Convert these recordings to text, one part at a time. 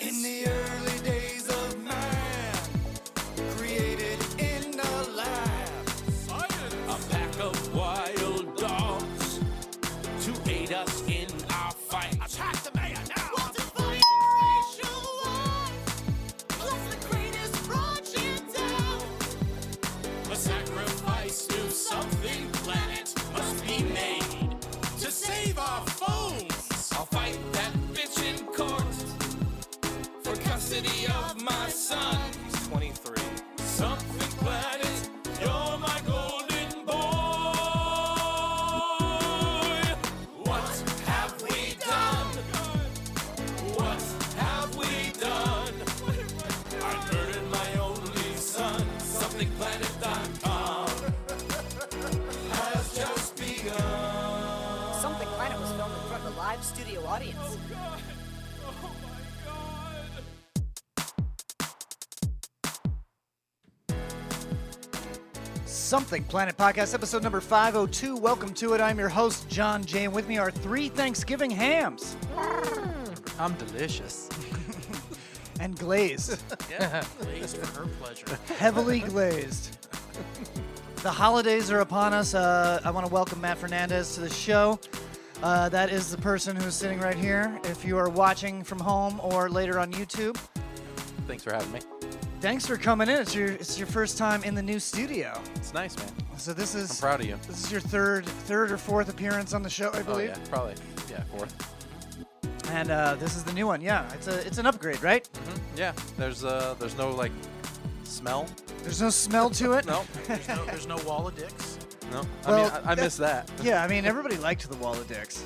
In the early days of man, created in a lab. Science. A pack of wild dogs to aid us in our fight. Attack the mayor now! Want to fight racial life? What's the greatest project down? A sacrifice to something planet must be made to save our phones. I'll fight that bitch in court for custody of my son. He's 23. Something planet, you're my golden boy. What have we done? What have we done? I murdered my only son. SomethingPlanet.com has just begun. Something Planet was filmed in front of a live studio audience. Oh God! Oh my God! Something Planet Podcast, episode number 502. Welcome to it. I'm your host, John Jay, and with me are 3 Thanksgiving hams. I'm delicious. And glazed. Yeah, glazed for her pleasure. Heavily glazed. The holidays are upon us. I want to welcome Matt Fernandez to the show. That is the person who's sitting right here. If you are watching from home or later on YouTube, Thanks for having me. thanks for coming in. It's your first time in the new studio. It's nice, man. So this I'm is proud of you. this is your third or fourth appearance on the show, I Oh, believe. yeah, probably. Yeah, 4th. And this is the new one. Yeah, it's an upgrade, right? Yeah, there's no, like, smell. There's no smell to it. No, There's no wall of dicks. no. Well, I miss that. Yeah, I mean everybody liked the wall of dicks.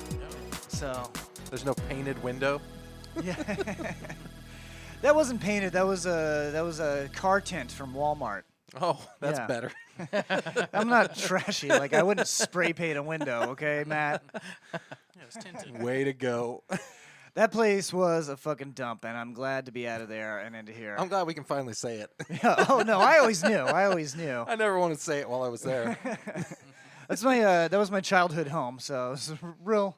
So There's no painted window. yeah, that wasn't painted. That was a car tint from Walmart. Oh, that's Yeah. better. I'm not trashy. Like I wouldn't spray paint a window. Okay, Matt. Yeah, it's tinted. Way to go. That place was a fucking dump, and I'm glad to be out of there and into here. I'm glad we can finally say it. Yeah, oh no, I always knew. I never wanted to say it while I was there. That's my that was my childhood home. So it's a real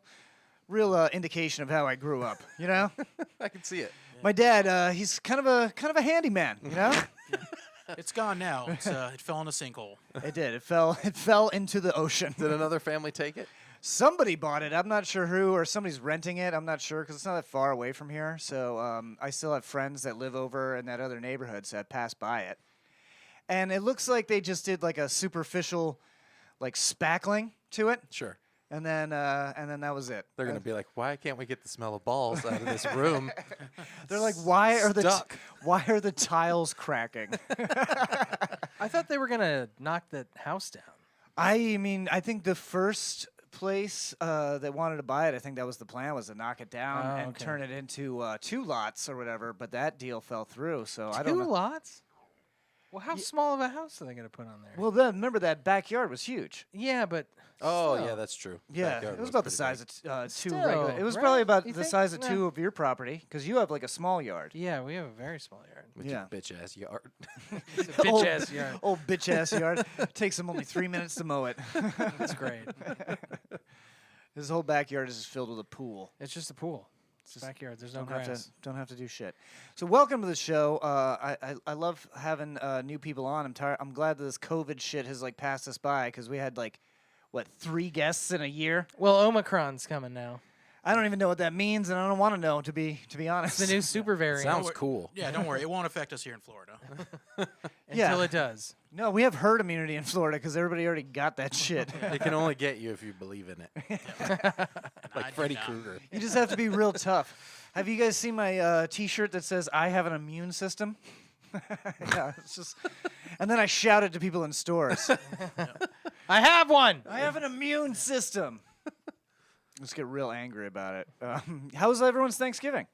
indication of how I grew up. You know. I can see it. My dad, he's kind of a handyman, you know. It's gone now. It fell in a sinkhole. It did. It fell into the ocean. Did another family take it? Somebody bought it. I'm not sure who, or somebody's renting it. I'm not sure because it's not that far away from here. So I still have friends that live over in that other neighborhood, so I passed by it. And it looks like they just did like a superficial, like spackling to it, Sure. and then that was it. They're going to be like, why can't we get the smell of balls out of this room? They're like, why are Stuck. the tiles cracking? I thought they were gonna knock the house down. I mean, I think the first place that wanted to buy it, I think that was the plan, was to knock it down Oh, and okay. turn it into 2 lots or whatever. But that deal fell through, so I don't Two know. lots? Well, how small of a house are they gonna put on there? Well, then remember that backyard was huge. yeah, but Oh, still. yeah, that's true. Yeah, Backyard it was about the pretty size big. of 2 Still, regular. It was right? probably about You the think? size of No. 2 of your property because you have like a small yard. Yeah, we have a very small yard. With Yeah. your bitch-ass yard. It's a bitch ass yard. Old bitch ass yard. Takes him only 3 minutes to mow it. That's great. His whole backyard is just filled with a pool. It's just a pool. It's a backyard. There's no Don't have grass. to don't have to do shit. So welcome to the show. I love having new people on. I'm glad that this COVID shit has like passed us by because we had like 3 guests in a year. Well, Omicron's coming now. I don't even know what that means, and I don't want to know to be honest. It's the new super variant. Sounds cool. Yeah, don't worry. It won't affect us here in Florida. Yeah. Until it does. No, we have herd immunity in Florida because everybody already got that shit. It can only get you if you believe in it. And I Like do Freddy not. Krueger. You just have to be real tough. Have you guys seen my T-shirt that says "I have an immune system"? Yeah, it's just. And then I shout it to people in stores. I have one. I have an immune system. Let's get real angry about it. How was everyone's Thanksgiving?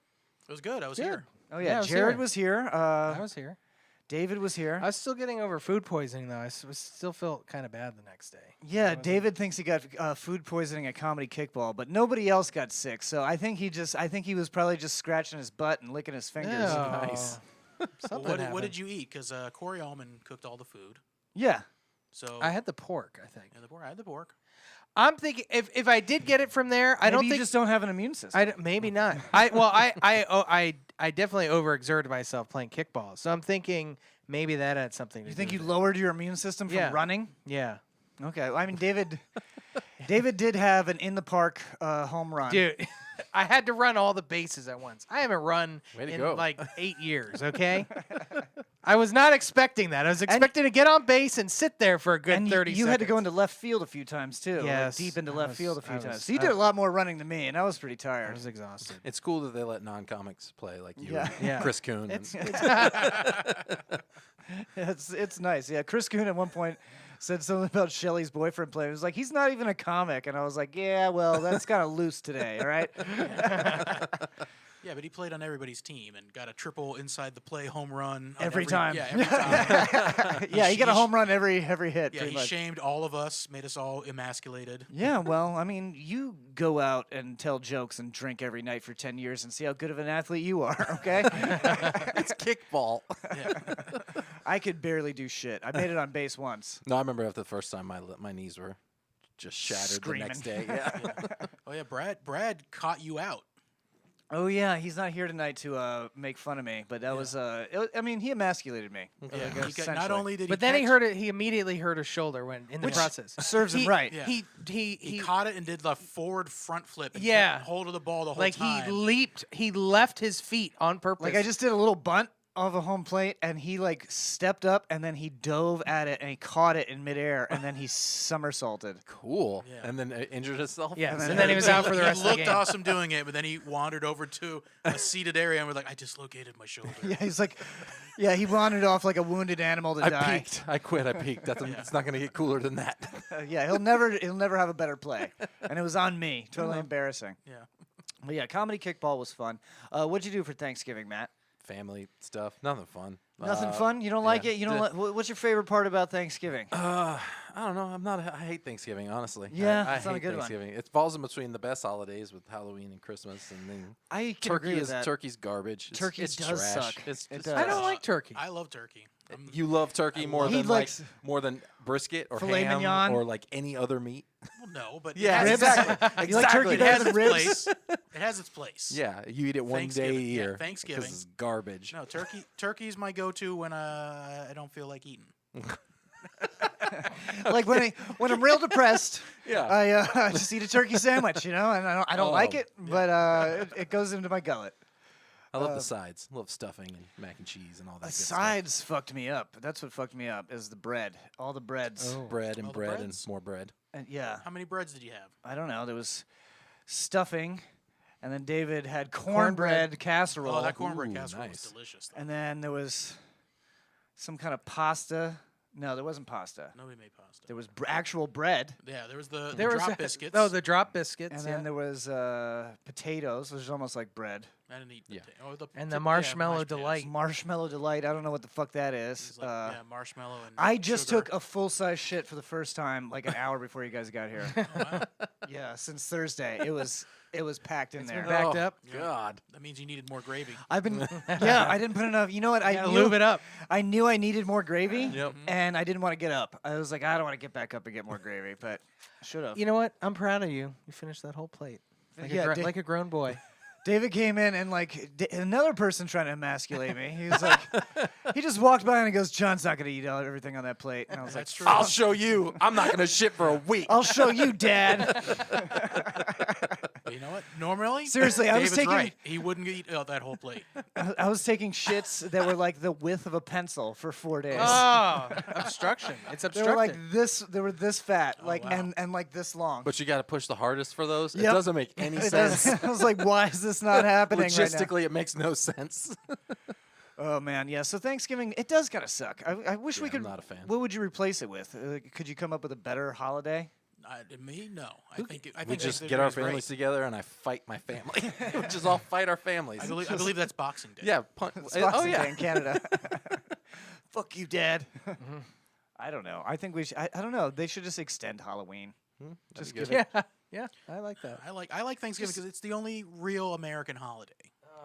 It was good. I was Good. here. Oh Yeah, yeah, I was Jared here. was here. I was here. David was here. I was still getting over food poisoning though. I still felt kind of bad the next day. Yeah, David thinks he got food poisoning at Comedy Kickball, but nobody else got sick. So I think he was probably just scratching his butt and licking his fingers. Yeah. Nice. Well, Something what happened. did you eat? Because Corey Allman cooked all the food. Yeah. So I had the pork, I think. I had the pork. I'm thinking if I did get it from there, I Maybe don't you think just don't have an immune system. maybe not. I definitely overexerted myself playing kickball, so I'm thinking maybe that had something to You do think you with lowered your immune system from Yeah. running? it. Yeah, Okay. I mean, David did have an in the park home run. dude, I had to run all the bases at once. I haven't run Way to in go. like 8 years. Okay, I was not expecting that. I was expecting to get on base and sit there for a good And 30 you seconds. had to go into left field a few times too. like Yes, deep into I left was- field a few I was- times. So you I- did a lot more running than me, and I was pretty I tired. was exhausted. It's cool that they let non-comics play like you, Yeah. and Yeah. Chris Kuhn. It's, and- It's nice. Yeah, Chris Kuhn at one point said something about Shelley's boyfriend playing. He was like, he's not even a comic, and I was like, yeah, well, that's kind of loose today. All right. Yeah, but he played on everybody's team and got a triple inside the play home run on Every time. Yeah, every time. Yeah, he got a sh- home run every hit. Yeah, pretty he much. shamed all of us, made us all emasculated. Yeah, well, I mean, you go out and tell jokes and drink every night for 10 years and see how good of an athlete you are, okay? it's kickball. I could barely do shit. I made it on base once. No, I remember after the first time my knees were just shattered the next day. Screaming. Yeah. Oh yeah, Brad caught you out. Oh, yeah, he's not here tonight to make fun of me, but that was, I mean, he emasculated me. Yeah, like, he got, not essentially. only did he but then he catch- hurt it. He immediately hurt his shoulder when in the Which process. serves him He- right. Yeah. He caught it and did the forward front flip and Yeah. kept hold of the ball the whole like time. he leaped. He left his feet on purpose. Like, I just did a little bunt off a home plate, and he, like, stepped up, and then he dove at it, and he caught it in midair, and then he somersaulted. Cool. Yeah. And then injured himself. Yes, and and then he was out for the rest He of the looked game. awesome doing it, but then he wandered over to a seated area and was like, I dislocated my shoulder. Yeah, he's like, yeah, he wandered off like a wounded animal to I die. peaked. I quit. I peaked. It's not going to get cooler than that. Yeah, he'll never have a better play, and it was on me. Totally embarrassing. Yeah. But yeah, comedy kickball was fun. What'd you do for Thanksgiving, Matt? Family stuff. Nothing fun. Nothing fun. You don't like yeah. it. You don't. What's your favorite part about Thanksgiving? I don't know. I hate Thanksgiving, honestly. Yeah, I it's not a hate good one. Thanksgiving. It falls in between the best holidays with Halloween and Christmas, and then I can turkey agree with is that. turkey's garbage. Turkey it's does trash. suck. It's It just does. I don't like turkey. I love turkey. You love turkey more He than likes- more than brisket or Filet ham mignon? or like any other meat. Well, no, but Yeah, it has, exactly. You like turkey it better has than its ribs? place. It has its place. Yeah, you eat it one day a Thanksgiving, yeah, year. Thanksgiving. Because it's garbage. No, turkey's my go-to when I don't feel like eating. Like when I'm real depressed, Yeah. I just eat a turkey sandwich, and I don't like Oh, it, but it goes into my gullet. I love the sides. I love stuffing and mac and cheese and all that The good stuff. sides fucked me up. That's what fucked me up is the bread. All the breads. Bread and All the bread and breads? more bread. And yeah, How many breads did you have? I don't know. There was stuffing, and then David had cornbread casserole. Oh, that cornbread Ooh, casserole nice. was delicious. Though. And then there was some kind of pasta. No, there wasn't pasta. Nobody made pasta. There was actual bread, Yeah, there was the There was drop biscuits. Oh, the drop biscuits. and yeah. then there was potatoes, which is almost like bread. I didn't eat. Yeah. Oh, the And the yeah, marshmallow mashed potatoes. delight. Marshmallow delight. I don't know what the fuck that It is. was like, yeah, marshmallow and I just sugar. took a full size shit for the first time like an hour before you guys got here. Wow. Yeah, since Thursday. It was packed in there. backed Oh, up. God. That means you needed more gravy. I've been yeah, I didn't put enough. You know what? I Yeah, knew, lube it up. I knew I needed more gravy. Yep. And I didn't want to get up. I was like, I don't want to get back up and get more gravy, but I should have. You know what? I'm proud of you. You finished that whole plate. Like, Yeah, like a grown boy. David came in and like another person trying to emasculate me. He was like, he just walked by and he goes, "John's not gonna eat everything on that plate." And I was like, That's true. I'll show you. I'm not going to shit for a week. "I'll show you, Dad." But you know what? Normally, Seriously, I was David's taking- right. He wouldn't eat that whole plate. I was taking shits that were like the width of a pencil for 4 days. Oh, obstruction. It's They were like obstructed. this. They were this fat, like wow. and like this long. But you got to push the hardest for those. It Yep. doesn't make any It sense. doesn't- I was like, why is this not happening right now? Logistically, it makes no sense. Oh man, yeah. So Thanksgiving, it does kind of suck. I wish we Yeah, could. I'm not a fan. What would you replace it with? Could you come up with a better holiday? Me, no. I think We just Thanksgiving get our is great. families together and I fight my family. We just all fight our families. I believe that's Boxing Day. Yeah. It's Oh, Boxing yeah. Day in Canada. Fuck you, Dad. I don't know. I think we should. I don't know. They should just extend Halloween. Just give it. Yeah, yeah. I like that. I like Thanksgiving because it's the only real American holiday.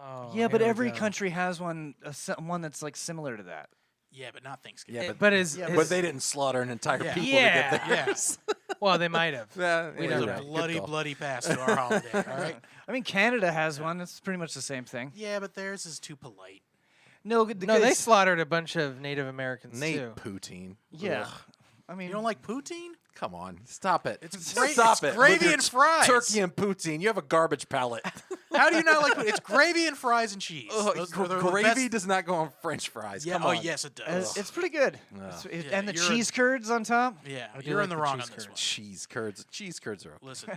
Oh, Yeah, but here we every go. country has one that's like similar to that. Yeah, but not Thanksgiving. Yeah, But is, Yeah, is But they didn't slaughter an entire Yeah. people Yeah. to get Yeah. theirs. Well, they might have. Yeah, We yeah, don't you're know. right. Good bloody, call. bloody pass to our holiday. All right. I mean, Canada has one. It's pretty much the same thing. Yeah, but theirs is too polite. No, No, they slaughtered a bunch of Native Americans Nate too. Poutine. Yeah. Ugh. I mean, You don't like poutine? Come on, stop it. Stop it. Gravy With your and fries. Turkey and poutine. You have a garbage palate. How do you not like poutine? It's gravy and fries and cheese. Those are the Gravy best- does not go on French fries. Yeah, Come oh, on. yes, it does. it's pretty good. Yeah, And the you're cheese curds on top. Yeah, I do you're like in the the wrong cheese on this curds. one. Cheese curds. Cheese curds are Listen,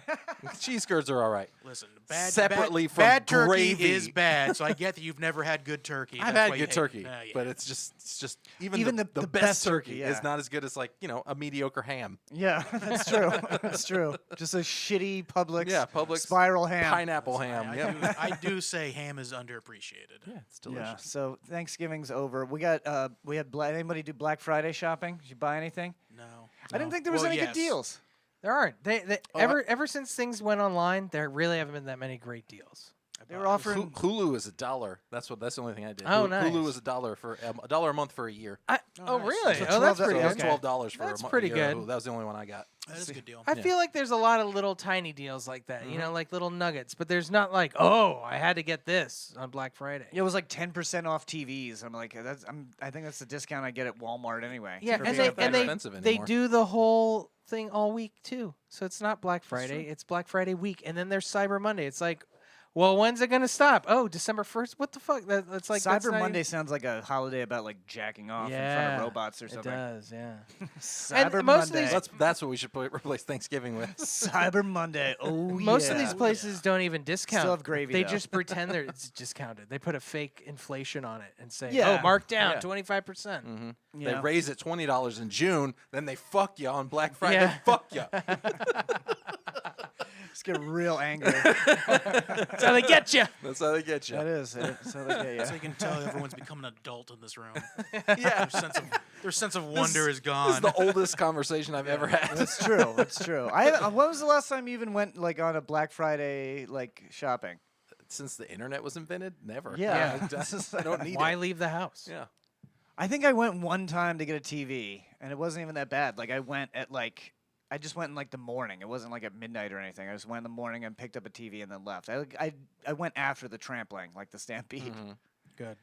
cheese curds are all right. listen. Separately bad, from bad turkey gravy. is bad. So I get that you've never had good turkey. I've That's had why you good hate turkey, it. Yeah. but it's just even Even the the best best turkey turkey, yeah. is not as good as like a mediocre ham. Yeah, that's true. That's true. Just a shitty Publix. Yeah, Publix spiral ham. Pineapple ham. I, Yeah, I do say ham is underappreciated. yeah, it's delicious. Yeah. So Thanksgiving's over. We had anybody do Black Friday shopping? Did you buy anything? No. I didn't think there was Well, any yes. good deals. There aren't. They Oh, ever since things went online, there really haven't been that many great deals. They were offering. Hulu is $1. That's the only thing I did. Oh, Hulu nice. is $1 for $1 a month for a year. Oh, nice. really? So Oh, that's $12 pretty So yeah, it's good. okay. $12 for That's a pretty year of good. Hulu. That was the only one I got. That is a good deal. I feel like there's a lot of little tiny deals like that, you know, like little nuggets, but there's not like, oh, I had to get this on Black Friday. It was like 10% off TVs. I'm like, I think that's the discount I get at Walmart anyway. Yeah, for and being they a not and that they, expensive they anymore. do the whole thing all week too. So it's not Black Friday, it's Black Friday week, and then there's Cyber Monday. It's like, well, when's it gonna stop? Oh, December 1st. What the fuck? That's like that's Cyber not Monday even- sounds like a holiday about like jacking off in front Yeah, of robots or something. It does, yeah. Cyber And most of Monday. these- That's what we should replace Thanksgiving with. Cyber Monday. Oh Most yeah. of these places don't even discount. have gravy, They though. just pretend it's discounted. They put a fake inflation on it and say, Yeah. "Oh, marked down Yeah. 25%." They Yeah. raise it $20 in June, then they fuck you on Black Friday. Yeah. Fuck you. Just get real angry. That's how they get you. That's how they get you. That is. That's how they get So you. you can tell everyone's become an adult in this room. Yeah. Their sense of wonder is gone. This is the oldest conversation I've ever had. That's true. That's true. When was the last time you even went like on a Black Friday like shopping? Since the internet was invented, never. Yeah. I don't need Why it. leave the house? Yeah. I think I went one time to get a TV, and it wasn't even that bad. Like I just went in like the morning. It wasn't like at midnight or anything. I just went in the morning and picked up a TV and then left. I went after the trampling, like the stampede. Good.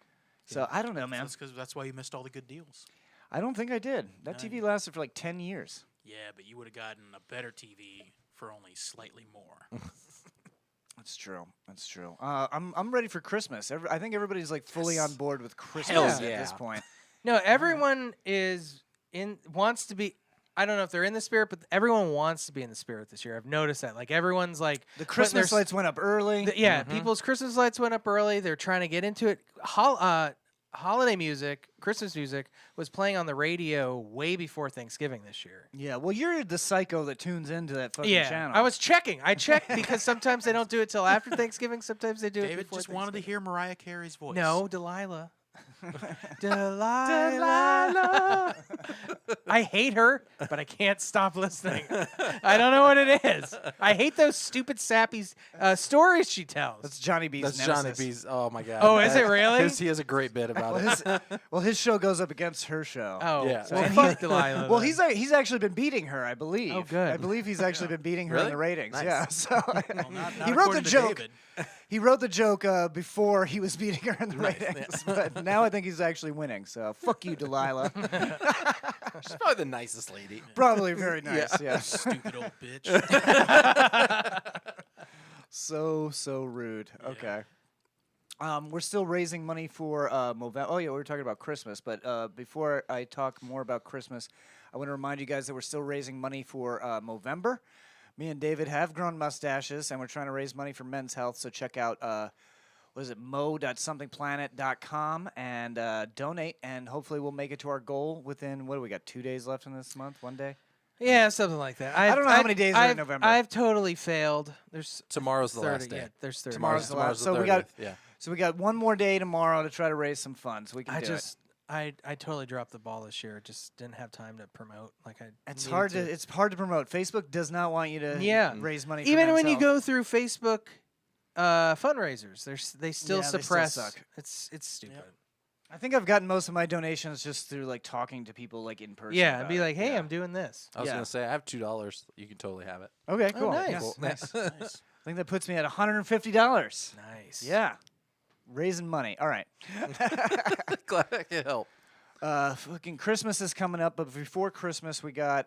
So I don't know, man. That's why you missed all the good deals. I don't think I did. That TV lasted for like 10 years. Yeah, but you would have gotten a better TV for only slightly more. That's true. That's true. I'm ready for Christmas. I think everybody's like fully on board with Christmas Hell at yeah. this point. No, everyone wants to be. I don't know if they're in the spirit, but everyone wants to be in the spirit this year. I've noticed that. Like everyone's like The putting Christmas their lights went up early. Yeah, people's Christmas lights went up early. They're trying to get into it. Holiday music, Christmas music, was playing on the radio way before Thanksgiving this year. Yeah, well, you're the psycho that tunes into that fucking Yeah, channel. I was checking. I checked because sometimes they don't do it till after Thanksgiving. Sometimes they do it David before just wanted to Thanksgiving. hear Mariah Carey's voice. No, Delilah. Delilah. I hate her, but I can't stop listening. I don't know what it is. I hate those stupid sappy stories she tells. That's Johnny B's That's nemesis. Johnny B's. Oh my God. Oh, is it really? He has a great bit about it. Well, his show goes up against her show. Oh, Yeah. well, And fuck Delilah. Well, then. he's actually been beating her, I believe. Oh, good. I believe he's actually been beating her in Really? the ratings. Nice. Yeah. So Well, not he wrote the according to joke. David. He wrote the joke before he was beating her in the ratings, but now I think he's actually winning. So fuck you, Delilah. She's probably the nicest lady. Probably very nice. Yeah. Stupid old bitch. So rude. Okay. We're still raising money for Movember. Oh yeah, we were talking about Christmas, but before I talk more about Christmas, I want to remind you guys that we're still raising money for Movember. Me and David have grown mustaches, and we're trying to raise money for men's health. So check out what is it, mo.somethingplanet.com and donate, and hopefully we'll make it to our goal within, what do we got, 2 days left in this month, 1 day? Yeah, something like that. I don't know how many days are in I've- November. I've totally failed. There's Tomorrow's the 30. last day. Yeah, there's 30. Tomorrow's the last. So 30th. we got Yeah. So we got one more day tomorrow to try to raise some funds. We can I do just I totally dropped the ball this year. Just didn't have time to promote like I. It's needed hard to it's hard to promote. Facebook does not want you to Yeah. raise money. For Even men's when you health. go through Facebook fundraisers, they still Yeah, they still suppress. suck. It's stupid. Yep. I think I've gotten most of my donations just through like talking to people like in person. Yeah, and about be it. like, hey, Yeah. I'm doing this. I was Yeah. gonna say I have $2. You can totally have it. Okay, Oh, cool. nice. Yeah, Cool. nice. I Nice. think that puts me at $150. Nice. Yeah, raising money. All right. Glad I could help. Fucking Christmas is coming up, but before Christmas, we got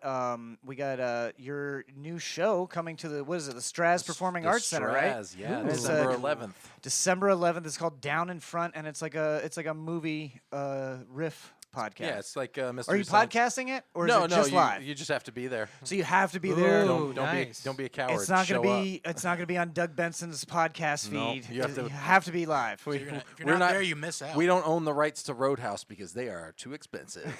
your new show coming to the the Straz Performing The Arts Center, right? Straz, yeah, Ooh. It's, December 11th. December 11th. It's called Down in Front, and it's like a movie riff podcast. Yeah, it's like Mr. Are you podcasting it, or is it just live? You just have to be there. So you have to be there. Ooh, Don't nice. be a coward. It's not Show gonna be. It's not gonna be on Doug Benson's podcast No, feed. you have to- be live. If you're We're not not- there, you miss out. We don't own the rights to Roadhouse because they are too expensive.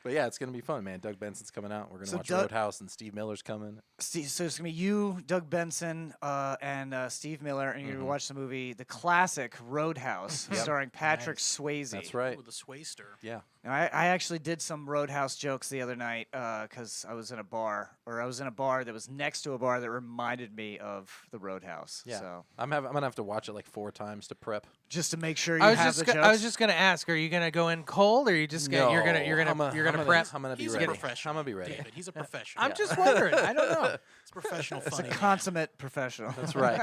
But yeah, it's gonna be fun, man. Doug Benson's coming out. We're gonna So watch Doug- Roadhouse, and Steve Miller's coming. So it's gonna be you, Doug Benson, and Steve Miller, and you're gonna watch the movie, the classic Roadhouse, starring Patrick Swayze. That's right. Ooh, the Swayster. Yeah. Now, I actually did some Roadhouse jokes the other night because I was in a bar that was next to a bar that reminded me of the Roadhouse. Yeah. So I'm gonna have to watch it like 4 times to prep. just to make sure you I was have just the go- jokes. I was just gonna ask, are you gonna go in cold, or are you just gonna you're gonna prep? I'm gonna be He's ready. a professional. I'm gonna be ready. David, he's a professional. I'm just wondering. I don't know. It's professional funny. man. consummate professional. That's right.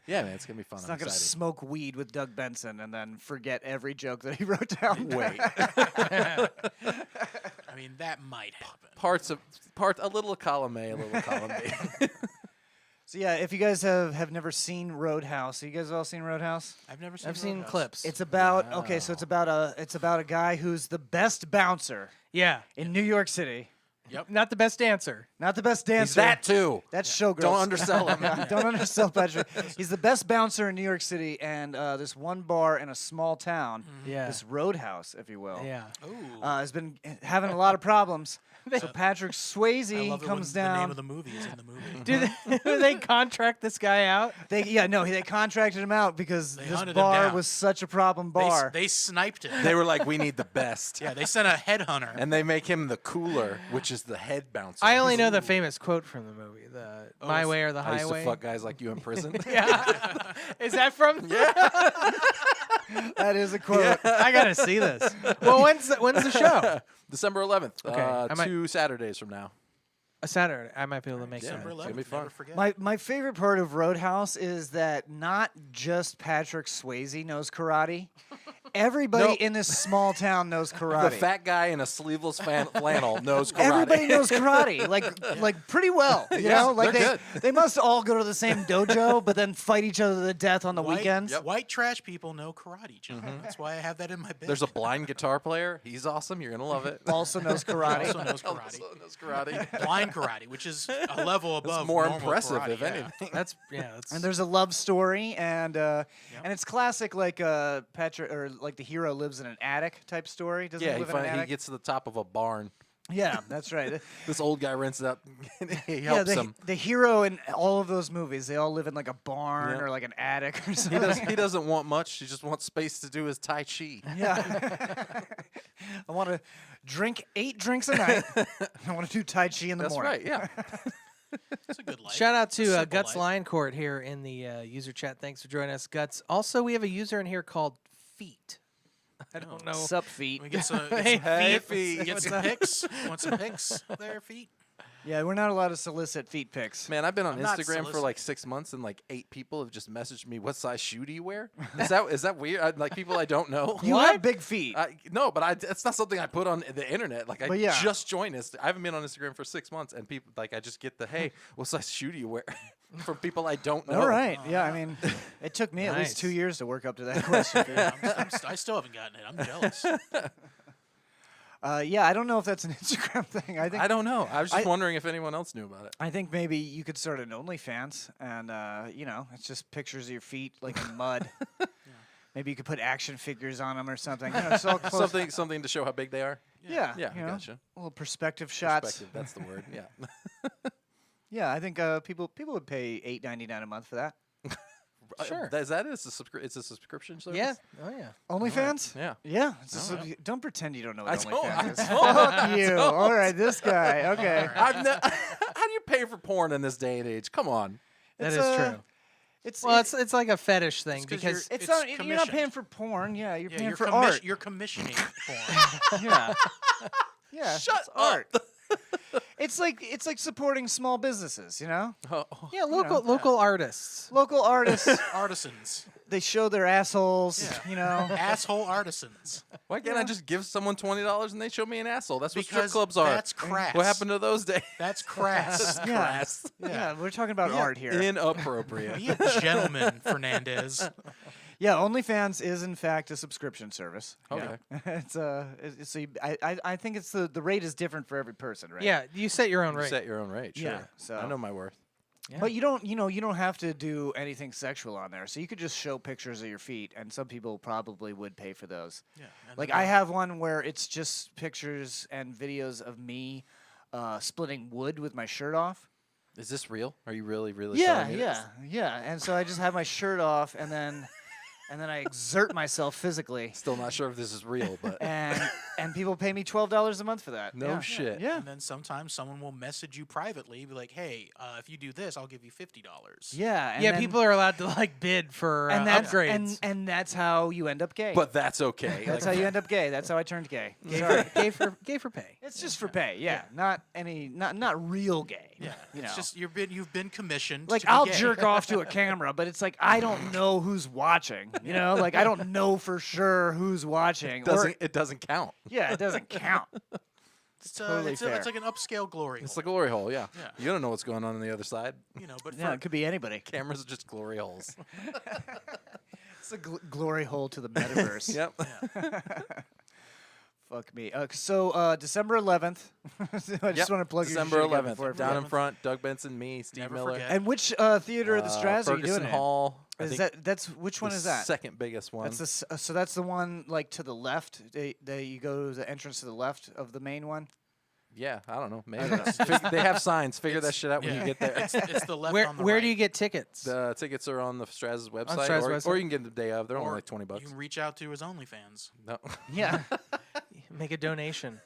Yeah, man, it's gonna be fun. It's I'm not gonna excited. smoke weed with Doug Benson and then forget every joke that he wrote down. Wait. I mean, that might happen. A little column A, a little column B. So yeah, if you guys have never seen Roadhouse, you guys all seen Roadhouse? I've never seen. I've seen Roadhouse. clips. It's about so it's about a guy who's the best bouncer Yeah, in New York City. not the best dancer. Not the best dancer. He's that too. That's Showgirls. Don't undersell him. Yeah, don't undersell Patrick. He's the best bouncer in New York City, and this one bar in a small town, Yeah. this Roadhouse, if you will, Yeah. Ooh. has been having a lot of problems. So Patrick I Swayze love it comes when the name down. of the movie is in the movie. Do they contract this guy out? They contracted him out because They this hunted him bar down. was such a problem They, bar. they sniped it. They were like, we need the best. Yeah, they sent a headhunter. And they make him the cooler, which is the head bouncer. I only know the famous quote from the movie: "My it's- way or the I used to highway." fuck guys like you in prison. Yeah. Is that from? Yeah. That is a quote. I gotta see this. Well, when's the show? December 11th. Okay, I might- 2 Saturdays from now. A Saturday. I might be able to make Yeah. it. December it's gonna 11th, be fun. Never forget. My favorite part of Roadhouse is that not just Patrick Swayze knows karate. Everybody Nope. in this small town knows karate. The fat guy in a sleeveless flannel knows karate. Everybody knows karate, like pretty well. You Yeah, know, like they're they must all go to the same dojo, but then fight each other to death on the weekends. White trash people know karate, John. That's why I have that in my bed. There's a blind guitar player. He's awesome. You're gonna love it. Also knows karate. also knows karate. Also knows karate. Blind karate, which is a level above It's more normal impressive, karate, if yeah. anything. That's That's And there's a love story, and it's classic, like Patrick or like the hero lives in an attic type story. Doesn't Yeah, he live in an he attic? gets to the top of a barn. Yeah, that's right. This old guy rents it out. He Yeah, helps him. the hero in all of those movies, they all live in like a barn Yeah. or like an attic or He, something. he doesn't want much. He just wants space to do his Tai Chi. Yeah. I want to drink 8 drinks a night. I want to do Tai Chi in the That's morning. right, yeah. It's a good life. Shout out to Simple Guts life. Lion Court here in the user chat. Thanks for joining us, Guts. Also, we have a user in here called Feet. I don't know. Sup, feet. We get some, Hey, feet. Get some pics. Want some pics there, feet? Yeah, we're not allowed to solicit feet pics. Man, I've been on I'm not Instagram for soliciting. like 6 months, and like 8 people have just messaged me, "What size shoe do you wear?" Is that weird? Like people I don't know. You have big feet. No, but it's not something I put on the internet. Like I But yeah. just joined this. I haven't been on Instagram for 6 months, and people like I just get the hey, what size shoe do you wear from people I don't know. All right. Yeah, I mean, it took me at least Nice. 2 years to work up to that question. I still haven't gotten it. I'm jealous. Yeah, I don't know if that's an Instagram thing. I think I don't know. I was just I- wondering if anyone else knew about it. I think maybe you could start an OnlyFans, and it's just pictures of your feet like in mud. Maybe you could put action figures on them or something. It's all close. Something to show how big they are. Yeah, Yeah, you know, gotcha. little perspective shots. Perspective, that's the word. Yeah. Yeah, I think people would pay $8.99 a month for that. Sure. Is that it? It's a subscription service? Yeah. Oh yeah. OnlyFans? Yeah. Yeah. Don't pretend you don't know what I don't, OnlyFans is. I don't. Fuck you. All right, this guy. Okay. How do you pay for porn in this day and age? Come on. That It's, is true. It's like a fetish thing 'cause because it's it's not. You're not commissioned. paying for porn. Yeah, you're Yeah, paying you're for art. You're commissioning porn. Yeah. Yeah. Shut it's art. It's like supporting small businesses, you know? Oh, yeah, local artists. Local artists, Artisans. they show their assholes, Yeah. you know. Asshole artisans. why can't I just give someone $20 and they show me an asshole? That's what strip Because clubs are. that's crass. What happened to those days? That's crass. Yeah. Crass. Yeah, we're talking about art here. Inappropriate. Be a gentleman, Fernandez. Yeah, OnlyFans is in fact a subscription service. Okay. I think it's the rate is different for every person, right? Yeah, you set your own You rate. set your own rate. Sure. Yeah, so- I know my worth. But you don't have to do anything sexual on there. So you could just show pictures of your feet, and some people probably would pay for those. Yeah. and Like then- I have one where it's just pictures and videos of me splitting wood with my shirt off. Is this real? Are you really Yeah, telling me this? yeah. And so I just have my shirt off, and then I exert myself physically, Still not sure if this is real, but and people pay me $12 a month for that. no yeah. shit. Yeah. And then sometimes someone will message you privately, be like, "Hey, if you do this, I'll give you $50." Yeah. And Yeah, then- people are allowed to like bid for and that's upgrades. and that's how you end up gay. But that's okay. that's Like, how you end up gay. That's how I turned gay. gay for pay. It's just for pay, yeah. Not real gay. Yeah. You It's know. just you've been commissioned. Like to be I'll gay. jerk off to a camera, but it's like I don't know who's watching. You know, like I don't know for sure who's watching. it doesn't count. Yeah, it doesn't count. It's, totally fair. it's like an upscale glory. It's hole, the glory hole, yeah. Yeah. You don't know what's going on the other side. you know, but Yeah, for, it could be anybody. Cameras are just glory holes. It's a glory hole to the metaverse. Yep. Fuck me. So December 11th. I just want to plug December your shit again 11th. before I Down forget. in front, Doug Benson, me, Steve Never Miller. forget. And which theater of the Straz are you doing Ferguson it in? Hall. I Is think that's which one the is that? Second biggest one. That's so that's the one like to the left. You go to the entrance to the left of the main one. Yeah, I don't know. Maybe don't know. they have signs. Figure that shit out when yeah. you get there. it's the left Where on the where right. do you get tickets? The tickets are on the Straz's website, Straz's or website. you can get them the day of. They're only Or like $20. You can reach out to his OnlyFans. No. Yeah, Make a donation.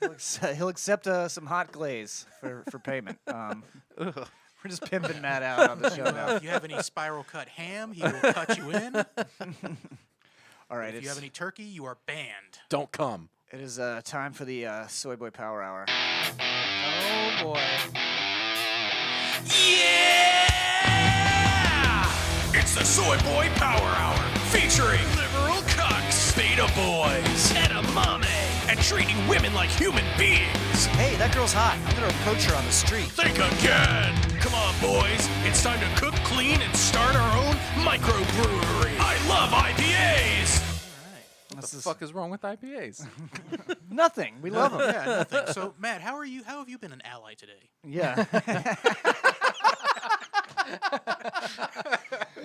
he'll accept some hot glaze for payment. We're just pimping Matt out on the show now. If you have any spiral cut ham, he will cut you in. All right, If you have any turkey, you are banned. Don't come. it is time for the Soy Boy Power Hour. Oh boy. Yeah! It's the Soy Boy Power Hour, featuring liberal cucks, beta boys, edamame, and treating women like human beings. Hey, that girl's hot. I'm gonna approach her on the street. Think again. Come on, boys. It's time to cook clean and start our own microbrewery. I love IPAs. What the fuck is wrong with IPAs? Nothing. We love them. Yeah, nothing. So, Matt, how have you been an ally today? Yeah.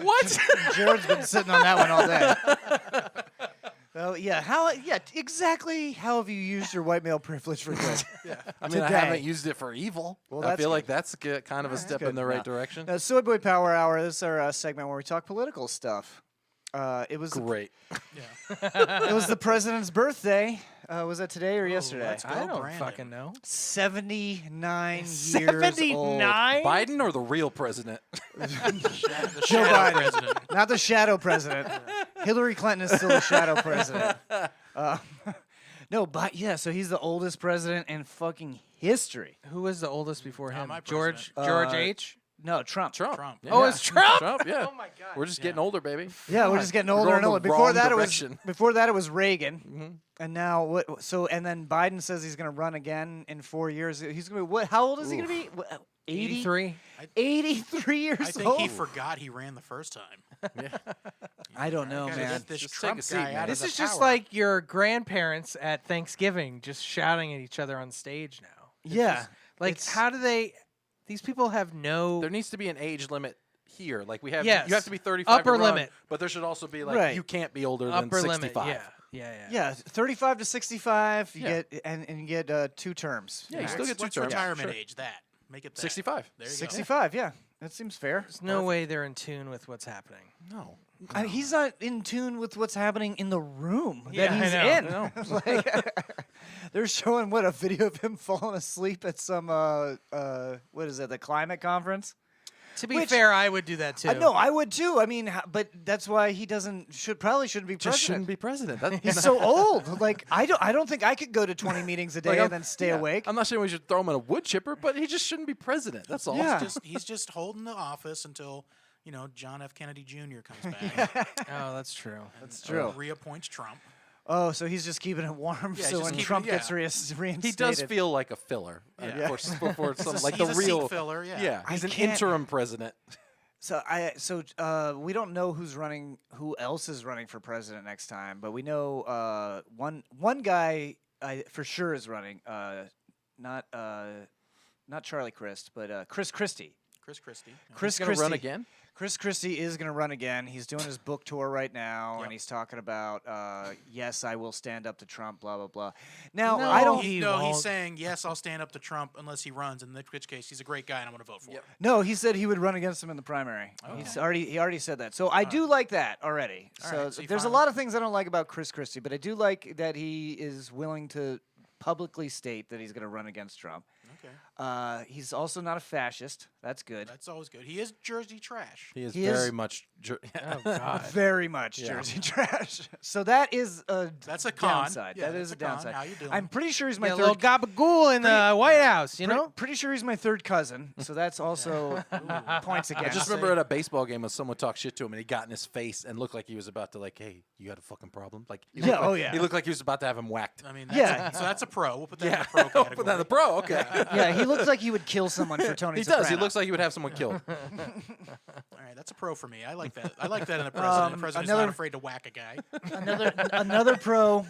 What? Jared's been sitting on that one all day. Oh yeah, exactly. How have you used your white male privilege for good? I mean, I Today. haven't used it for evil. Well, I that's feel good. like that's kind of a step good. in the right No. direction. Soy Boy Power Hour. This is our segment where we talk political stuff. It was Great. it was the president's birthday. Was that today or yesterday? let's go. I don't Brandon. fucking know. 79 years old. 79? Biden or the real president? The Joe shadow Biden. president. Not the shadow president. Hillary Clinton is still the shadow president. No, but yeah, so he's the oldest president in fucking history. Who was the oldest before him? my George president. H. No, Trump. Trump. Trump. Yeah. Oh, it's Trump. Trump, yeah. Oh my god. We're just getting older, baby. Yeah, we're just getting older going and the older. Before wrong that, direction. it was Reagan, and now what? So and then Biden says he's going to run again in 4 years. He's going to be what? How old is he going to be? 80? 83. 83 years I think old. he forgot he ran the first time. I don't know, Gotta man. get this Just Trump take a seat, guy man. out of This the is just power. like your grandparents at Thanksgiving just shouting at each other on stage now. Yeah, Like, it's- how do they? These people have no. There needs to be an age limit here. Like we have, Yes. you have to be 35 Upper to run, limit. but there should also be like Right. you can't be older than upper 65. limit. Yeah. yeah, 35 to 65. You Yeah. get and you get 2 terms. Yeah, you What's- still get 2 what's terms. retirement Sure. age? That make it that. 65. There you 65. Yeah, that seems fair. There's no way they're in tune with what's happening. No. I mean, he's not in tune with what's happening in the room Yeah, I that he's know. in. Like, they're showing a video of him falling asleep at some what is it, the climate conference? To be Which- fair, I would do that too. No, I would too. I mean, but that's why he shouldn't be Just president. shouldn't be president. That's, He's so old. Like I don't think I could go to 20 meetings a day Like, and then stay yeah, awake. I'm not saying we should throw him in a wood chipper, but he just shouldn't be president. That's all. Yeah. He's just holding the office until John F. Kennedy Jr. comes back. Oh, that's true. That's true. Reappoints Trump. Oh, so he's just keeping it warm. Yeah, so just when keeping- Trump yeah. gets reinstated, He does feel like a filler. Yeah. For some, He's like a the seat real filler. Yeah. Yeah, I he's an can't- interim president. So we don't know who else is running for president next time, but we know one guy for sure is running. Not Charlie Crist, but Chris Christie. Chris Christie. Yeah. Chris He's gonna run Christie. again. Chris Christie is going to run again. He's doing his book tour right now, Yep. and he's talking about, yes, I will stand up to Trump, blah, blah, blah. Now, No, I don't... he He's won't. saying, yes, I'll stand up to Trump unless he runs, in which case he's a great guy and I'm going to vote for him. No, he said he would run against him in the primary. He already said that. So I do like that already. All So right, so you there's a finally- lot of things I don't like about Chris Christie, but I do like that he is willing to publicly state that he's going to run against Trump. Okay. He's also not a fascist. That's good. That's always good. He is Jersey trash. He is He very is- much. Oh God. Very much Yeah. Jersey trash. So that is a That's a con. downside. Yeah, that is that's a a con. downside. How you doing? I'm pretty sure he's my Yeah, little third. gabagool in the White House, you know. Pretty sure he's my third cousin. So that's also points I against. just remember at a baseball game when someone talked shit to him and he got in his face and looked like he was about to hey, you got a fucking problem? Like, he Yeah, looked like, oh, yeah. He looked like he was about to have him whacked. I mean, that's Yeah. so that's a pro. We'll put that in the pro category. Put that in the pro. Okay. Yeah, he looks like he would kill someone for Tony He does. He Soprano. looks like he would have someone killed. All right, that's a pro for me. I like that. I like that in the president. The president's not another- afraid to whack a guy. another pro.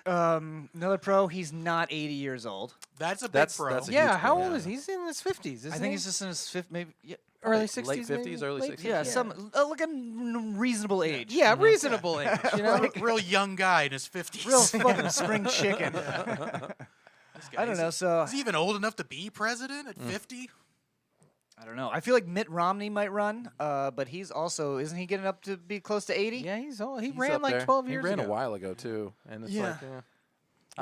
Another pro. He's not 80 years old. That's a big That's- pro. that's a Yeah, huge how pro, old yeah. is he? He's in his 50s, isn't I he? think he's just in his fifth, maybe. Yeah, early Late 60s, 50s, maybe? early Late 60s. yeah, 50s, some like a reasonable age. Yeah, reasonable age. You know. Real young guy in his 50s. Real fucking spring chicken. This guy, I don't is know. he- So Is he even old enough to be president at 50? I don't know. I feel like Mitt Romney might run, but he's also isn't he getting up to be close to 80? Yeah, he's old. He He's ran up like there. 12 years He ran ago. a while ago too, and it's Yeah. like, I Well,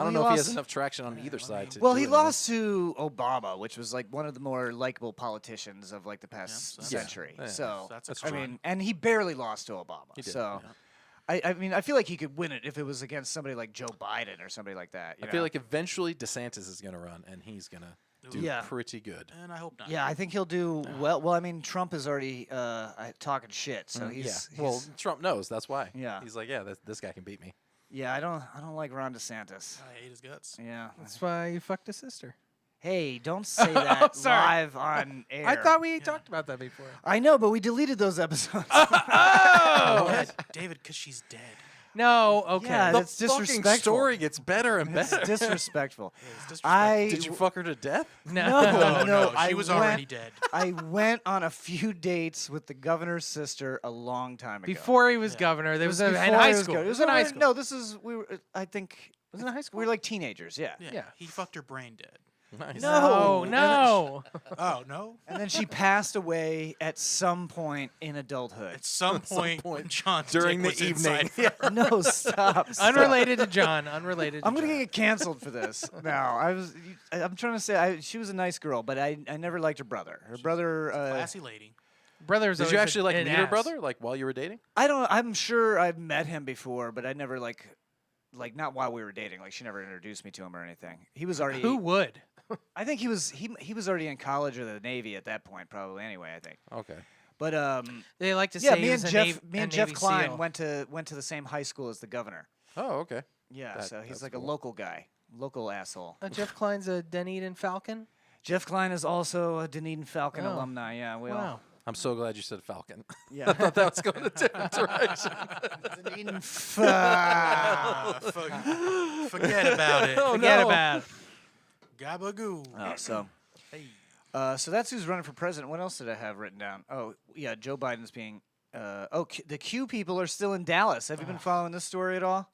don't he know if he has lost- enough traction on either side. To Well, do he anything. lost to Obama, which was like one of the more likable politicians of like the past Yeah, so- century. Yeah. So That's That's a I con. mean, and he barely lost to Obama. He did, So yeah. I mean, I feel like he could win it if it was against somebody like Joe Biden or somebody like that. I feel like eventually DeSantis is going to run, and he's going to do Yeah. pretty good. And I hope not. yeah, I think he'll do well. Well, I mean, Trump is already talking shit, so Yeah. he's Well, Trump knows. That's why. Yeah. He's like, this guy can beat me. yeah. I don't like Ron DeSantis. I hate his guts. Yeah. That's why you fucked his sister. Hey, don't say that sorry. live on air. I thought we talked about that before. I know, but we deleted those episodes. Oh, David, because she's dead. No, okay. Yeah, The that's fucking disrespectful. story gets better and It's better. disrespectful. It's disrespectful. I Did you fuck her to death? no, No, I she was went, already dead. I went on a few dates with the governor's sister a long time ago. Before he was governor, there was in Before high I was school. go- It was in high school. No, this is we were. I think Was it in high school? we were like teenagers. Yeah. Yeah. Yeah. He fucked her brain dead. Nice. No, And no. Oh, no? And then she passed away at some point in adulthood. At some point, when John's dick during the was evening. inside her. No, stop. Unrelated to John. Unrelated. To I'm gonna John. get canceled for this. No, I'm trying to say she was a nice girl, but I never liked her brother. Her brother. Classy lady. Brothers. Did you actually like an meet her ass. brother like while you were dating? I'm sure I've met him before, but I never like not while we were dating. Like she never introduced me to him or anything. He was already. Who would? I think he was already in college or the Navy at that point, probably. Anyway, I think. Okay. But They like to yeah, say me he and was a Jeff, Nav- me a and Jeff Navy Klein SEAL. went to the same high school as the governor. Oh, okay. Yeah, That- so he's that's like cool. a local guy, local asshole. Jeff Klein's a Dunedin Falcon. Jeff Klein is also a Dunedin Falcon Oh. alumni. Yeah, we Wow. I'm so glad you said Falcon. all. Yeah. Thought that was going a different direction. Dunedin Forget about it. Forget no. about it. Gabagoo. so. Hey. So that's who's running for president. What else did I have written down? Oh, yeah, Joe Biden's being. The Q people are still in Dallas. Have you been following this story at all?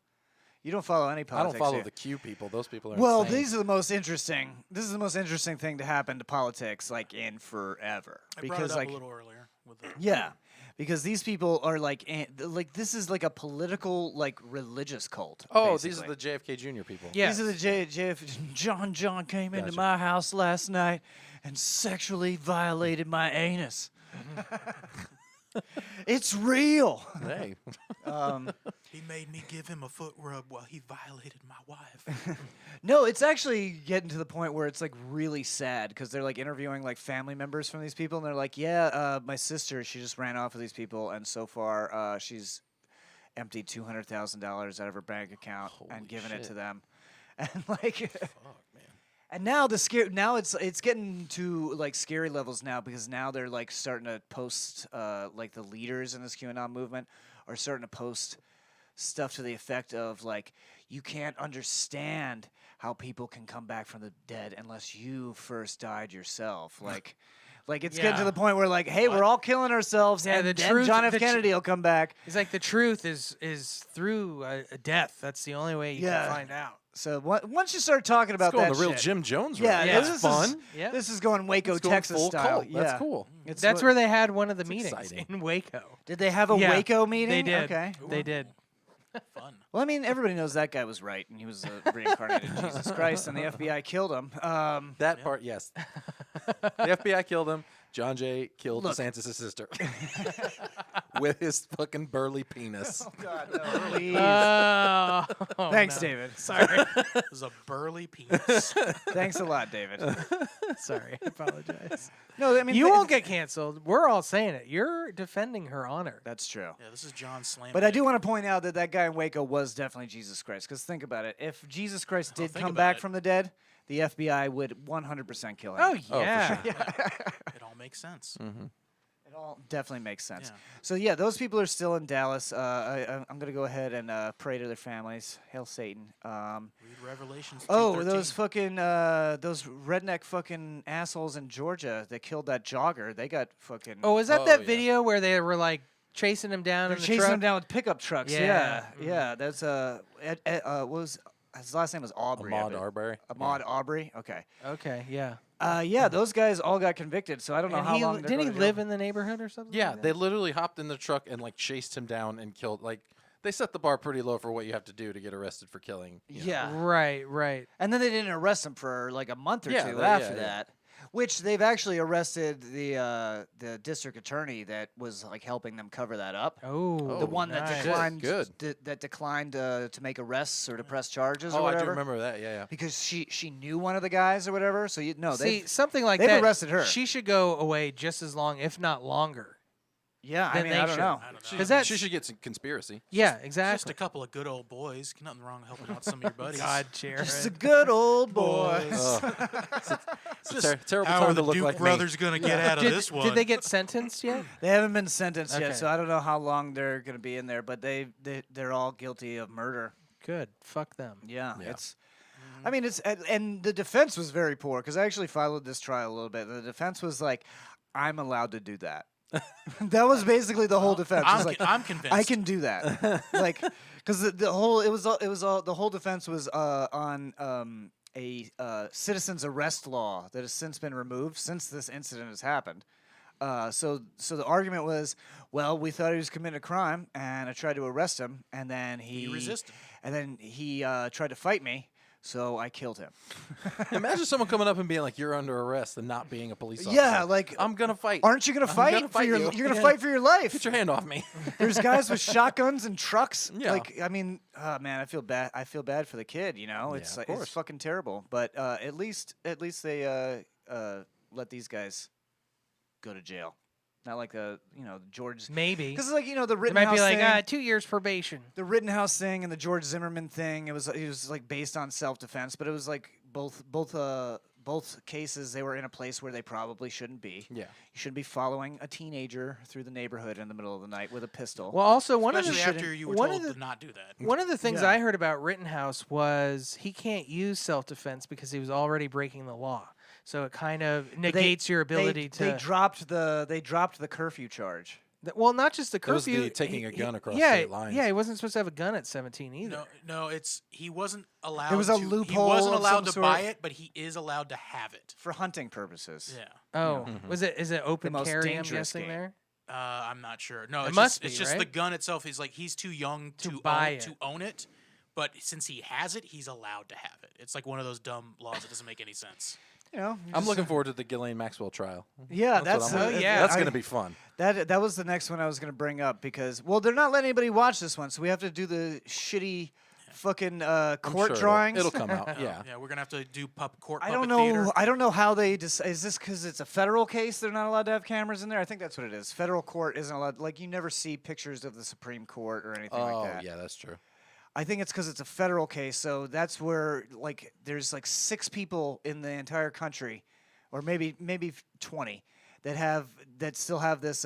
You don't follow any I politics. don't follow here. the Q people. Those people are Well, insane. these are the most interesting. This is the most interesting thing to happen to politics, like in forever. I brought it up a little earlier. With the, yeah, because these people are like this is like a political like religious cult. Oh, these are basically. the JFK Jr. people. Yeah. These are the John came into Gotcha. my house last night and sexually violated my anus. It's real. Hey, He made me give him a foot rub while he violated my wife. No, it's actually getting to the point where it's like really sad because they're like interviewing like family members from these people, and they're like, "Yeah, my sister, she just ran off with these people, and so far, she's emptied $200,000 out of her bank account and given it to them." And like, and now it's getting to like scary levels now because now they're like starting to post like the leaders in this QAnon movement are starting to post stuff to the effect of like, you can't understand how people can come back from the dead unless you first died yourself. Like it's getting to the point where like, hey, we're all killing ourselves, and the then truth- John F. the tr- Kennedy will come back. It's like the truth is through a death. That's the only way you Yeah. can find out. So once you start talking about going that the real shit, Jim Jones. yeah, route. Yeah. this is fun. Yeah. This is going Waco, It's going Texas full style. cult. That's Yeah. cool. That's where they had one of the meetings exciting. in Waco. Did they have a Yeah, Waco meeting? They did. Okay. They did. Fun. Well, I mean, everybody knows that guy was right, and he was reincarnated Jesus Christ, and the FBI killed him. That part, yes. The FBI killed him. John Jay killed Look. DeSantis' sister with his fucking burly penis. God, no, please. Oh, Thanks, no. David. Sorry. It was a burly penis. Thanks a lot, David. Sorry. I apologize. No, I mean, You won't get canceled. We're all saying it. You're defending her honor. That's true. Yeah, this is John slamming. But I it. do want to point out that that guy in Waco was definitely Jesus Christ. Because think about it. If Jesus Christ did think come about back it. from the dead, the FBI would 100% kill him. Oh, for yeah. sure. It all makes sense. It all definitely makes sense. Yeah. So, yeah, those people are still in Dallas. I'm going to go ahead and pray to their families. Hail Satan. Read Revelations. Oh, 2:13. those fucking those redneck fucking assholes in Georgia that killed that jogger. They got fucking. Oh, is that Oh, that yeah. video where they were like chasing him down they're in the chasing truck? them down with pickup trucks. Yeah. Yeah. That's what was his last name was Aubrey. I Ahmaud bet. Arbery. Ahmaud Aubrey. Okay. Okay, yeah. Yeah, those guys all got convicted. So I don't know And how long. didn't he live in the neighborhood or something? Yeah, like they that? literally hopped in the truck and like chased him down and killed. Like they set the bar pretty low for what you have to do to get arrested for killing. you know. Yeah. Right. And then they didn't arrest him for like a month or Yeah, two they- after yeah. that. Which they've actually arrested the district attorney that was like helping them cover that up. Oh, The one that nice. declined Good. that declined to make arrests or to press charges or Oh, I whatever. do remember that. Yeah. Because she knew one of the guys or whatever. So you know See, they something like they've that. arrested her. She should go away just as long, if not longer. yeah. I then mean they I don't should. know. I don't know. Because that's She should get some conspiracy. yeah, Just exactly. a couple of good old boys. Nothing wrong helping out some of your buddies. God, Jared. Just a good old boy. It's a terrible How time are the to look Duke like brothers gonna get out of this one? Did they get sentenced yet? They haven't been sentenced Okay. yet, so I don't know how long they're gonna be in there. But they're all guilty of murder. Good. Fuck them. Yeah, Yeah. it's. I mean, it's and the defense was very poor because I actually followed this trial a little bit. The defense was like, "I'm allowed to do that." That was basically the whole defense. It was like, I'm convinced. I can do that, like, because the whole the whole defense was on a citizen's arrest law that has since been removed since this incident has happened. So the argument was, well, we thought he was committing a crime, and I tried to arrest him, and then he resisted. and then he tried to fight me, so I killed him. Imagine someone coming up and being like, "You're under arrest," and not being a police officer. Yeah, like, I'm gonna fight. aren't you gonna I'm fight gonna for fight your? you. You're gonna Yeah. fight for your life. Get your hand off me. There's guys with shotguns and trucks. Yeah. Like, I mean, man, I feel bad. I feel bad for the kid. You know, it's of like, course. it's fucking terrible. But at least they let these guys go to jail. Not like George. Maybe. Because like the It Rittenhouse might be like thing, 2 years probation. the Rittenhouse thing and the George Zimmerman thing. It was like based on self-defense, but it was like both cases. They were in a place where they probably shouldn't be. Yeah. You shouldn't be following a teenager through the neighborhood in the middle of the night with a pistol. Well, also one of Especially the after you were one told of the- to not do that. One of the things Yeah. I heard about Rittenhouse was he can't use self-defense because he was already breaking the law. So it kind of negates your ability to. They dropped the curfew charge. Well, not just the That was curfew. the taking a gun across yeah, state lines. Yeah, he wasn't supposed to have a gun at 17 either. No, he wasn't allowed. There was a He loophole wasn't of allowed some to buy sort. it, but he is allowed to have it. For hunting purposes. Yeah. Oh, is it open most carry? I'm dangerous guessing game. there. I'm not sure. No, It it's must just, it's be, just the right? gun itself. He's too young to buy own, it. to own it. But since he has it, he's allowed to have it. It's like one of those dumb laws that doesn't make any sense. you know, I'm looking forward to the Ghislaine Maxwell trial. Yeah, That's what I'm looking- that's going to be fun. That was the next one I was going to bring up because, well, they're not letting anybody watch this one, so we have to do the shitty fucking court sure drawings. It'll come out. Yeah. Yeah, we're gonna have to do court. I puppet don't know. Theater. I don't know how they is this because it's a federal case? They're not allowed to have cameras in there. I think that's what it is. Federal court isn't allowed. Like you never see pictures of the Supreme Court or anything like that. Yeah, that's true. I think it's because it's a federal case, so that's where like there's like 6 people in the entire country, or maybe 20 that still have this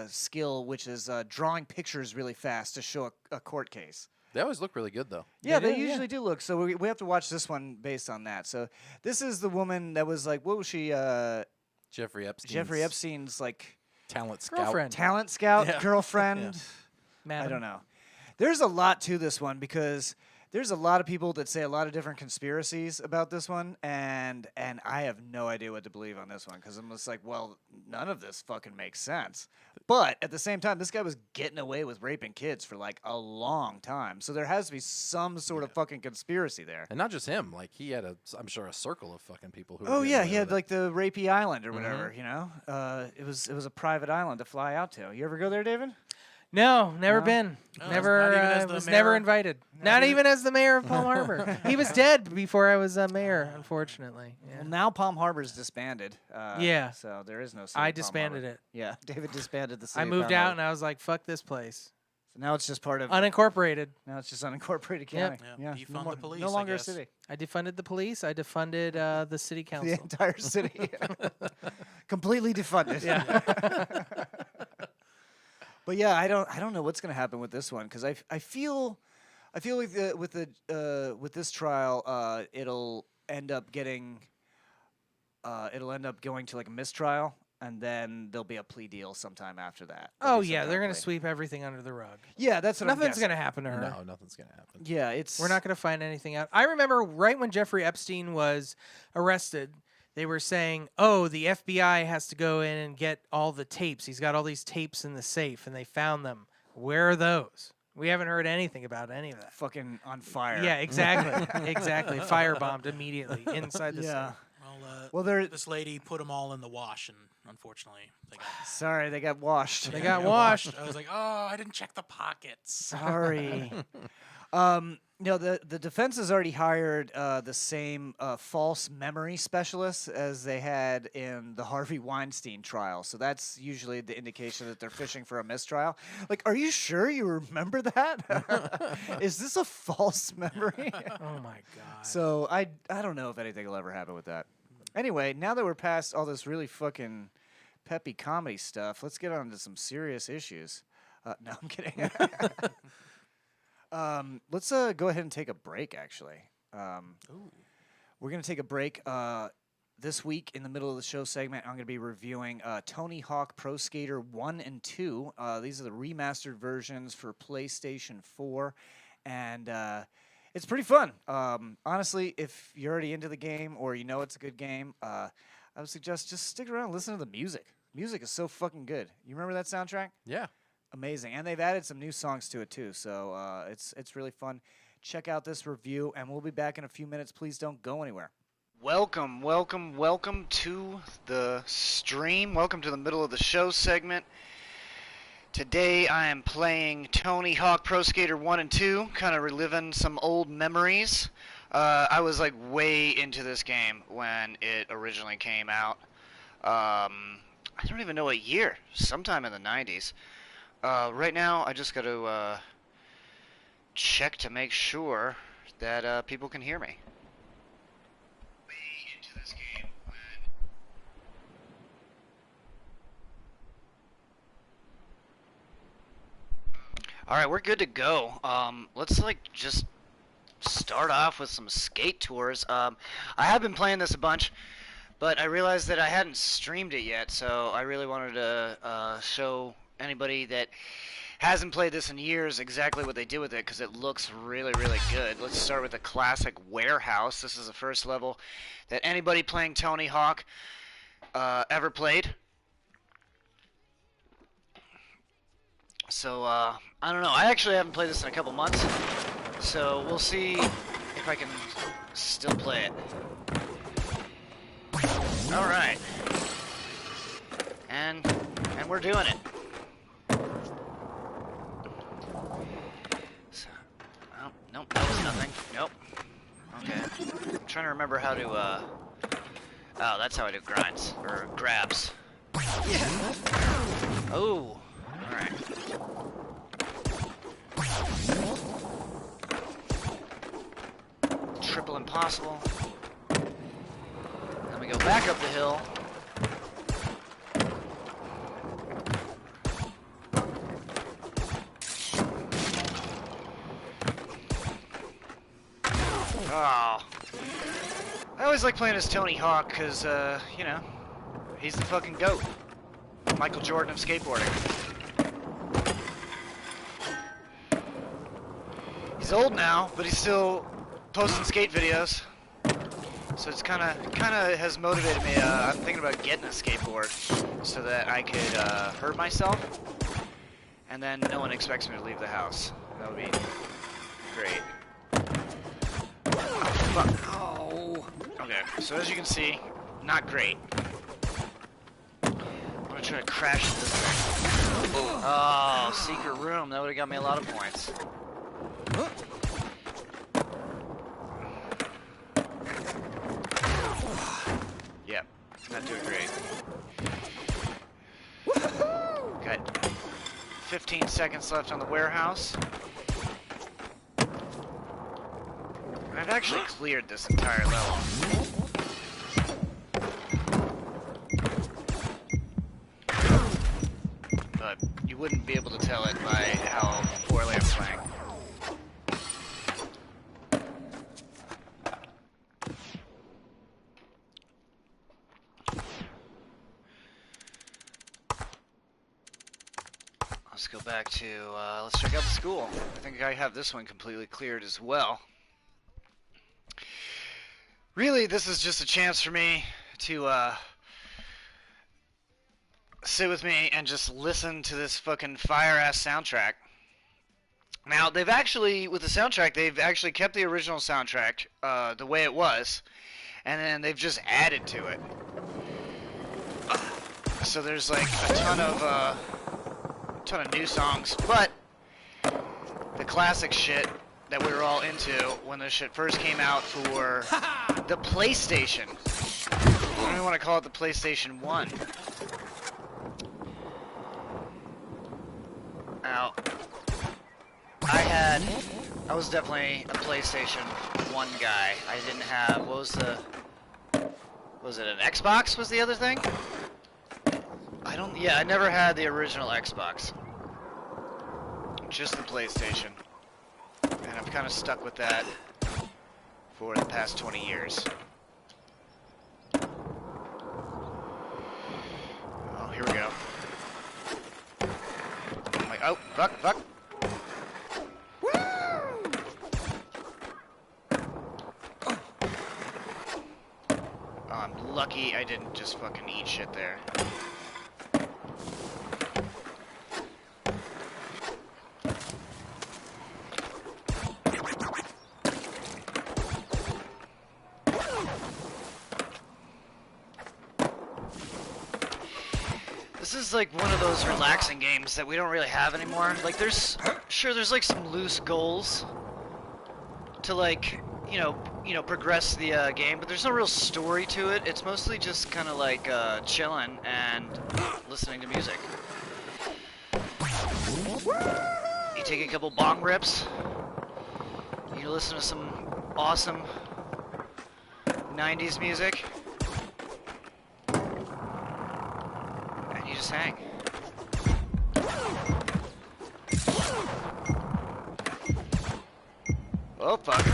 skill, which is drawing pictures really fast to show a court case. They always look really good, though. Yeah, they usually do look. So we have to watch this one based on that. So this is the woman that was like, what was she? Jeffrey Epstein. Jeffrey Epstein's like talent scout. Girlfriend. talent scout, Yeah. girlfriend. I Madam. don't know. There's a lot to this one because there's a lot of people that say a lot of different conspiracies about this one, and I have no idea what to believe on this one because I'm just like, well, none of this fucking makes sense. But at the same time, this guy was getting away with raping kids for like a long time, so there has to be some sort of fucking conspiracy there. And not just him. Like, he had, I'm sure, a circle of fucking people who were Oh getting yeah, away he had with it. like the rapey island or whatever, you know. It was a private island to fly out to. You ever go there, David? No, never No? been. No, Never not even as the was mayor? never invited. Not even as the mayor of Palm Harbor. He was dead before I was mayor, unfortunately. Yeah. Well, now Palm Harbor's disbanded. Yeah. So there is no city I of Palm disbanded Harbor. it. Yeah, David disbanded the city. I of moved Palm out Harbor. and I was like, fuck this place. So now it's just part of. Unincorporated. Now it's just unincorporated Yep. county. Yeah, Yeah, defund no, more, the police, no I longer a guess. city. I defunded the police. I defunded the city The council. entire city, completely defunded. Yeah. But yeah, I don't know what's gonna happen with this one because I feel like with this trial it'll end up going to like a mistrial, and then there'll be a plea deal sometime after that. There'll Oh be some yeah, kind they're of gonna plea. sweep everything under the rug. Yeah, that's what I'm Nothing's guessing. gonna happen to her. No, nothing's going to happen. Yeah, it's We're not going to find anything out. I remember right when Jeffrey Epstein was arrested, they were saying, oh, the FBI has to go in and get all the tapes. He's got all these tapes in the safe, and they found them. Where are those? We haven't heard anything about any of that. fucking on fire. Yeah, exactly. Exactly. Firebombed immediately inside the Yeah. safe. Well, they're This lady put them all in the wash, and unfortunately, they got, sorry they got washed. They got washed. I was like, oh, I didn't check the pockets. Sorry. No, the defense has already hired the same false memory specialists as they had in the Harvey Weinstein trial. So that's usually the indication that they're fishing for a mistrial. Like, are you sure you remember that? Is this a false memory? Oh, my God. So I don't know if anything will ever happen with that. Anyway, now that we're past all this really fucking peppy comedy stuff, let's get on to some serious issues. No, I'm kidding. Let's go ahead and take a break, actually. We're going to take a break. This week, in the middle of the show segment, I'm going to be reviewing Tony Hawk Pro Skater 1 and 2. These are the remastered versions for PlayStation 4. And it's pretty fun. Honestly, if you're already into the game or you know it's a good game, I would suggest just stick around and listen to the music. Music is so fucking good. You remember that soundtrack? Yeah. Amazing. And they've added some new songs to it, too. So it's really fun. Check out this review, and we'll be back in a few minutes. Please don't go anywhere. Welcome to the stream. Welcome to the middle of the show segment. Today I am playing Tony Hawk Pro Skater 1 and 2, kind of reliving some old memories. I was like way into this game when it originally came out. I don't even know what year, sometime in the 90s. Right now I just got to check to make sure that people can hear me. Way into this game when... Alright, we're good to go. Let's just start off with some skate tours. I have been playing this a bunch, but I realized that I hadn't streamed it yet, so I really wanted to show anybody that hasn't played this in years exactly what they did with it, because it looks really, really good. Let's start with the classic warehouse. This is the first level that anybody playing Tony Hawk ever played. So, I don't know. I actually haven't played this in a couple months, so we'll see if I can still play it. All right. And we're doing it. So, oh, nope, that was nothing. Nope. Okay. I'm trying to remember how to, oh, that's how I do grinds, or grabs. Oh, alright. Triple impossible. Then we go back up the hill. Oh. I always like playing as Tony Hawk because, you know, he's the fucking GOAT. Michael Jordan of skateboarding. He's old now, but he's still posting skate videos. So it's kind of has motivated me. I'm thinking about getting a skateboard so that I could hurt myself, and then no one expects me to leave the house. That would be great. Oh, fuck. Oh. Okay, so as you can see, not great. I'm gonna try to crash this thing. Oh, secret room. That would have got me a lot of points. Yep, not doing great. Got 15 seconds left on the warehouse. I've actually cleared this entire level. But you wouldn't be able to tell it by how poorly I'm playing. Let's go back to, let's check out the school. I think I have this one completely cleared as well. Really, this is just a chance for me to sit with me and just listen to this fucking fire-ass soundtrack. Now, they've actually, with the soundtrack, they've actually kept the original soundtrack the way it was, and then they've just added to it. So there's like a ton of new songs, but the classic shit that we were all into when this shit first came out for the PlayStation. I don't even want to call it the PlayStation 1. Now, I was definitely a PlayStation 1 guy. I didn't have, was it an Xbox was the other thing? I never had the original Xbox. Just the PlayStation. And I've kind of stuck with that for the past 20 years. Oh, here we go. I'm like, oh, fuck. Oh, I'm lucky I didn't just fucking eat shit there. This is like one of those relaxing games that we don't really have anymore. Like there's like some loose goals to like, you know, progress the game, but there's no real story to it. It's mostly just kind of like chilling and listening to music. You take a couple bong rips. You listen to some awesome 90s music. And you just hang. Oh, fuck.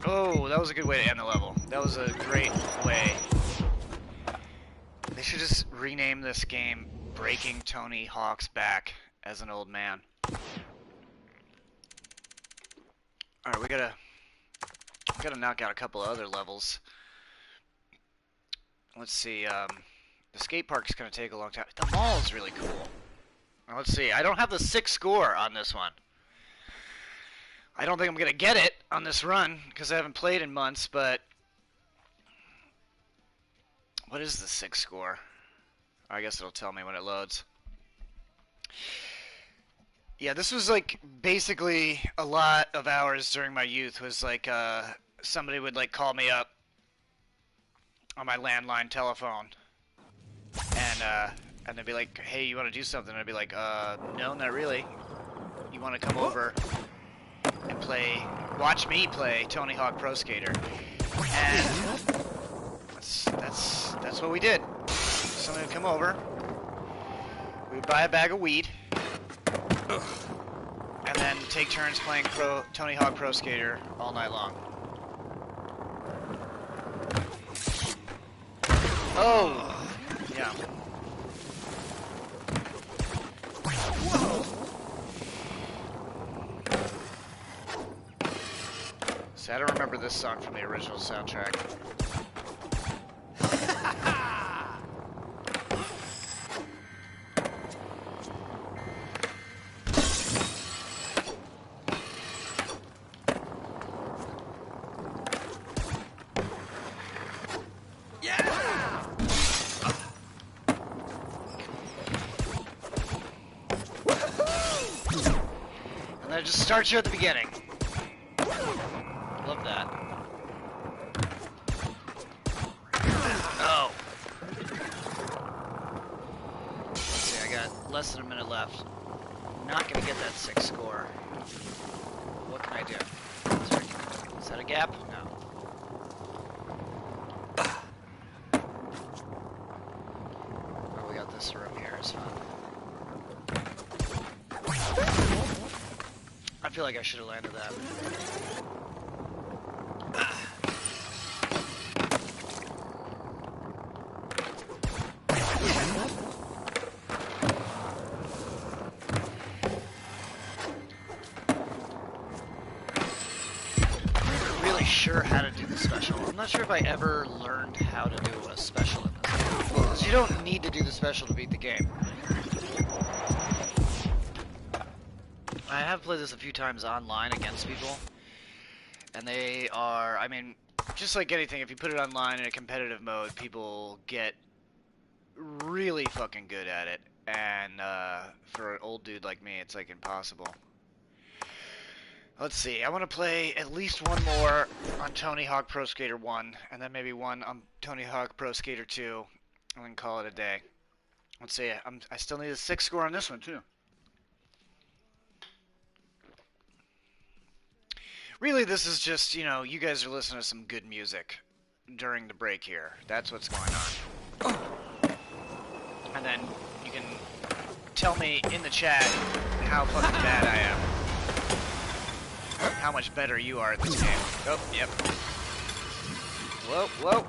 Oh, that was a good way to end the level. That was a great way. They should just rename this game Breaking Tony Hawk's Back as an Old Man. Alright, we gotta knock out a couple of other levels. Let's see, the skate park's gonna take a long time. The mall is really cool. Now, let's see, I don't have the 6 score on this one. I don't think I'm gonna get it on this run because I haven't played in months, but What is the 6 score? I guess it'll tell me when it loads. Yeah, this was like basically a lot of hours during my youth. Was like somebody would like call me up on my landline telephone, and they'd be like, "Hey, you want to do something?" And I'd be like, "No, not really. You want to come over and watch me play Tony Hawk Pro Skater?" And that's what we did. Somebody would come over. We would buy a bag of weed. And then take turns playing Tony Hawk Pro Skater all night long. Oh! Yeah. So I don't remember this song from the original soundtrack. Just start you at the beginning. Love that. Oh. Let's see, I got less than a minute left. Not gonna get that 6 score. What can I do? Is that a gap? No. Oh, we got this room here. It's fun. I feel like I should have landed that. I'm not really sure how to do the special. I'm not sure if I ever learned how to do a special in this game. Because you don't need to do the special to beat the game. I have played this a few times online against people, and they are, I mean, just like anything, if you put it online in a competitive mode, people get really fucking good at it, and for an old dude like me, it's like impossible. Let's see, I want to play at least one more on Tony Hawk Pro Skater 1, and then maybe one on Tony Hawk Pro Skater 2, and then call it a day. Let's see, I still need a 6 score on this one, too. Really, this is just, you know, you guys are listening to some good music during the break here. That's what's going on. And then you can tell me in the chat how fucking bad I am. How much better you are at this game. Oh, yep. Whoa, whoa.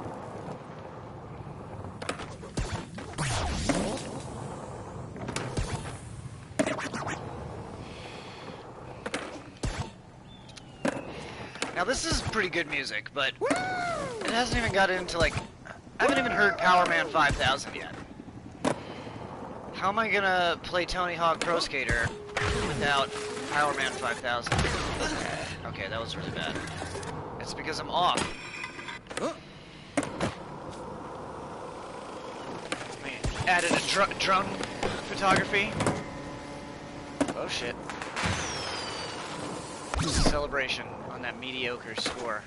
Now this is pretty good music, but it hasn't even got into like, I haven't even heard Power Man 5000 yet. How am I gonna play Tony Hawk Pro Skater without Power Man 5000? Okay, that was really bad. It's because I'm off. I added a drone photography. Oh shit. Celebration on that mediocre score.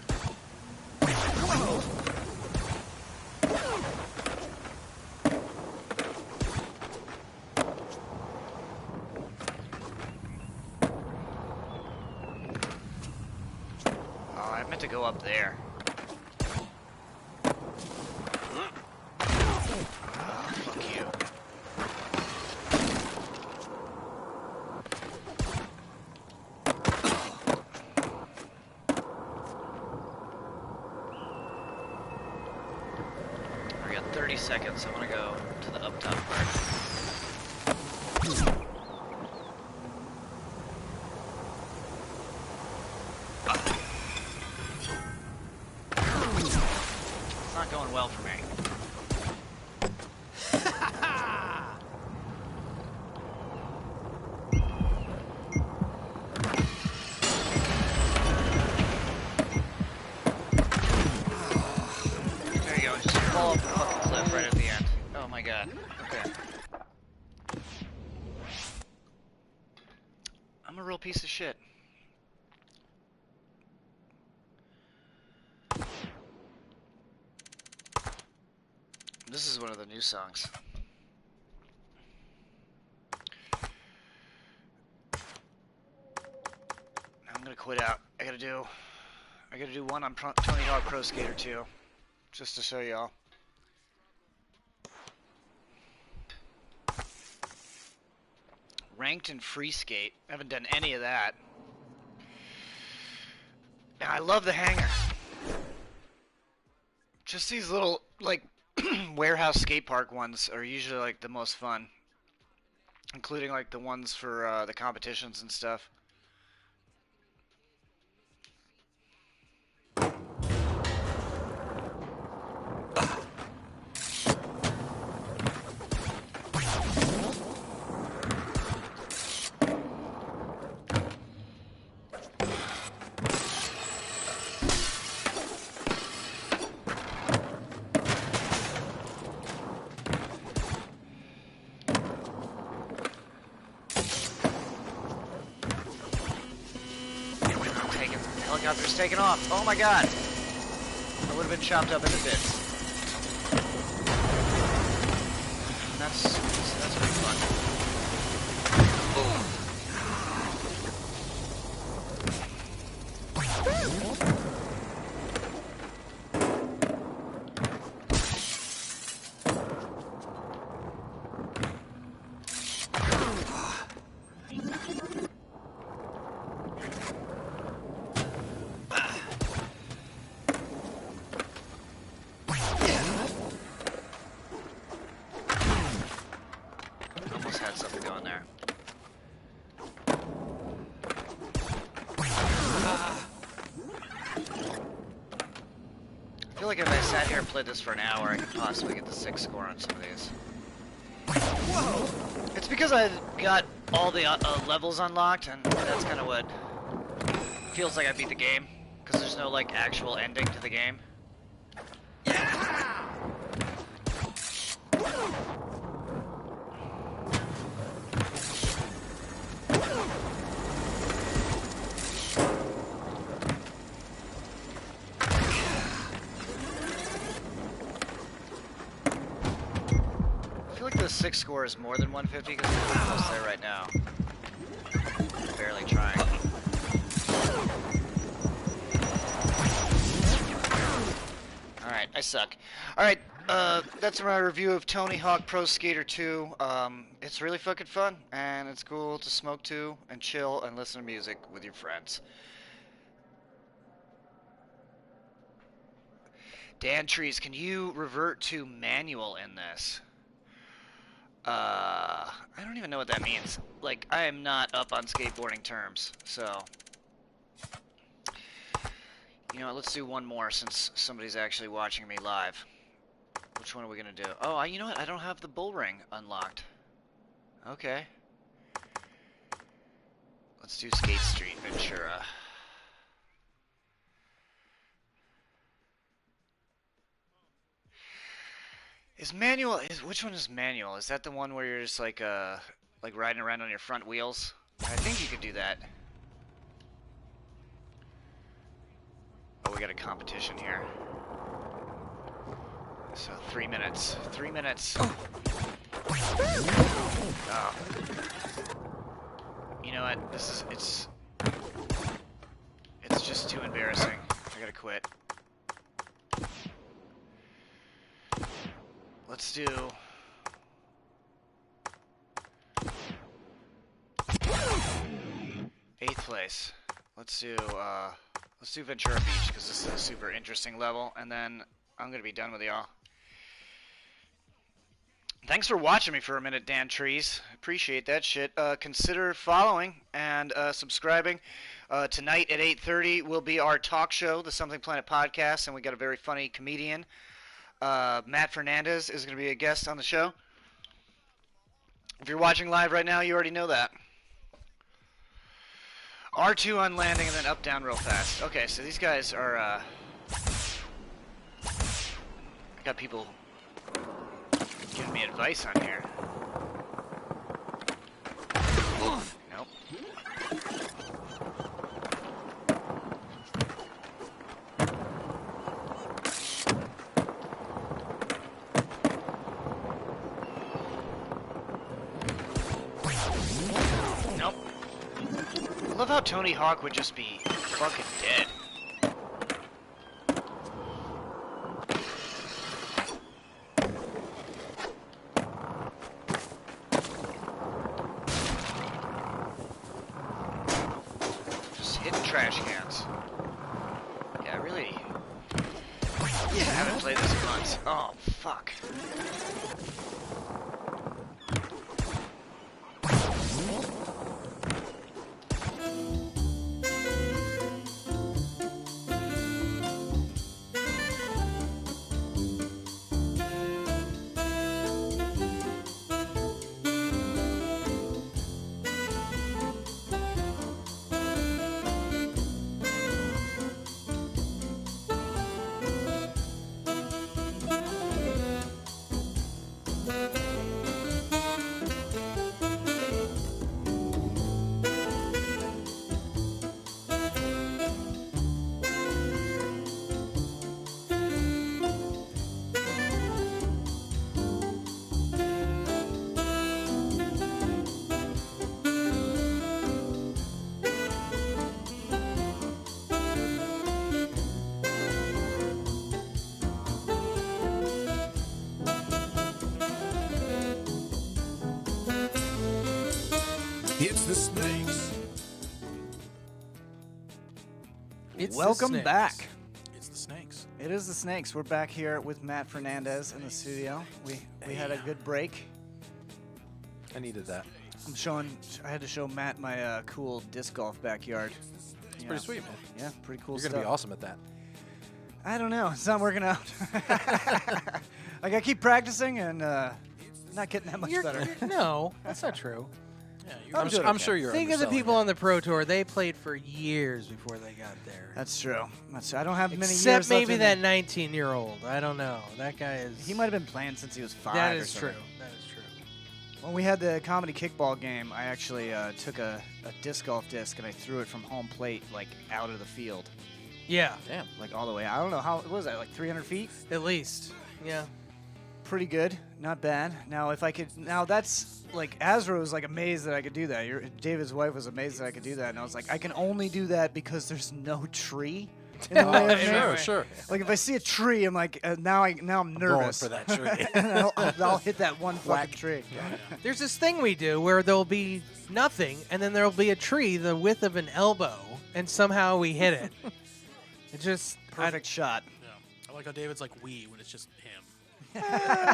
Oh, I meant to go up there. Oh, fuck you. We got 30 seconds. I want to go to the up top part. It's not going well for me. There you go, just fall off the fucking cliff that. Okay. I'm a real piece of shit. This is one of the new songs. I'm gonna quit out. I gotta do one on Tony Hawk Pro Skater 2, just to show y'all. Ranked and free skate. I haven't done any of that. And I love the hangar. Just these little, like, warehouse skate park ones are usually, like, the most fun. Including, like, the ones for the competitions and stuff. Helicopter's taking off. Oh my god. I would have been chopped up into bits. That's pretty fun. I feel like if I sat here and played this for an hour, I could possibly get the 6 score on some of these. Whoa! It's because I got all the levels unlocked, and that's kind of what feels like I beat the game, because there's no like actual ending to the game. The 6 score is more than 150 because I'm almost there right now. Barely trying. Alright, I suck. Alright, that's my review of Tony Hawk Pro Skater 2. It's really fucking fun, and it's cool to smoke to, and chill, and listen to music with your friends. Dan Trees, can you revert to manual in this? I don't even know what that means. Like, I am not up on skateboarding terms, so... You know what, let's do one more since somebody's actually watching me live. Which one are we gonna do? Oh, you know what, I don't have the bull ring unlocked. Okay. Let's do Skate Street Ventura. Which one is manual? Is that the one where you're just like riding around on your front wheels? I think you could do that. Oh, we got a competition here. So 3 minutes. 3 minutes. Oh. You know what? It's just too embarrassing. I gotta quit. Let's do... eighth place. Let's do Ventura Beach, because this is a super interesting level, and then I'm gonna be done with y'all. Thanks for watching me for a minute, Dan Trees. Appreciate that shit. Consider following and subscribing. Tonight at 8:30 will be our talk show, the Something Planet podcast, and we got a very funny comedian. Matt Fernandez is going to be a guest on the show. If you're watching live right now, you already know that. R2 on landing and then up, down real fast. Okay, so these guys are, got people giving me advice on here. Nope. Nope. I love how Tony Hawk would just be fucking dead. Just hitting trash cans. Yeah, I really haven't played this in months. Oh, fuck. It's the snakes. It's the Welcome Snakes. back. It's the Snakes. It is the Snakes. We're back here with Matt Fernandez in the studio. We had a good break. I needed that. I had to show Matt my cool disc golf backyard. It's pretty sweet, man. Yeah, pretty cool You're stuff. gonna be awesome at that. I don't know. It's not working out. Like I keep practicing and not getting that much better. No, that's not true. Yeah, I'm sure you're. Think of the underselling people it. on the Pro Tour. They played for years before they got there. That's true. I don't have many years Except left maybe in that me. 19-year-old. I don't know. That guy is. He might have been playing since he was 5. That or is something. true. That is true. When we had the comedy kickball game, I actually took a disc golf disc and I threw it from home plate like out of the field, Yeah, Damn. like all the way. I don't know how. What was that? Like 300 feet? at least. Yeah. Pretty good, not bad. Now if I could, now that's like Azra was like amazed that I could do that. David's wife was amazed that I could do that, and I was like, I can only do that because there's no tree in the way of me. Sure, sure. Like if I see a tree, I'm like, now I'm Going nervous. for that tree. And I'll hit that one fucking tree. There's this thing we do where there'll be nothing, and then there'll be a tree the width of an elbow, and somehow we hit it. It just Perfect shot. Yeah. I like how David's like we when it's just him.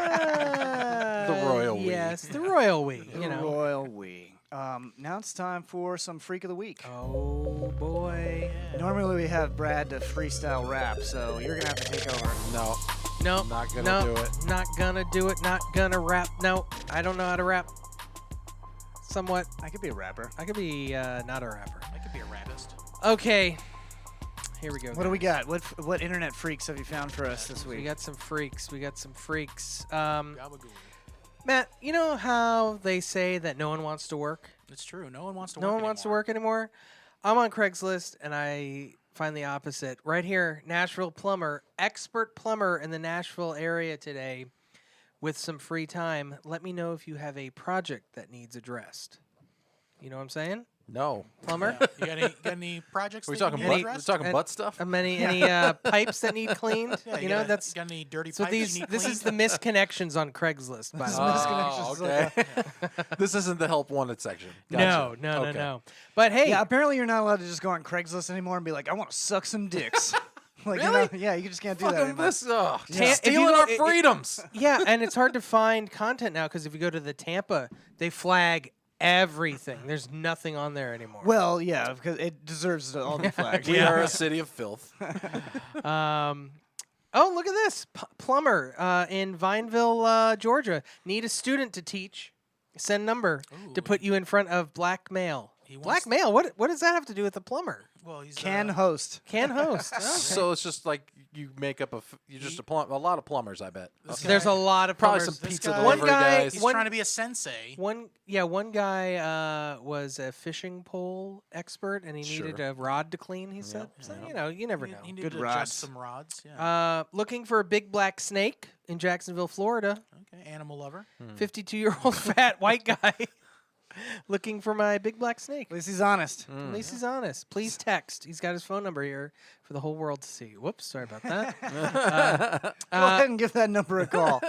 The royal we. Yes, the royal we. You know. Royal we. Now it's time for some Freak of the Week. Oh boy. Normally we have Brad to freestyle rap, so you're gonna have to take over. No. No, Not gonna no, do it. Not gonna do it. Not gonna rap. No, I don't know how to rap. Somewhat. I could be a rapper. I could be not a rapper. I could be a rapist. Okay. Here we go. What do we guys. got? What internet freaks have you found for us this We week? got some freaks. We got some freaks. Gabagool. Matt, you know how they say that no one wants to work? It's true. No one wants to No work one wants to anymore. work anymore. I'm on Craigslist and I find the opposite. Right here, Nashville plumber, expert plumber in the Nashville area today with some free time. Let me know if you have a project that needs addressed. You know what I'm saying? No. Plumber? Yeah. You got any projects? Are we that you talking need butt? addressed? We're talking butt stuff. Any pipes that need cleaned? Yeah, you know, got that's got any dirty so pipes these. that need This is the cleaned? misconnections on Craigslist. By the way. Misconnections, okay. This isn't the help wanted section. No, Gotcha. no, Okay. no. But hey, Yeah, apparently you're not allowed to just go on Craigslist anymore and be like, I want to suck some dicks. Like, you Really? know, yeah, you just can't do that Fucking anymore. this. Oh, Tam- if stealing you- our it- freedoms. yeah, and it's hard to find content now because if you go to the Tampa, they flag everything. There's nothing on there anymore. Well, yeah, because it deserves to all be flagged. We are a city of filth. Oh, look at this. Plumber in Vineville, Georgia. Need a student to teach. Send number to put you in front of black male. He wants, Blackmail? What does that have to do with the plumber? Well, he's Can host. Can host. Okay. So it's just like you make up you just a lot of plumbers, I bet. There's a lot of Probably plumbers. some this pizza guy- delivery guys. He's One- trying to be a sensei. One guy was a fishing pole expert, and he needed a rod to clean. He said, so you never know. He needed Good to rods. adjust some rods. Yeah. Looking for a big black snake in Jacksonville, Florida. Okay. Animal lover. 52-year-old fat white guy looking for my big black snake. At least he's honest. At least he's honest. Please text. He's got his phone number here for the whole world to see. Whoops, sorry about that. Go ahead and give that number a call.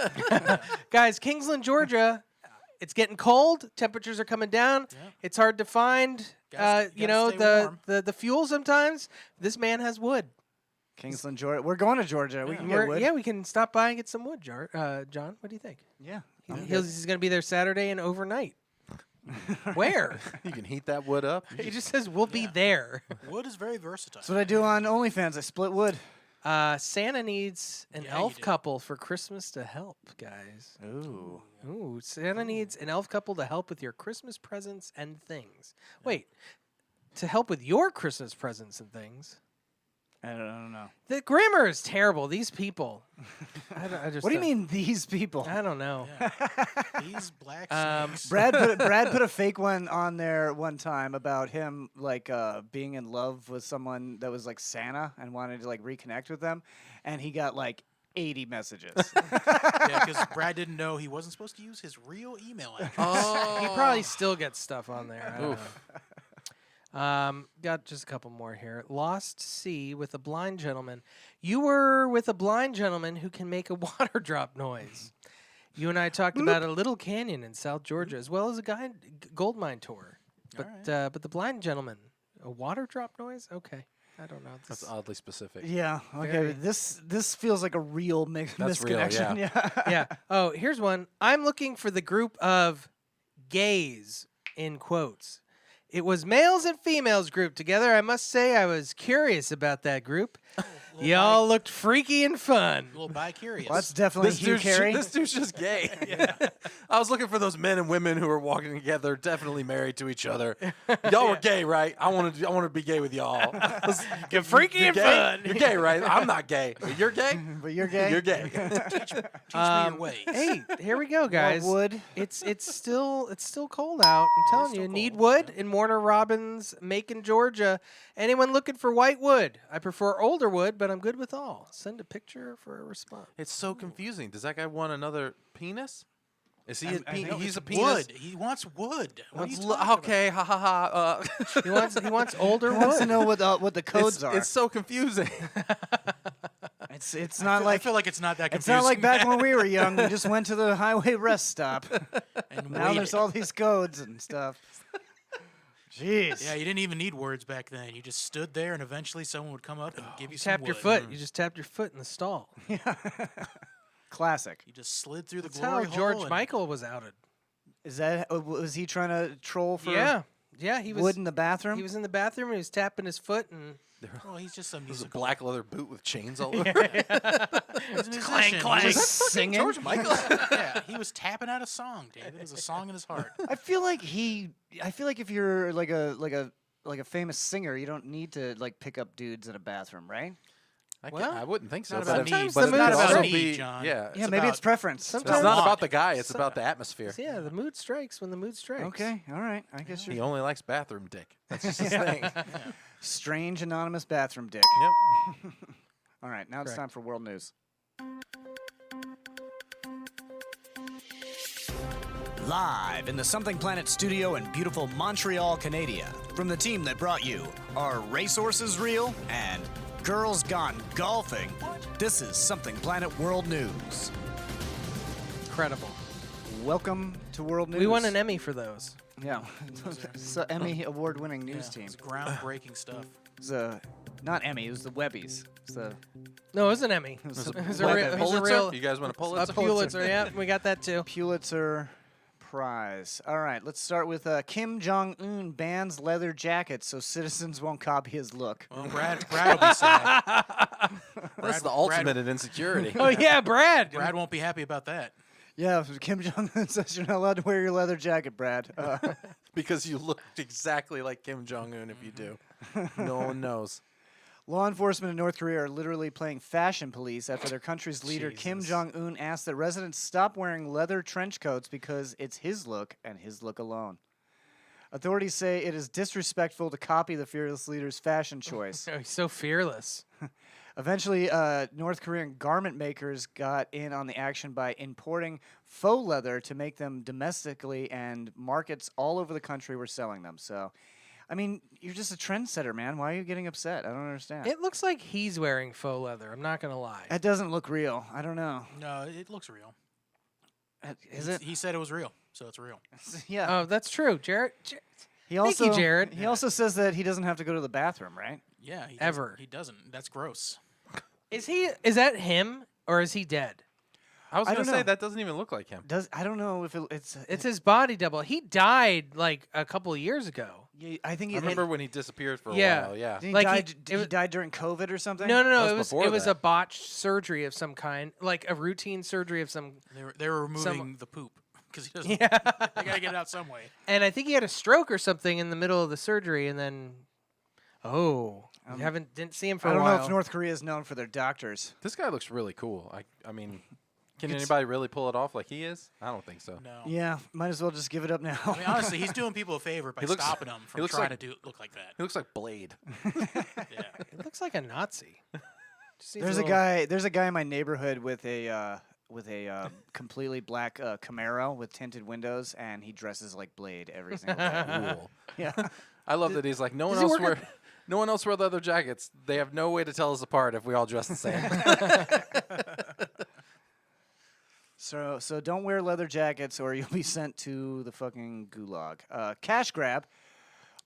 Guys, Kingsland, Georgia, it's getting cold. Temperatures are coming down. Yeah. It's hard to find, Gotta stay the fuel sometimes. This man has wood. Kingsland, Georgia. We're going to Georgia. We can get wood. Yeah, we can stop by and get some wood, John. What do you think? Yeah. He's going to be there Saturday and overnight. Where? You can heat that wood up. He just says we'll be there. Wood is very versatile. That's what I do on OnlyFans. I split wood. Santa needs an Yeah, you elf do. couple for Christmas to help, guys. Ooh. Ooh, Santa needs an elf couple to help with your Christmas presents and things. Wait, to help with your Christmas presents and things? I don't know. The grammar is terrible. These people. I just What do you mean, these people? I don't know. These black Um, snakes. Brad put a fake one on there one time about him like being in love with someone that was like Santa and wanted to like reconnect with them, and he got like 80 messages. Yeah, because Brad didn't know he wasn't supposed to use his real email address. Oh, He probably still gets stuff on there. I don't know. Got just a couple more here. Lost Sea with a blind gentleman. You were with a blind gentleman who can make a water drop noise. You and I talked about a little canyon in South Georgia, as well as a gold mine tour. But but the blind gentleman, a water drop noise? Okay, I don't know. that's oddly specific. Yeah. Okay. Very- This feels like a real That's real, misconnection. Yeah. Yeah. Oh, here's one. I'm looking for the group of gays in quotes. It was males and females grouped together. I must say I was curious about that group. Y'all looked freaky and fun. A little bi-curious. Well, that's definitely Hugh Carey. This dude's just gay. I was looking for those men and women who are walking together, definitely married to each other. Y'all were gay, right? I want to be gay with y'all. Get freaky You're and gay? fun. You're gay, right? I'm not gay. You're gay. But you're gay. You're gay. Teach me your ways. Hey, here we go, guys. wood. It's still cold out. I'm telling you, need wood in Warner Robins, Macon, Georgia. Anyone looking for white wood? I prefer older wood, but I'm good with all. Send a picture for a response. It's so confusing. Does that guy want another penis? Is he? He's a Wood. penis. He wants wood. What are you Let's talking okay, ha ha ha. He wants older He wants to wood. know what the codes are. It's so confusing. It's I not feel, like I feel like it's not that it's confusing. not like back when we were young. We just went to the highway rest stop. and Now waited. there's all these codes and stuff. Jeez. Yeah, you didn't even need words back then. You just stood there, and eventually someone would come up and give you some Tapped your wood. foot. You just tapped your foot in the stall. Classic. You just slid through the That's glory how hole. George and- Michael was outed. Is that was he trying to troll for Yeah, he was. wood in the bathroom? He was in the bathroom and he was tapping his foot and Well, he's just a There's a musical. black leather boot with chains all over. He's a musician. clang. He was, singing. George Michael. yeah, he was tapping out a song, David. It was a song in his heart. I feel like if you're like a famous singer, you don't need to like pick up dudes in a bathroom, right? I wouldn't think so. not but about it- me. but The it mood could is also right. be- John. Yeah. Yeah, It's maybe it's about- preference. Sometimes- It's not lot. about the guy. It's about the atmosphere. yeah, the mood strikes when the mood strikes. Okay, all right. I guess He you're only likes bathroom dick. That's just his thing. strange anonymous bathroom dick. Yep. All right, now it's Correct. time for world news. Live in the Something Planet studio in beautiful Montreal, Canada. From the team that brought you Are Racehorses Real? And Girls Gone Golfing. This is Something Planet World News. Incredible. Welcome to world news. We won an Emmy for those. Yeah, so Emmy award-winning news team. It's groundbreaking stuff. It was not Emmy. It was the Webbies. It's the No, it was an Emmy. was It a was Web- it was Pulitzer? real You guys want a Pulitzer? Pulitzer. Yeah, we got that too. Pulitzer Prize. All right, let's start with Kim Jong-un bans leather jackets so citizens won't copy his look. Well, Brad will be sad. That's the ultimate in insecurity. Oh yeah, Brad. Brad won't be happy about that. Yeah, Kim Jong-un says you're not allowed to wear your leather jacket, Brad. because you look exactly like Kim Jong-un if you do. No one knows. Law enforcement in North Korea are literally playing fashion police after their country's leader Kim Jesus. Jong-un asked that residents stop wearing leather trench coats because it's his look and his look alone. Authorities say it is disrespectful to copy the fearless leader's fashion choice. Oh, he's so fearless. Eventually, North Korean garment makers got in on the action by importing faux leather to make them domestically, and markets all over the country were selling them. So, I mean, you're just a trendsetter, man. Why are you getting upset? I don't understand. It looks like he's wearing faux leather. I'm not gonna lie. That doesn't look real. I don't know. No, it looks real. Is it? He said it was real, so it's real. Yeah. Oh, that's true, Jared. He Thank also, you, Jared. He also says that he doesn't have to go to the bathroom, right? Yeah, he Ever. Doesn't, he doesn't. That's gross. Is that him or is he dead? I was I going to don't say know. that doesn't even look like him. I don't know if it's. It's his body double. He died like a couple of years ago. Yeah, I think I he remember when he disappeared for a Yeah. while. Yeah. Did he like die, he- did it he was- die during COVID or something? No, That it was was before it was that. a botched surgery of some kind, like a routine surgery of some. They were removing the poop because he doesn't. Yeah. They gotta get it out some way. And I think he had a stroke or something in the middle of the surgery, and then, didn't see him for I a don't while. know if North Korea is known for their doctors. This guy looks really cool. I mean, can anybody really pull it off like he is? I don't think so. No. Yeah, might as well just give it up now. I mean, honestly, he's doing people a favor by He looks- stopping them he from looks trying like- to look like that. He looks like Blade. Yeah. It looks like a Nazi. Just needs There's a little- guy. There's a guy in my neighborhood with a completely black Camaro with tinted windows, and he dresses like Blade every single day. Cool. Yeah. I love that he's like, no one does he else work wear. No one else wear leather jackets. They have no way to tell us apart if we all dress the same. So don't wear leather jackets, or you'll be sent to the fucking gulag. Cash grab.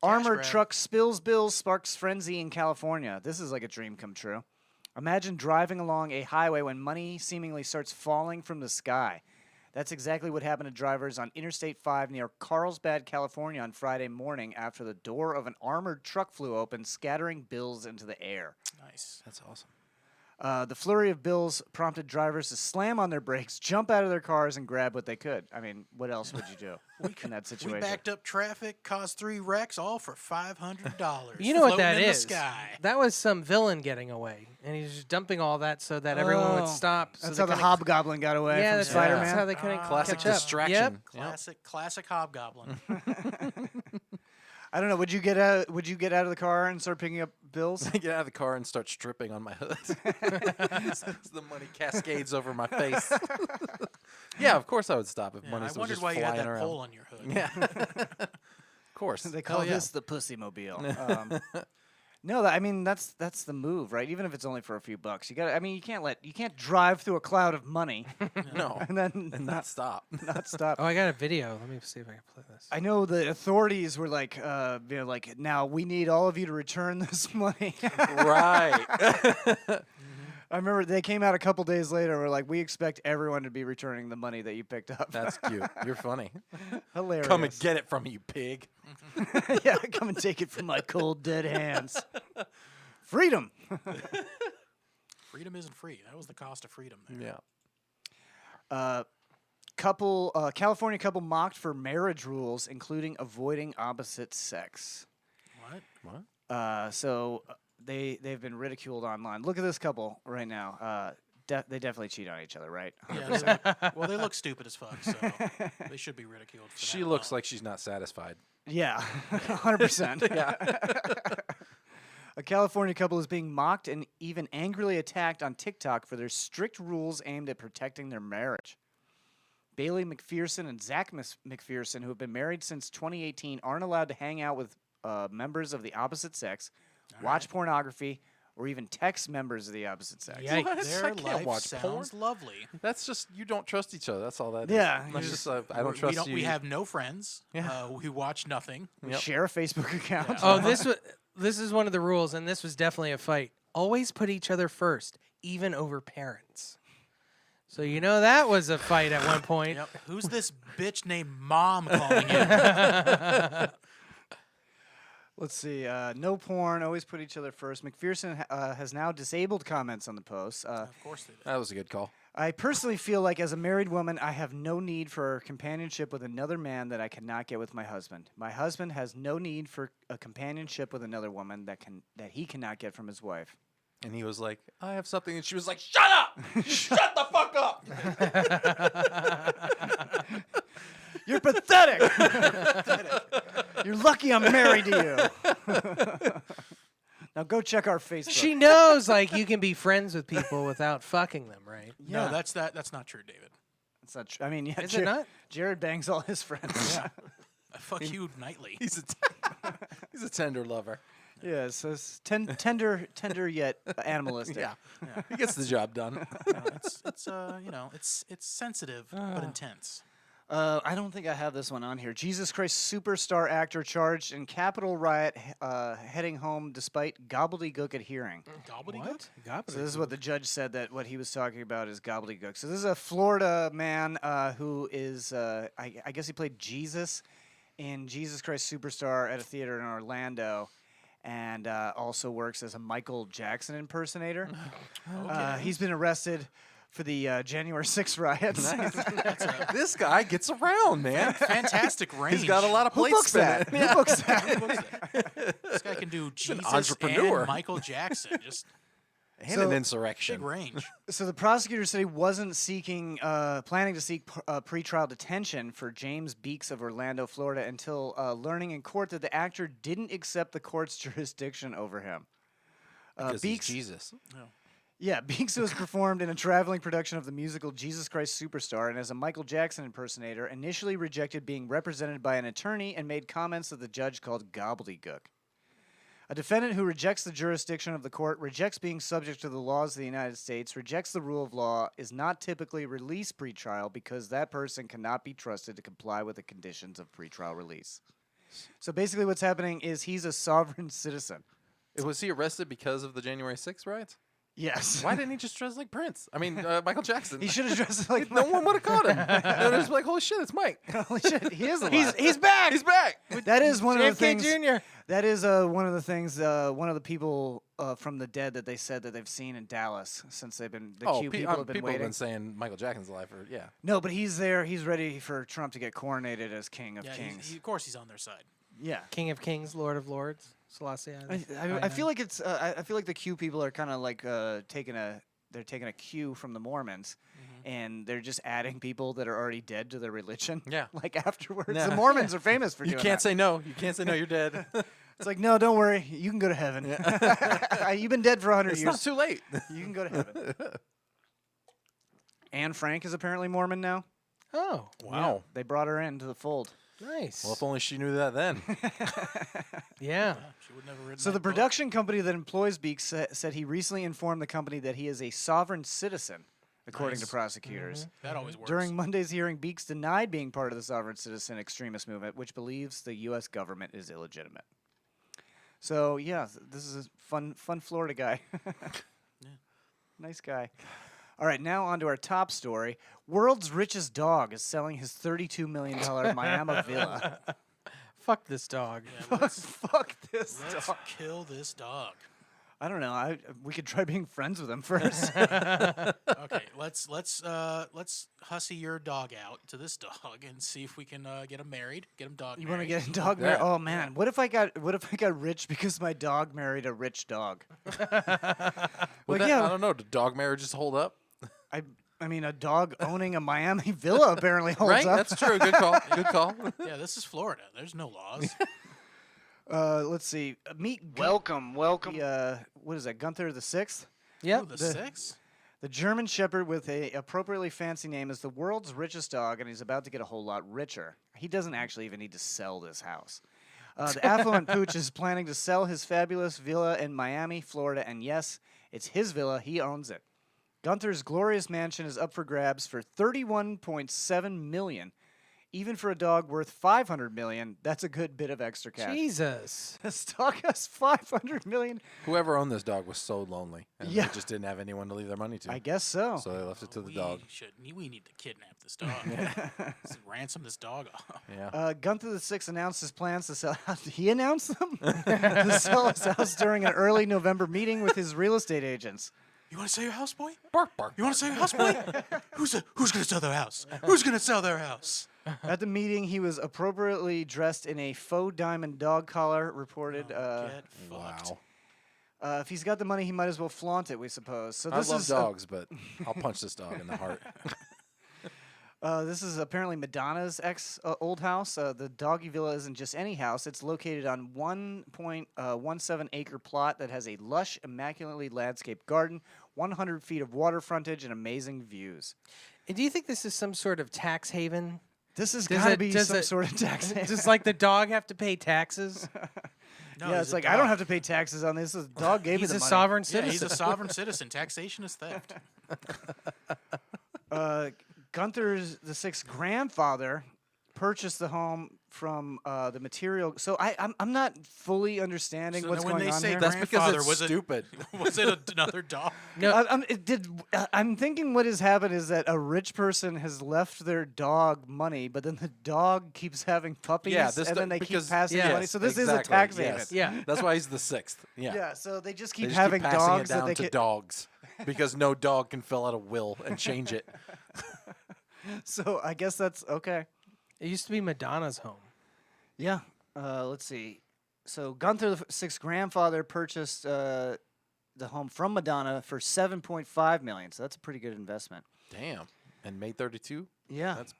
Armored grab. truck spills bills, sparks frenzy in California. This is like a dream come true. Imagine driving along a highway when money seemingly starts falling from the sky. That's exactly what happened to drivers on Interstate 5 near Carlsbad, California on Friday morning after the door of an armored truck flew open, scattering bills into the air. Nice. That's awesome. The flurry of bills prompted drivers to slam on their brakes, jump out of their cars, and grab what they could. I mean, what else would you do in that We situation? backed up traffic, caused 3 wrecks, all for $500. You know what floating that in is? The sky. That was some villain getting away, and he's just dumping all that so that everyone would Oh, stop. So That's they how the couldn't- Hobgoblin got away Yeah, from that's, Spider-Man. that's how they couldn't Classic catch up. distraction. Yep. Classic Hobgoblin. I don't know. Would you get out? Would you get out of the car and start picking up bills? Get out of the car and start stripping on my hood. As the money cascades over my face. Yeah, of course I would stop if Yeah, money I was wondered just why you had flying that around. pole on your hood. Yeah. Of course. They call Hell yeah. this the Pussy Mobile. No, I mean that's the move, right? Even if it's only for a few bucks, you got. I mean, you can't drive through a cloud of money No. and then And not stop. not stop. Oh, I got a video. Let me see if I can play this. I know the authorities were like, like, now we need all of you to return this money. Right. I remember they came out a couple days later. And were like, we expect everyone to be returning the money that you picked up. That's cute. You're funny. Hilarious. Come and get it from me, you pig. Yeah, come and take it from my cold dead hands. Freedom. Freedom isn't free. That was the cost of freedom there. Yeah. California couple mocked for marriage rules, including avoiding opposite sex. What? So they've been ridiculed online. Look at this couple right now. They definitely cheat on each other, right? Yeah, well, they look stupid as fuck, so they should be ridiculed. For She that looks alone. like she's not satisfied. Yeah, 100%. Yeah. A California couple is being mocked and even angrily attacked on TikTok for their strict rules aimed at protecting their marriage. Bailey McPherson and Zach McPherson, who have been married since 2018, aren't allowed to hang out with members of the opposite sex, watch pornography, or even text members of the opposite sex. Yikes. What? Their I can't life watch sounds porn. lovely. That's just, you don't trust each other. That's all that is. Yeah, That's you just, I don't trust you. We have no friends. Yeah. We watch nothing. We Yep. share a Facebook account. Oh, this is one of the rules, and this was definitely a fight. Always put each other first, even over parents. So you know that was a fight at one point. Yep. Who's this bitch named Mom calling in? Let's see. No porn. Always put each other first. McPherson has now disabled comments on the post. Of course they do. That was a good call. I personally feel like as a married woman, I have no need for companionship with another man that I cannot get with my husband. My husband has no need for a companionship with another woman that he cannot get from his wife. And he was like, I have something. And she was like, shut up! Shut the fuck up! You're pathetic. You're lucky I'm married to you. Now go check our Facebook. She knows, like, you can be friends with people without fucking them, right? No, that's not true, David. That's not true. I mean, yeah, Is it not? Jared bangs all his friends. Yeah. I fuck you nightly. He's a tender lover. Yeah, so it's tender yet animalistic. Yeah. He gets the job done. No, it's sensitive but intense. I don't think I have this one on here. Jesus Christ superstar actor charged in Capitol riot heading home despite gobbledygook at hearing. Gobbledygook? So this is what the judge said, that what he was talking about is gobbledygook. So this is a Florida man who is, I guess he played Jesus in Jesus Christ Superstar at a theater in Orlando, and also works as a Michael Jackson impersonator. Okay. He's been arrested for the January 6th riots. This guy gets around, man. Fantastic range. He's got a lot of Who plates books that? spinning. Who books that? This guy can do Jesus entrepreneur. and Michael Jackson. Just And So- an big insurrection. range. So the prosecutor said he wasn't planning to seek pretrial detention for James Beeks of Orlando, Florida, until learning in court that the actor didn't accept the court's jurisdiction over him. Because he's Jesus. Yeah, Beeks was performed in a traveling production of the musical Jesus Christ Superstar, and as a Michael Jackson impersonator, initially rejected being represented by an attorney and made comments that the judge called gobbledygook. A defendant who rejects the jurisdiction of the court, rejects being subject to the laws of the United States, rejects the rule of law, is not typically released pretrial because that person cannot be trusted to comply with the conditions of pretrial release. So basically what's happening is he's a sovereign citizen. Was he arrested because of the January 6th riots? Yes. Why didn't he just dress like Prince? I mean, Michael Jackson. He should have dressed like No one would have caught him. They would just be like, holy shit, it's Mike. Holy shit, he is alive. He's back. He's back. That is one of the JFK things. Jr. That is one of the things. One of the people from the dead that they said that they've seen in Dallas since they've been. The Q people have been people have waiting. been saying Michael Jackson's alive for, yeah. No, but he's there. He's ready for Trump to get coronated as King of Yeah, Kings. of course he's on their side. Yeah. King of Kings, Lord of Lords, Selassie. I feel like it's. I feel like the Q people are kind of like taking a cue from the Mormons, and they're just adding people that are already dead to their religion. Yeah. Like afterwards, Yeah. the Mormons are famous for You doing can't that. say no. You can't say no, you're dead. It's like, no, don't worry, you can go to heaven. You've been dead for 100 It's years. not too late. You can go to heaven. Anne Frank is apparently Mormon now. Oh, Wow. They brought her into the fold. nice. Well, if only she knew that then. yeah. She would never written So the that book. production company that employs Beeks said he recently informed the company that he is a sovereign citizen, according to Nice. prosecutors. That always works. During Monday's hearing, Beeks denied being part of the sovereign citizen extremist movement, which believes the U.S. government is illegitimate. So yeah, this is a fun Florida guy. Nice guy. All right, now on to our top story. World's richest dog is selling his $32 million Miami villa. Fuck this dog. Fuck this Let's dog. kill this dog. I don't know. We could try being friends with him first. Okay, let's hussy your dog out to this dog and see if we can get him married, get him dog. You want to married. get a dog married? Yeah. Oh man, what if I got rich because my dog married a rich dog? Well, yeah. I don't know. Did dog marriages hold up? I mean, a dog owning a Miami villa apparently holds Right? up. That's true. Good call. Good call. Yeah, this is Florida. There's no laws. Let's see. Meet Welcome. what is that? Gunther the Sixth. Yep. Ooh, the six. The German Shepherd with a appropriately fancy name is the world's richest dog, and he's about to get a whole lot richer. He doesn't actually even need to sell this house. The affluent pooch is planning to sell his fabulous villa in Miami, Florida, and yes, it's his villa. He owns it. Gunther's glorious mansion is up for grabs for $31.7 million. Even for a dog worth $500 million, that's a good bit of extra cash. Jesus. This dog has $500 million. Whoever owned this dog was so lonely. And Yeah. they just didn't have anyone to leave their money to. I guess so. So they left it to the we dog. We need to kidnap this dog. Let's ransom this dog off. Yeah. Gunther the Sixth announced his plans to sell. He announced them to sell his house during an early November meeting with his real estate agents. You want to sell your house, boy? Bark, bark. You want to sell your house, boy? Who's going to sell their house? Who's going to sell their house? At the meeting, he was appropriately dressed in a faux diamond dog collar. Reported. Get fucked. Wow. If he's got the money, he might as well flaunt it, we suppose. So I this love is dogs, but I'll punch this dog in the heart. This is apparently Madonna's old house. The doggy villa isn't just any house. It's located on 1.17 acre plot that has a lush, immaculately landscaped garden, 100 feet of water frontage, and amazing views. And do you think this is some sort of tax haven? This has Does got to it- be does some it- sort of tax. Does like the dog have to pay taxes? No, Yeah, he's it's a like I don't dog. have to pay taxes on this. The dog gave me He's the a money. sovereign Yeah, citizen. he's a sovereign citizen. Taxation is theft. Gunther the sixth grandfather purchased the home from the material. So I'm not fully understanding So what's when going they on say here. That's because Grandfather, it's was it- stupid. Was it another dog? No, I'm thinking what has happened is that a rich person has left their dog money, but then the dog keeps having puppies, Yeah, this and do- then they keep because- passing yes, the money. So this exactly, is a tax yes. haven. yeah. That's why he's the sixth. Yeah. Yeah, so they just They keep just having passing dogs it down that they to can. dogs because no dog can fill out a will and change it. So I guess that's okay. It used to be Madonna's home. Yeah. Let's see. So Gunther the sixth grandfather purchased the home from Madonna for $7.5 million. So that's a pretty good investment. Damn. And May 32? Yeah. That's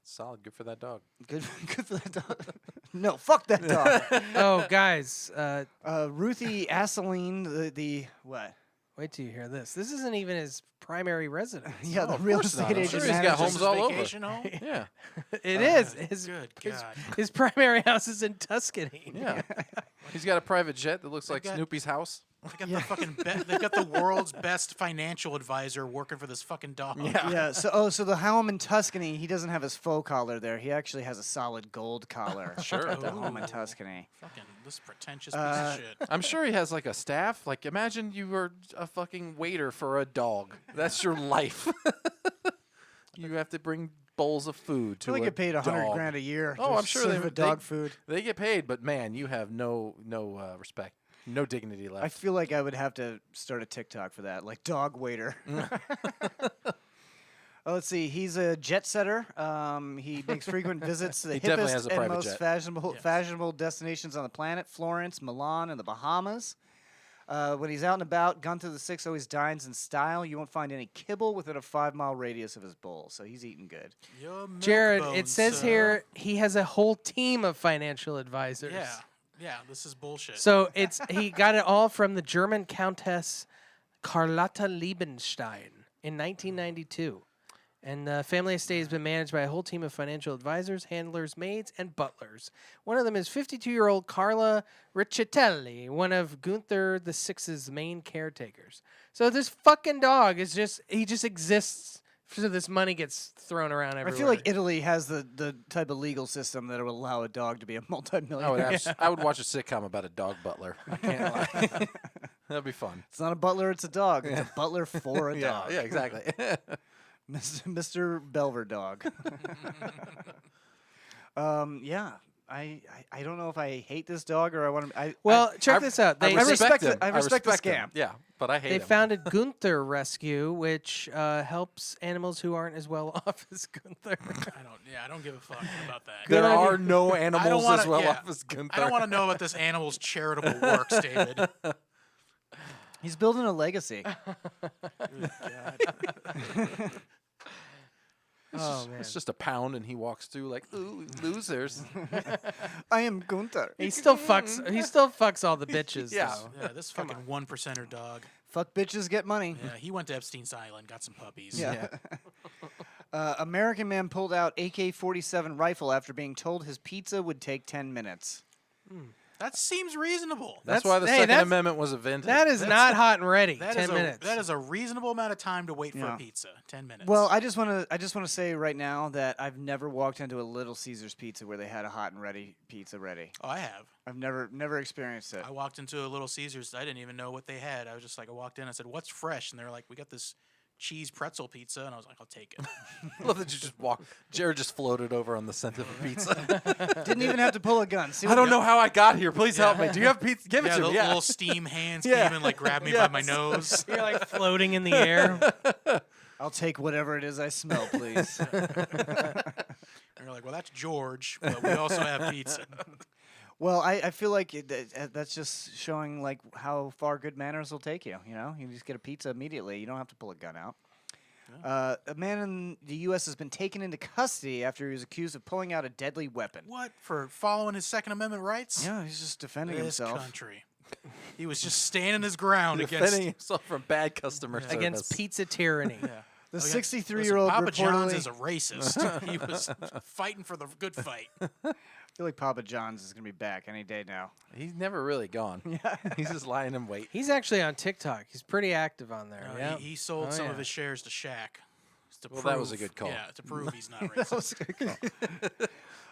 solid. Good for that dog. Good for that dog. No, fuck that dog. Oh, guys, Ruthie Asseline, the what? wait till you hear this. This isn't even his primary residence. Yeah, the of real course not. estate I'm agent. sure he's got manages- homes His all over. vacation home? Yeah. It is. Good His, God. his primary house is in Tuscany. Yeah. He's got a private jet that looks like got- Snoopy's house. They got the fucking they got the world's best financial advisor working for this fucking dog. Yeah. So the home in Tuscany, he doesn't have his faux collar there. He actually has a solid gold collar. Sure. At the home in Ooh. Tuscany. Fucking this pretentious piece of shit. I'm sure he has like a staff. Like, imagine you were a fucking waiter for a dog. That's your life. You have to bring bowls of food to They a get paid $100 dog. grand a year. Oh, to I'm sure they serve a they- dog food. They get paid, but man, you have no respect, no dignity left. I feel like I would have to start a TikTok for that, like dog waiter. Let's see. He's a jet setter. He makes frequent visits to the He definitely hippest has a and private most jet. fashionable destinations on the planet: Florence, Milan, and the Bahamas. When he's out and about, Gunther the Sixth always dines in style. You won't find any kibble within a 5-mile radius of his bowl, so he's eating good. Your milk Jared, it bones, says sir. here he has a whole team of financial advisors. Yeah, this is bullshit. So he got it all from the German Countess Carlotta Liebenstein in 1992. And the family estate has been managed by a whole team of financial advisors, handlers, maids, and butlers. One of them is 52-year-old Carla Riccitelli, one of Gunther the Sixth's main caretakers. So this fucking dog is he just exists so this money gets thrown around everywhere. I feel like Italy has the type of legal system that would allow a dog to be a multimillionaire. I would watch a sitcom about a dog butler. I can't lie. That'd be fun. It's not a butler, it's a dog. It's a butler for a dog. Yeah, exactly. Mr. Belver dog. Yeah. I don't know if I hate this dog or I want to. well, check this out. I They respect him. him. I respect the him. scam. Yeah, but I hate They him. founded Gunther Rescue, which helps animals who aren't as well off as Gunther. I don't give a fuck about that. There Good on are you. no animals wanna- as well yeah. off as Gunther. I don't want to know about this animal's charitable works, David. He's building a legacy. Oh man, It's just a pound, and he walks through like, ooh, losers. I am Gunther. he still fucks all the bitches. Yeah. though. Yeah, this fucking 1%er dog. Fuck bitches, get money. Yeah, he went to Epstein's Island, got some puppies. Yeah. American man pulled out AK-47 rifle after being told his pizza would take 10 minutes. That seems reasonable. That's why the hey, Second that's- Amendment was invented. That is not hot and ready. That 10 is minutes. That is a reasonable amount of time to wait for Yeah. a pizza. 10 minutes. Well, I just want to say right now that I've never walked into a Little Caesars Pizza where they had a hot and ready pizza ready. oh, I have. I've never experienced it. I walked into a Little Caesars. I didn't even know what they had. I was just like, I walked in. I said, "What's fresh?" And they're like, "We got this cheese pretzel pizza, and I was like, I'll take it. I love that you just walk. Jared just floated over on the scent of a pizza. Didn't even have to pull a gun. See I what- don't know how I got here. Please help me. Do you have pizza? Give it Yeah, to the me. Yeah. little steam hands Yeah. came and like grabbed me by my Yes. nose. You're like floating in the air. I'll take whatever it is I smell, please. And you're like, well, that's George, but we also have pizza. Well, I feel like that's just showing like how far good manners will take you. You know, you just get a pizza immediately. You don't have to pull a gun out. A man in the U.S. has been taken into custody after he was accused of pulling out a deadly weapon. What, for following his Second Amendment rights? Yeah, he's just defending This himself. country. He was just standing his ground Defending against. himself from bad customer service. Against pizza tyranny. Yeah. The Oh, yeah. 63-year-old Papa John's reportedly. is a racist. He was fighting for the good fight. I feel like Papa John's is gonna be back any day now. He's never really gone. Yeah. He's just lying in wait. He's actually on TikTok. He's pretty active on there. No, yeah. he sold Oh, some yeah. of his shares to Shaq. To Well, that was a good call. Yeah, to prove he's not racist.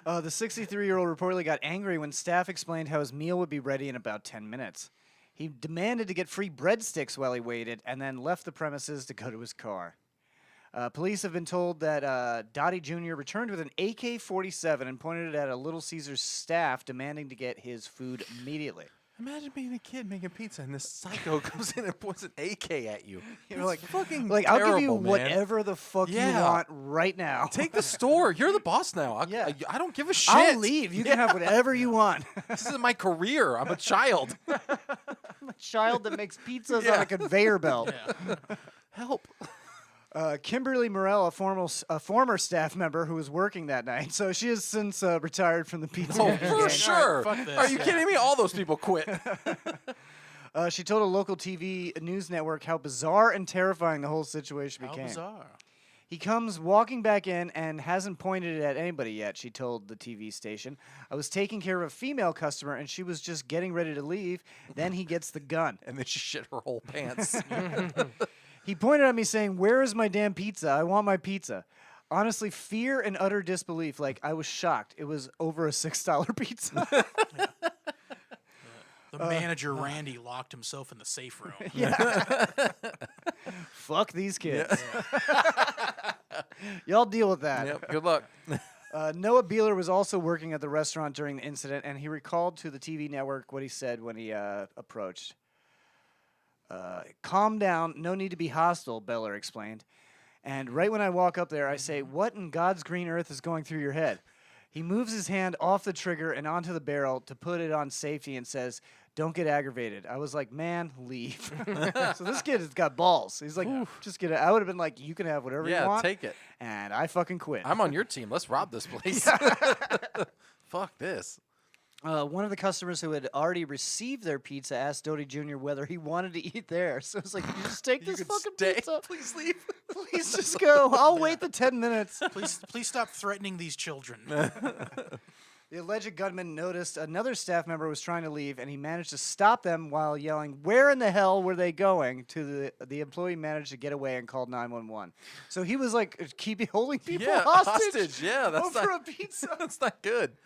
The 63-year-old reportedly got angry when staff explained how his meal would be ready in about 10 minutes. He demanded to get free breadsticks while he waited and then left the premises to go to his car. Police have been told that Dottie Jr. returned with an AK-47 and pointed it at a Little Caesars staff, demanding to get his food immediately. Imagine being a kid making pizza and this psycho comes in and points an AK at you. You're It's like, fucking Like, I'll give you terrible, man. whatever the fuck you Yeah. want right now. Take the store. You're the boss now. Yeah. I don't give a shit. I'll leave. You can have whatever you want. This is my career. I'm a child. I'm a child that makes pizzas on Yeah. a conveyor belt. Yeah. Help. Kimberly Morell, a former staff member who was working that night, so she has since retired from the pizza Oh, making for game. sure. fuck this, Are you yeah. kidding me? All those people quit. She told a local TV news network how bizarre and terrifying the whole situation How became. bizarre. He comes walking back in and hasn't pointed it at anybody yet, she told the TV station. I was taking care of a female customer and she was just getting ready to leave. Then he gets the gun. And then she shit her whole pants. He pointed at me saying, "Where is my damn pizza? I want my pizza." Honestly, fear and utter disbelief. Like, I was shocked. It was over a $6 pizza. The manager, Randy, locked himself in the safe room. Fuck these kids. Y'all deal with that. Yep. Good luck. Noah Beeler was also working at the restaurant during the incident, and he recalled to the TV network what he said when he approached. Calm down. No need to be hostile, Beeler explained. And right when I walk up there, I say, "What in God's green earth is going through your head?" He moves his hand off the trigger and onto the barrel to put it on safety and says, "Don't get aggravated." I was like, "Man, leave." So this kid has got balls. He's like, "Just get it." I would have been like, "You can have whatever you Yeah, want." take it. And I fucking quit. I'm on your team. Let's rob this place. Fuck this. One of the customers who had already received their pizza asked Doty Jr. whether he wanted to eat there. So it's like, "You just take this could fucking stay. pizza. Please leave. Please just go. I'll wait the 10 minutes." Please stop threatening these children. The alleged gunman noticed another staff member was trying to leave, and he managed to stop them while yelling, "Where in the hell were they going?" To the employee managed to get away and called 911. So he was like holding people Yeah, hostage. Yeah, that's over not, a pizza. that's not good.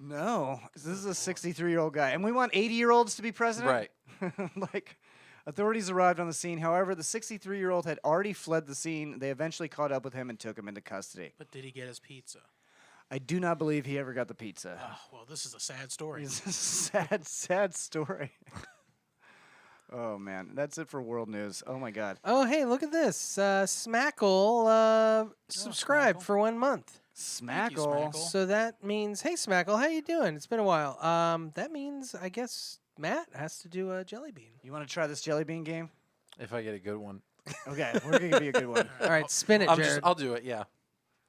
No, this is a 63-year-old guy, and we want 80-year-olds to be president. Right. Like, authorities arrived on the scene. However, the 63-year-old had already fled the scene. They eventually caught up with him and took him into custody. But did he get his pizza? I do not believe he ever got the pizza. Oh, well, this is a sad story. It's a sad, sad story. Oh, man. That's it for world news. Oh, my God. Oh, hey, look at this. Smackle subscribed Smackle. for 1 month. Thank you, Smackle. Smackle. So that means, hey, Smackle, how you doing? It's been a while. That means, I guess, Matt has to do a jelly bean. You want to try this jelly bean game? If I get a good one. Okay, we're going to give you a good one. All right, spin it, Jared. I'll do it, yeah.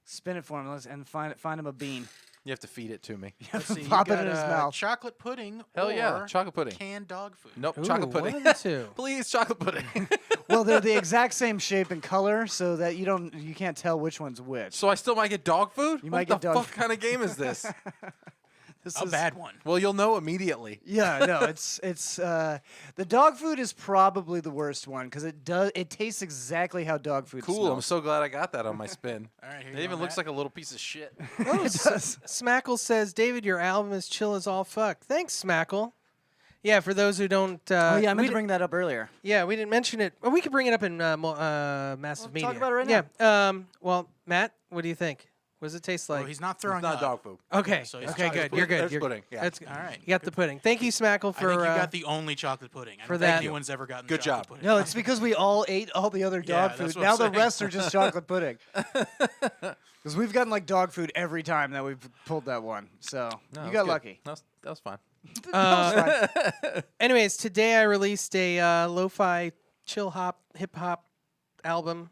Spin it for him and find him a bean. You have to feed it to me. Let's see, you Pop it got, in his mouth. Chocolate pudding. Hell yeah, or chocolate pudding. Canned dog food. Nope, Ooh, chocolate one pudding. of the two. Please, chocolate pudding. Well, they're the exact same shape and color, so that you can't tell which one's which. So I still might get dog food? You what might the get dog fuck food. kind of game is this? This A is bad one. Well, you'll know immediately. Yeah, no, it's the dog food is probably the worst one because it tastes exactly how dog food Cool. I'm smells. so glad I got that on my spin. All right, here It you even go, looks Matt. like a little piece of shit. Oh, Smackle says, David, your album is chill as all fuck. Thanks, Smackle. Yeah, for those who don't. Oh yeah, I meant we to bring that up earlier. Yeah, we didn't mention it. Well, we could bring it up in massive media. talk about it right now. Yeah. Well, Matt, what do you think? What does it taste like? Well, he's not throwing It's not up. dog food. Okay. So it's Okay. chocolate Good. You're good. There's You're pudding. Yeah. That's All right. You got the pudding. Thank you, Smackle, I for. think you got the only chocolate pudding. I for don't that. think anyone's ever gotten Good chocolate job. pudding. No, it's because we all ate all the other Yeah, dog that's food. what Now I'm the saying. rest are just chocolate pudding. Because we've gotten like dog food every time that we've pulled that one. So No, you that got was good. lucky. That was fine. Anyways, today I released a lo-fi chill hop hip hop album.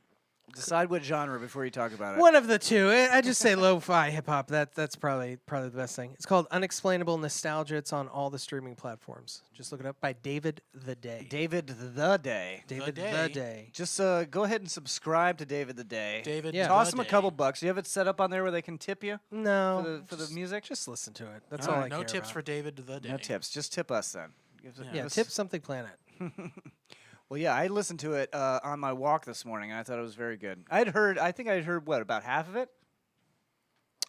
Decide what genre before you talk about it. One of the two. I just say lo-fi hip hop. That's probably the best thing. It's called Unexplainable Nostalgia. It's on all the streaming platforms. Just look it up by David the Day. David the Day. David Day. the Day. Just go ahead and subscribe to David the Day. David. Yeah. Toss the him a Day. couple bucks. You have it set up on there where they can tip you No. for the music? Just listen to it. That's All all right, I no care tips about. for David the Day. No tips. Just tip us then. Yeah, Give us- tip Something Planet. Well, yeah, I listened to it on my walk this morning, and I thought it was very good. I think I had heard, what, about half of it?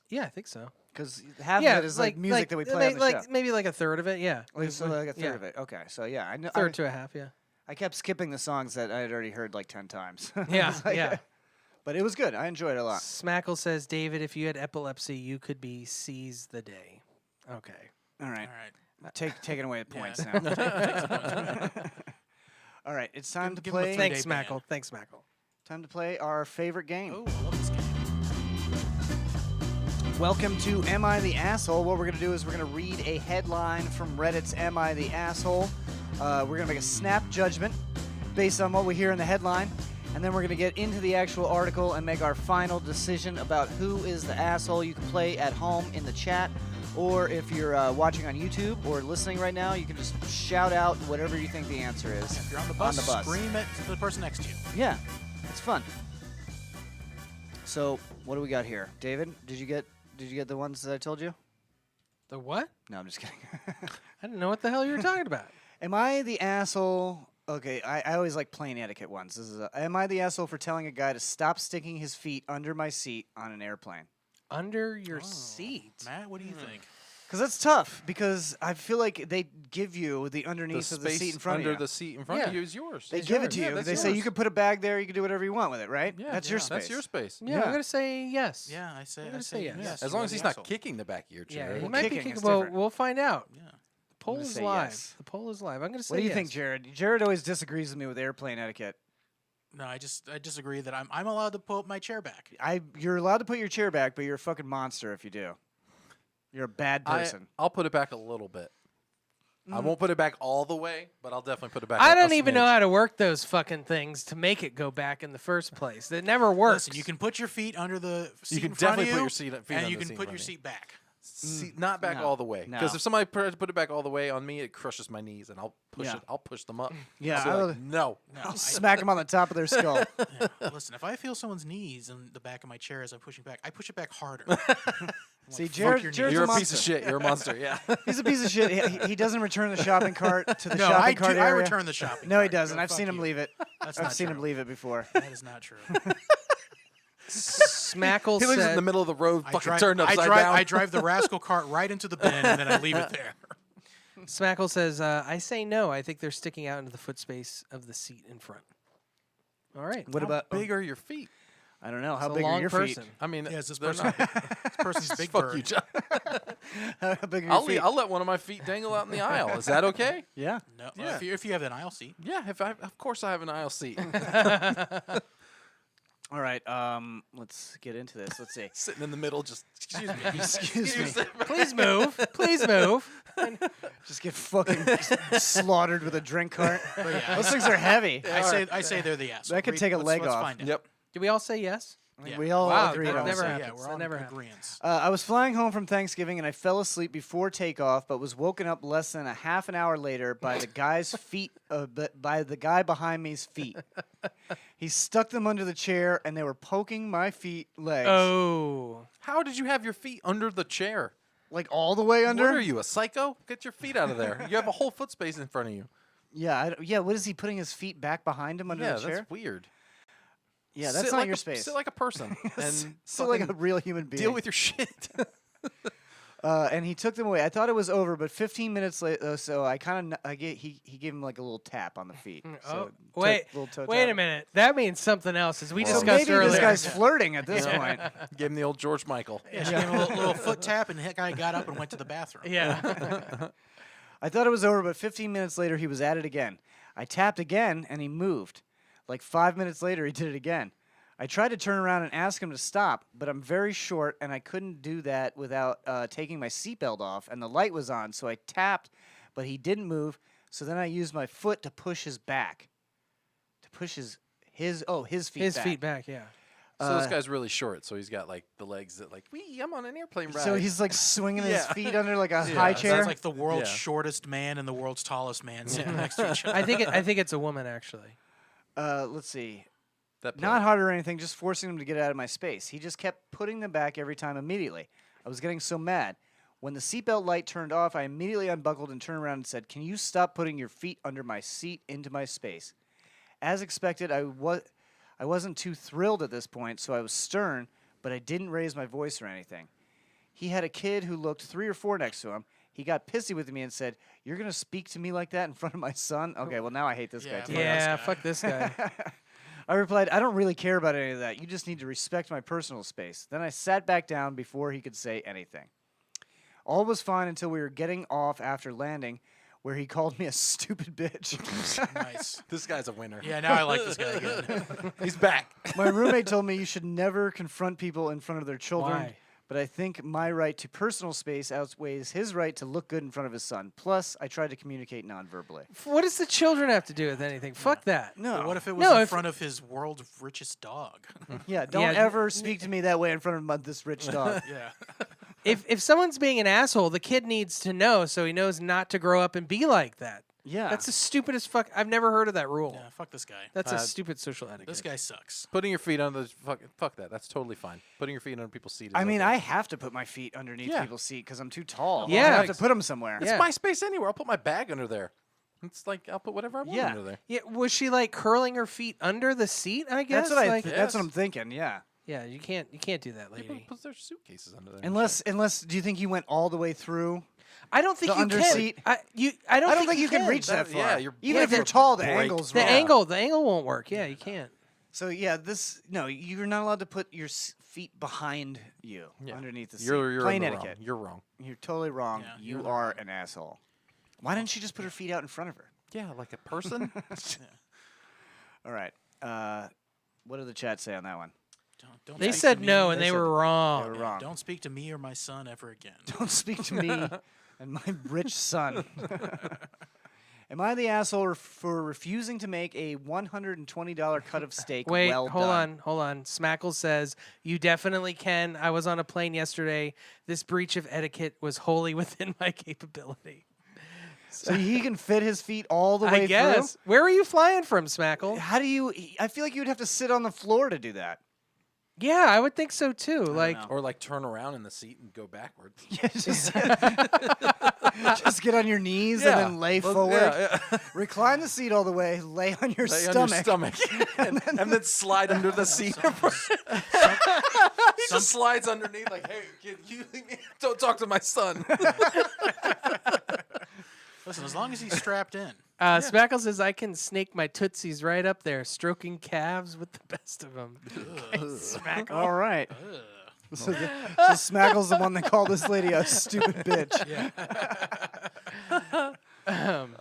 Yeah, I think so. Because half yeah, of it is like music that we play on the show. maybe like a third of it. Yeah, So like a third yeah. of it. Okay, so yeah, I know. Third to a half. Yeah. I kept skipping the songs that I had already heard like 10 times. Yeah. It's like- Yeah. But it was good. I enjoyed it a lot. Smackle says, David, if you had epilepsy, you could be seize the day. Okay. All right. All right. Taking away the points Yeah. now. All right, it's time to Give him a play. three-day Thanks, ban. Smackle. Thanks, Smackle. Time to play our favorite game. Oh, I love this game. Welcome to Am I the Asshole? What we're going to do is we're going to read a headline from Reddit's Am I the Asshole? We're going to make a snap judgment based on what we hear in the headline, and then we're going to get into the actual article and make our final decision about who is the asshole. You can play at home in the chat, or if you're watching on YouTube or listening right now, you can just shout out whatever you think the answer is. If you're on the bus, scream at the person next to you. Yeah, it's fun. So, what do we got here? David, did you get the ones that I told you? The what? No, I'm just kidding. I didn't know what the hell you were talking about. Am I the asshole? Okay, I always like plain etiquette ones. This is am I the asshole for telling a guy to stop sticking his feet under my seat on an airplane? Under your seat. Matt, what do you think? Because that's tough. Because I feel like they give you the underneath The of the space seat in front under of you. the seat in front Yeah. of you is yours. They It's give yours. it to Yeah, you. that's They say you yours. can put a bag there. You can do whatever you want with it, right? Yeah, That's your yeah, space. That's your space. Yeah, I'm gonna say yes. Yeah, I say, I'm I gonna say say yes. yes. As you long are as the he's not asshole. kicking the back of your Yeah, chair. he Well, might be kicking kicking. is Well, different. we'll find out. Yeah. The poll gonna is say live. yes. The poll is live. I'm gonna say What do you yes. think, Jared? Jared always disagrees with me with airplane etiquette. No, I disagree that I'm allowed to pull my chair back. You're allowed to put your chair back, but you're a fucking monster if you do. You're a bad person. I'll put it back a little bit. I won't put it back all the way, but I'll definitely put it back. I a don't even know smidge. how to work those fucking things to make it go back in the first place. It never works. Listen, you can put your feet under the seat You can in front definitely of you, put your feet and under you the can seat in put front your of you. seat back. Not back No. all the way. Because No. if somebody put it back all the way on me, it crushes my knees, and I'll push Yeah. it. I'll push them up. Yeah, So I like, would- no. No, Smack them on the top of their skull. listen, if I feel someone's knees in the back of my chair as I'm pushing back, I push it back harder. See, fuck Jared, your Jared's You're a a piece monster. of shit. You're a monster. Yeah. He's a piece of shit. He doesn't return the shopping cart to the No, shopping I cart do. I area. return the shopping. No, he cart. doesn't. Go I've seen fuck him you. leave it. That's I've not seen him true. leave it before. That is not true. Smackle He lives said, in the middle of the road, I fucking drive, turned upside down. I drive the rascal cart right into the bin and then I leave it there. Smackle says, I say no. I think they're sticking out into the foot space of the seat in front. All right. What How about big are your feet? I don't know. How It's a big are long your person. feet? I mean, Yeah, is this they're person, not- this person's big Fuck bird. you, John. How big are your feet? I'll let one of my feet dangle out in the aisle. Is that okay? Yeah. No, Yeah. if you have an aisle seat. Yeah. Of course I have an aisle seat. All right. Let's get into this. Let's see. Sitting in the middle, just excuse me. Excuse me. Please move. Please move. Just get fucking slaughtered with a drink cart. But yeah, Those things are heavy. I say they're the asshole. That could take a leg let's off. Find out. Yep. Did we all say yes? I mean, Yeah. we all Wow, agreed that on never this. happens. Yeah, we're That on never happens. agreeance. I was flying home from Thanksgiving and I fell asleep before takeoff, but was woken up less than a half an hour later by the guy's feet, by the guy behind me's feet. He stuck them under the chair and they were poking my feet legs, Oh. How did you have your feet under the chair? like all the way under. What are you, a psycho? Get your feet out of there. You have a whole foot space in front of you. Yeah, yeah. What is he putting his feet back behind him under Yeah, the chair? that's weird. Yeah, that's Sit not like your a, space. Sit like a person and Sit like a fucking real human being. deal with your shit. And he took them away. I thought it was over, but 15 minutes later, so he gave him like a little tap on the feet. So Wait a minute. That means something else, as we So discussed maybe earlier. this guy's flirting at this point. Gave him the old George Michael. Yeah, she gave him a little foot tap, and the guy got up and went to the bathroom. Yeah. I thought it was over, but 15 minutes later, he was at it again. I tapped again, and he moved. Like 5 minutes later, he did it again. I tried to turn around and ask him to stop, but I'm very short, and I couldn't do that without taking my seatbelt off, and the light was on, so I tapped, but he didn't move, so then I used my foot to push his back. To push his feet back. His feet back, yeah. So this guy's really short, so he's got like the legs that like, I'm on an airplane ride. So he's like swinging his Yeah. feet under like a high chair. Sounds like the world's Yeah. shortest man and the world's tallest man sitting next to each other. I think it's a woman, actually. Let's see. that Not hard or anything, just forcing him to get out of my space. He just kept putting them back every time immediately. I was getting so mad. When the seatbelt light turned off, I immediately unbuckled and turned around and said, "Can you stop putting your feet under my seat into my space?" As expected, I wasn't too thrilled at this point, so I was stern, but I didn't raise my voice or anything. He had a kid who looked 3 or 4 next to him. He got pissy with me and said, "You're going to speak to me like that in front of my son?" Okay, well, now I hate this guy too. Yeah, fuck this guy. I replied, "I don't really care about any of that. You just need to respect my personal space." Then I sat back down before he could say anything. All was fine until we were getting off after landing, where he called me a stupid bitch. Nice. This guy's a winner. Yeah, now I like this guy again. He's back. My roommate told me you should never confront people in front of their children. Why? But I think my right to personal space outweighs his right to look good in front of his son. Plus, I tried to communicate non-verbally. What does the children have to do with anything? Fuck that. No. But what if it was No, in if- front of his world's richest dog? Yeah, don't Yeah, ever speak to me that way in front of this rich dog. Yeah. If someone's being an asshole, the kid needs to know so he knows not to grow up and be like that. Yeah. That's the stupidest fuck. I've never heard of that rule. Yeah, fuck this guy. That's a stupid social etiquette. This guy sucks. Putting your feet under the fuck that. That's totally fine. Putting your feet under people's seat. Is I mean, okay. I have to put my feet underneath Yeah. people's seat because I'm too tall. Yeah. I have to put them somewhere. Yeah. It's my space anywhere. I'll put my bag under there. It's like I'll put whatever I want Yeah. under there. Yeah, was she like curling her feet under the seat? I guess. That's what like, that's what I'm thinking. Yeah. Yeah, you can't do that, People lady. put their suitcases under there. Unless, do you think you went all the way through? I don't think The you under can. seat? I don't think you can reach that That- far. yeah, you're- Even yeah, if you're for tall, the break. angle's the wrong. the angle won't work. Yeah, you can't. So yeah, you're not allowed to put your feet behind you Yeah. underneath the seat. You're Plain in the etiquette. wrong. You're wrong. You're totally wrong. Yeah, you you're are an asshole. Why didn't she just put her feet out in front of her? Yeah, like a person. All right. What did the chat say on that one? Don't They speak said to me. no, and They they said were They wrong. were Yeah, wrong. Don't speak to me or my son ever again. Don't speak to me and my rich son. Am I the asshole for refusing to make a $120 cut of steak Wait, well hold done? on. Smackle says, "You definitely can. I was on a plane yesterday. This breach of etiquette was wholly within my capability." So he can fit his feet all the way I guess. Where are you flying from, Smackle? through? How do you... I feel like you would have to sit on the floor to do that. Yeah, I would think so too. Like, know. Or like turn around in the seat and go backwards. Yeah, just get on your knees and then lay Well, forward. Yeah, yeah. Recline the seat all the way. Lay on your Lay stomach. on your stomach. and then slide under the seat. He just slides underneath like, hey, kid, you leave me. Don't talk to my son. Listen, as long as he's strapped in. Smackle says, "I can snake my tootsies right up there, stroking calves with the best of them." Smackle. All right. So Smackle's the one that called this lady a stupid bitch. Am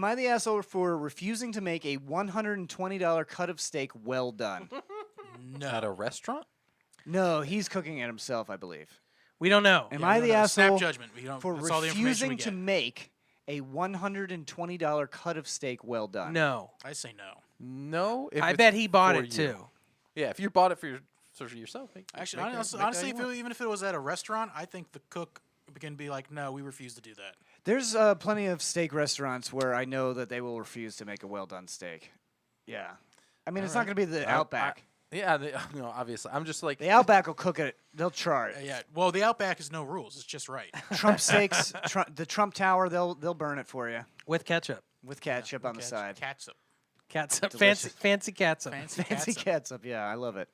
I the asshole for refusing to make a $120 cut of steak well done? At a restaurant? No, he's cooking it himself, I believe. We don't know. Am Yeah, I we the don't know. Snap asshole judgment. We don't, for that's all the information we refusing to get. make a $120 cut of steak well done? No. I say no. No. If I it's bet he bought for it you. too. Yeah, if you bought it for yourself. Actually, make honestly, that you want. even if it was at a restaurant, I think the cook can be like, no, we refuse to do that. There's plenty of steak restaurants where I know that they will refuse to make a well done steak. Yeah. I mean, it's not going to be the Outback. Yeah, obviously. I'm just like The Outback will cook it. They'll char it. Yeah. Well, the Outback is no rules. It's just right. Trump steaks, the Trump Tower, they'll burn it for you With ketchup. with ketchup on the side. Catsup. Catsup. Delicious. Fancy catsup. Fancy Fancy catsup. catsup. Yeah, I love it.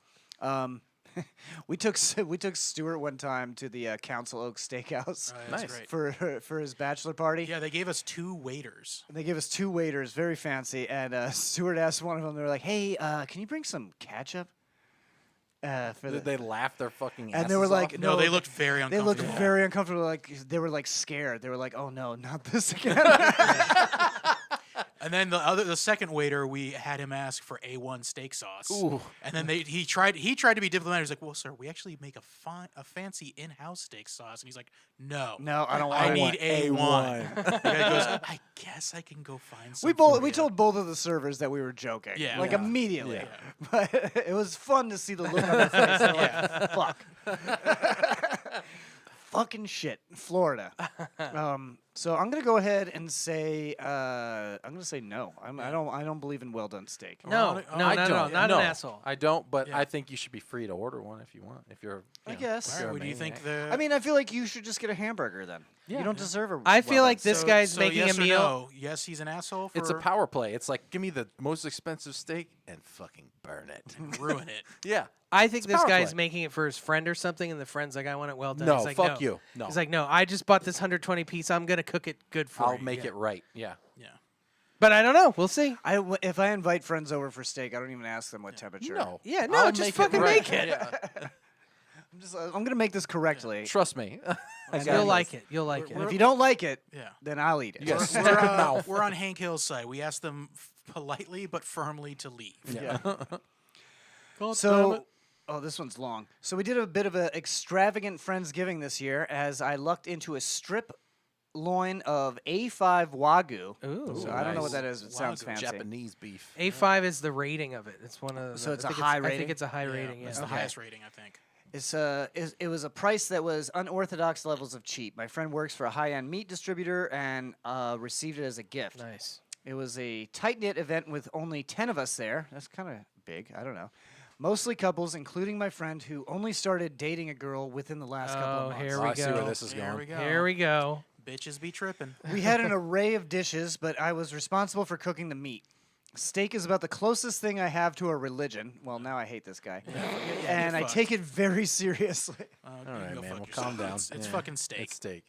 We took Stuart one time to the Council Oak Steakhouse That's Nice. great. for his bachelor party. Yeah, they gave us 2 waiters. They gave us 2 waiters, very fancy, and Stuart asked one of them. They were like, "Hey, can you bring some ketchup?" For Did they laugh their fucking asses and they were like, off? No, they looked very They uncomfortable. looked very uncomfortable. Like they were like scared. They were like, "Oh no, not this again." And then the second waiter, we had him ask for A1 steak sauce. Ooh. And then he tried to be diplomatic. He's like, "Well, sir, we actually make a fancy in-house steak sauce." And he's like, "No, No, I don't want. I it." need A1." The guy goes, "I guess I can go find some." We told both of the servers that we were joking. Yeah. Like Yeah. immediately. Yeah. But it was fun to see the look on their face. They're like, fuck. Fucking shit, Florida. So I'm gonna go ahead and say no. I don't believe in well done steak. No, no, I not at all. don't. Not No, an asshole. I don't, but Yeah. I think you should be free to order one if you want. If you're, I you know, guess. if you're a What do you think maniac. the? I mean, I feel like you should just get a hamburger then. Yeah. You don't deserve a. I feel well like done this steak. guy's so making yes a or meal. No? Yes, he's an asshole. For It's a power play. It's like, give me the most expensive steak and fucking burn it. ruin it. Yeah. I think It's this power guy's play. making it for his friend or something, and the friend's like, "I want it well done." No, He's like, fuck no. you. No. He's like, "No, I just bought this 120 piece. I'm gonna cook it good for I'll you." make Yeah. it right. Yeah. Yeah. But I don't know. We'll see. If I invite friends over for steak, I don't even ask them what temperature. No. Yeah, no, I'll just make fucking right. make it. Yeah. I'm gonna make this correctly. Trust me. I got You'll this. like it. You'll like And it. if you don't like it, Yeah. then I'll eat it. You got a We're, stupid uh, mouth. we're on Hank Hill's side. We asked them politely but firmly to leave. Yeah. So, this one's long. So we did a bit of an extravagant Friendsgiving this year as I lucked into a strip loin of A5 Wagyu. Ooh. So I don't know what nice. that is. It sounds Wagyu. fancy. Japanese beef. A5 is the rating of it. It's one of. So it's I a think high I rating? think it's a high rating. That's Yeah. the highest rating, I think. It was a price that was unorthodox levels of cheap. My friend works for a high-end meat distributor and received it as a gift. Nice. It was a tight-knit event with only 10 of us there. That's kind of big. I don't know. Mostly couples, including my friend who only started dating a girl within the last couple of months. Here Oh, we I see go. where this is Here going. we go. Here we go. Bitches be tripping. We had an array of dishes, but I was responsible for cooking the meat. Steak is about the closest thing I have to a religion. Well, now I hate this guy. And I fucked. take it very seriously. All You right, go man. fuck Well, yourself. calm down. It's Yeah. fucking steak. It's steak.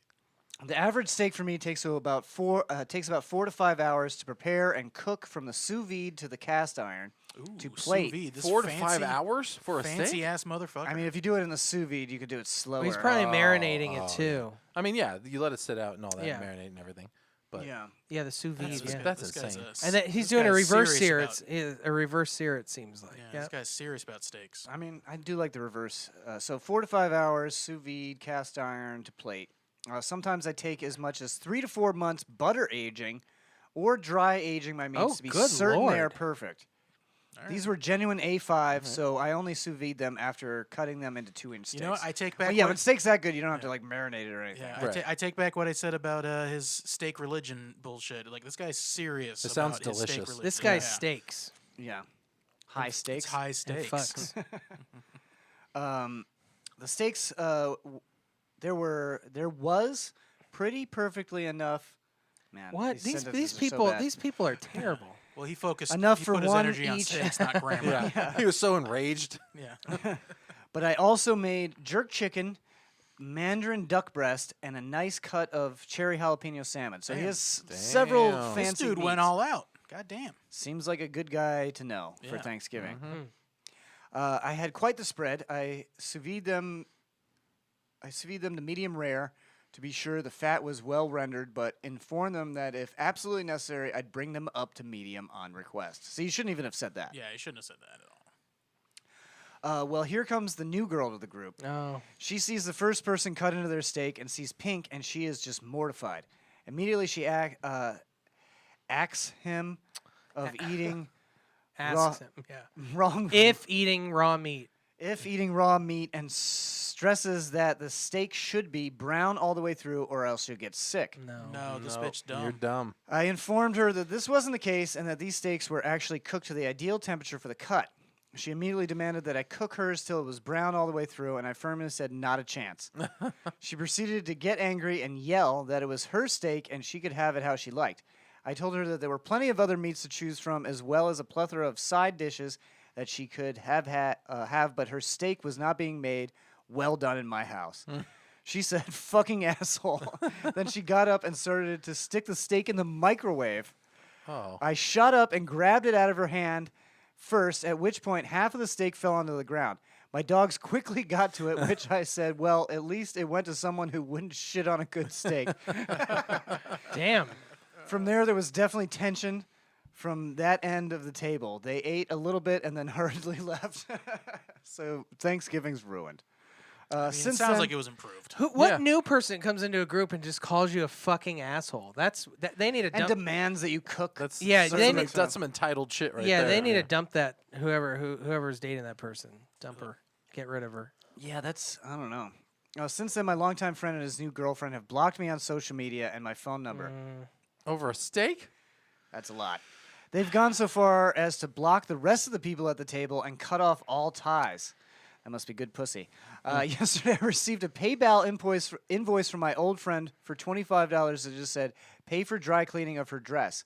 The average steak for me takes about 4 to 5 hours to prepare and cook from the sous vide to the cast iron to Ooh, plate. sous vide. This 4 to 5 fancy- hours for a Fancy steak? ass motherfucker. I mean, if you do it in the sous vide, you could do it slower. He's probably marinating it too. I mean, yeah, you let it sit out and all that, Yeah. marinate and everything. But Yeah. Yeah, the sous vide. This Yeah. guy- That's this guy's insane. And that he's this doing a guy's reverse serious sear. about- It's a reverse sear. It seems like. Yeah, Yeah. this guy's serious about steaks. I mean, I do like the reverse. So 4 to 5 hours, sous vide, cast iron to plate. Sometimes I take as much as 3 to 4 months butter aging or dry aging my meats Oh, to be good certain they are Lord. perfect. All These were genuine A5, so I only sous vide them after cutting them into 2-inch steaks. You know what? I take back. Well, yeah, what, when steak's that good, you don't have to like marinate it or anything. yeah, Right. I take back what I said about his steak religion bullshit. Like this guy's serious. It sounds about his steak delicious. religion. This guy's Yeah. steaks. Yeah. High steaks. It's high And stakes. fucks. The steaks, there was pretty perfectly enough. Man, What these sentences are so people bad. these people are terrible. Well, he focused Enough he for put his one energy on each. steaks, not grammar. Yeah. He was so enraged. Yeah. But I also made jerk chicken, mandarin duck breast, and a nice cut of cherry jalapeno salmon. So he Damn. has several Damn. fancy This dude went meats. all out. God damn. Seems like a good guy to know for Yeah. Thanksgiving. Mm-hmm. I had quite the spread. I sous vide them to medium rare to be sure the fat was well rendered, but informed them that if absolutely necessary, I'd bring them up to medium on request. So you shouldn't even have said that. Yeah, he shouldn't have said that at all. Well, here comes the new girl to the group. Oh, She sees the first person cut into their steak and sees pink, and she is just mortified. Immediately, she acts him of eating asks him. Yeah. wrong If eating raw meat. if eating raw meat and stresses that the steak should be brown all the way through, or else you'll get sick. No. No, this No, bitch dumb. You're dumb. I informed her that this wasn't the case and that these steaks were actually cooked to the ideal temperature for the cut. She immediately demanded that I cook hers till it was brown all the way through, and I firmly said not a chance. She proceeded to get angry and yell that it was her steak and she could have it how she liked. I told her that there were plenty of other meats to choose from, as well as a plethora of side dishes that she could have, but her steak was not being made well done in my house. She said, fucking asshole. Then she got up and started to stick the steak in the microwave. Oh. I shot up and grabbed it out of her hand first, at which point half of the steak fell onto the ground. My dogs quickly got to it, which I said, well, at least it went to someone who wouldn't shit on a good steak. Damn. From there was definitely tension from that end of the table. They ate a little bit and then hurriedly left. So Thanksgiving's ruined. It Since sounds then, like it was improved. What Yeah. new person comes into a group and just calls you a fucking asshole? They need to and dump. demands that you cook. That's Yeah, that's they some, need- that's some entitled shit right yeah, there. they need to dump that whoever's dating that person. Dump her. Get rid of her. Yeah, I don't know. Since then, my longtime friend and his new girlfriend have blocked me on social media and my phone number. Over a steak? That's a lot. They've gone so far as to block the rest of the people at the table and cut off all ties. That must be good pussy. Yesterday, I received a PayPal invoice from my old friend for $25 that just said, pay for dry cleaning of her dress.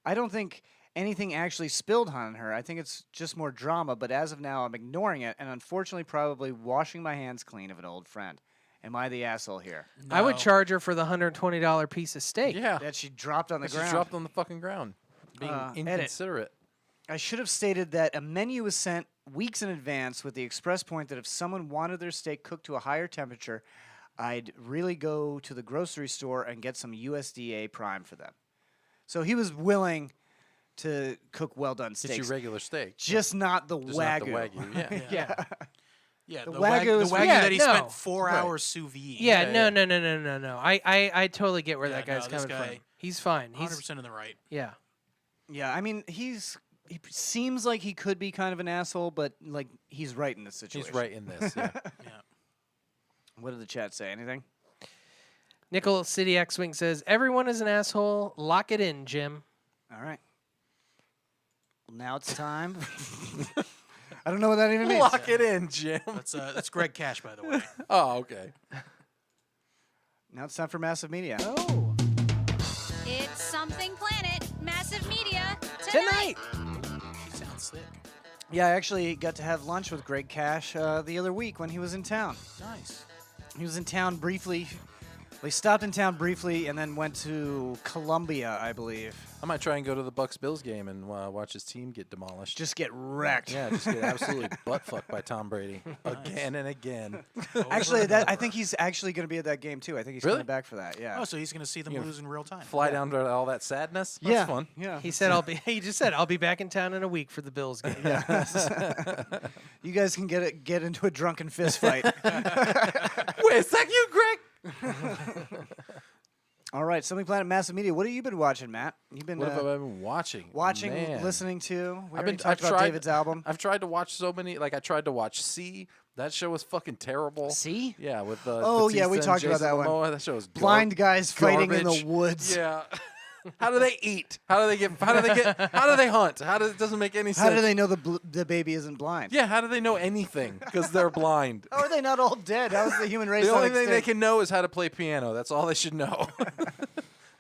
I don't think anything actually spilled on her. I think it's just more drama, but as of now, I'm ignoring it and unfortunately probably washing my hands clean of an old friend. Am I the asshole here? I would No. charge her for the $120 piece of steak. Yeah. That she dropped on the She ground. dropped on the fucking ground. Being Edit. inconsiderate. I should have stated that a menu was sent weeks in advance with the express point that if someone wanted their steak cooked to a higher temperature, I'd really go to the grocery store and get some USDA prime for them. So he was willing to cook well-done Get you steaks, regular steak. just not the Just Wagyu. not the Wagyu. Yeah. Yeah. Yeah, The the Wagyu is- Wagyu Yeah, that he no. spent 4 Right. hours sous vide. Yeah, Yeah, no. I totally get where Yeah, that guy's no, this coming from. guy- He's fine. 100% in the right. Yeah. Yeah, I mean, he seems like he could be kind of an asshole, but like he's right in this situation. He's right in this. Yeah. Yeah. What did the chat say? Anything? Nickel City X-Wing says, everyone is an asshole. Lock it in, Jim. All right. Now it's time. I don't know what that even means. Lock it in, Jim. That's Greg Cash, by the way. Oh, okay. Now it's time for massive media. Oh. It's Something Planet, Massive Media, Tonight. He sounds sick. Yeah, I actually got to have lunch with Greg Cash the other week when he was in town. Nice. He was in town briefly. We stopped in town briefly and then went to Columbia, I believe. I might try and go to the Bucks-Bills game and watch his team get demolished. Just get wrecked. Yeah, just get absolutely butt-fucked by Tom Brady. Again and again. Actually, I think he's actually going to be at that game, too. I think he's Really? coming back for that, yeah. Oh, so he's going to see them You know, lose in real time. Fly down to all that sadness? That's yeah. fun. Yeah. He said, he just said, I'll be back in town in a week for the Bills game. You guys can get into a drunken fist fight. Wait, is that you, Greg? All right, Something Planet Massive Media. What have you been watching, Matt? You've been What have I been watching? watching, Man. listening to. We I've already talked about tried, David's album. I've tried to watch so many. Like I tried to watch C. That show was fucking terrible. See? Yeah, with Oh, yeah, we Batista and talked about Jason that one. Momoa. That show was Blind guys fighting in the garbage. woods. Yeah. How do they eat? How do they hunt? It doesn't make any sense. How do they know the baby isn't blind? Yeah, how do they know anything? Because they're blind. How are they not all dead? How is the human race The not only thing they extinct? can know is how to play piano. That's all they should know.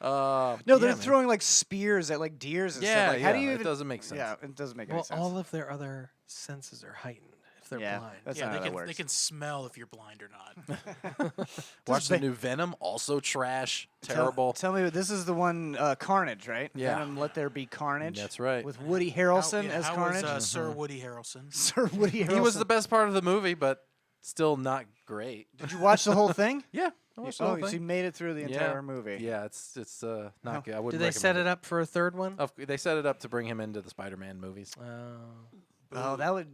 No, yeah, they're man. throwing like spears at like deers and Yeah, stuff. Like, how do yeah, you it even? doesn't make sense. Yeah, it doesn't make any Well, sense. all of their other senses are heightened if they're Yeah, blind. that's Yeah, not how that they works. can smell if you're blind or not. Watch the new Venom. Also trash. Terrible. Tell me, this is the one Carnage, right? Yeah. Venom, Let There Be Carnage. That's right. With Woody Harrelson as how Carnage. was Sir Woody Harrelson? Sir Woody Harrelson. He was the best part of the movie, but still not great. Did you watch the whole thing? Yeah. I watched the Oh, whole so you thing. made it through the entire movie. Yeah, it's not good. I wouldn't Did they set recommend it up for a third one? They set it up to bring him into the Spider-Man movies. Oh, that would.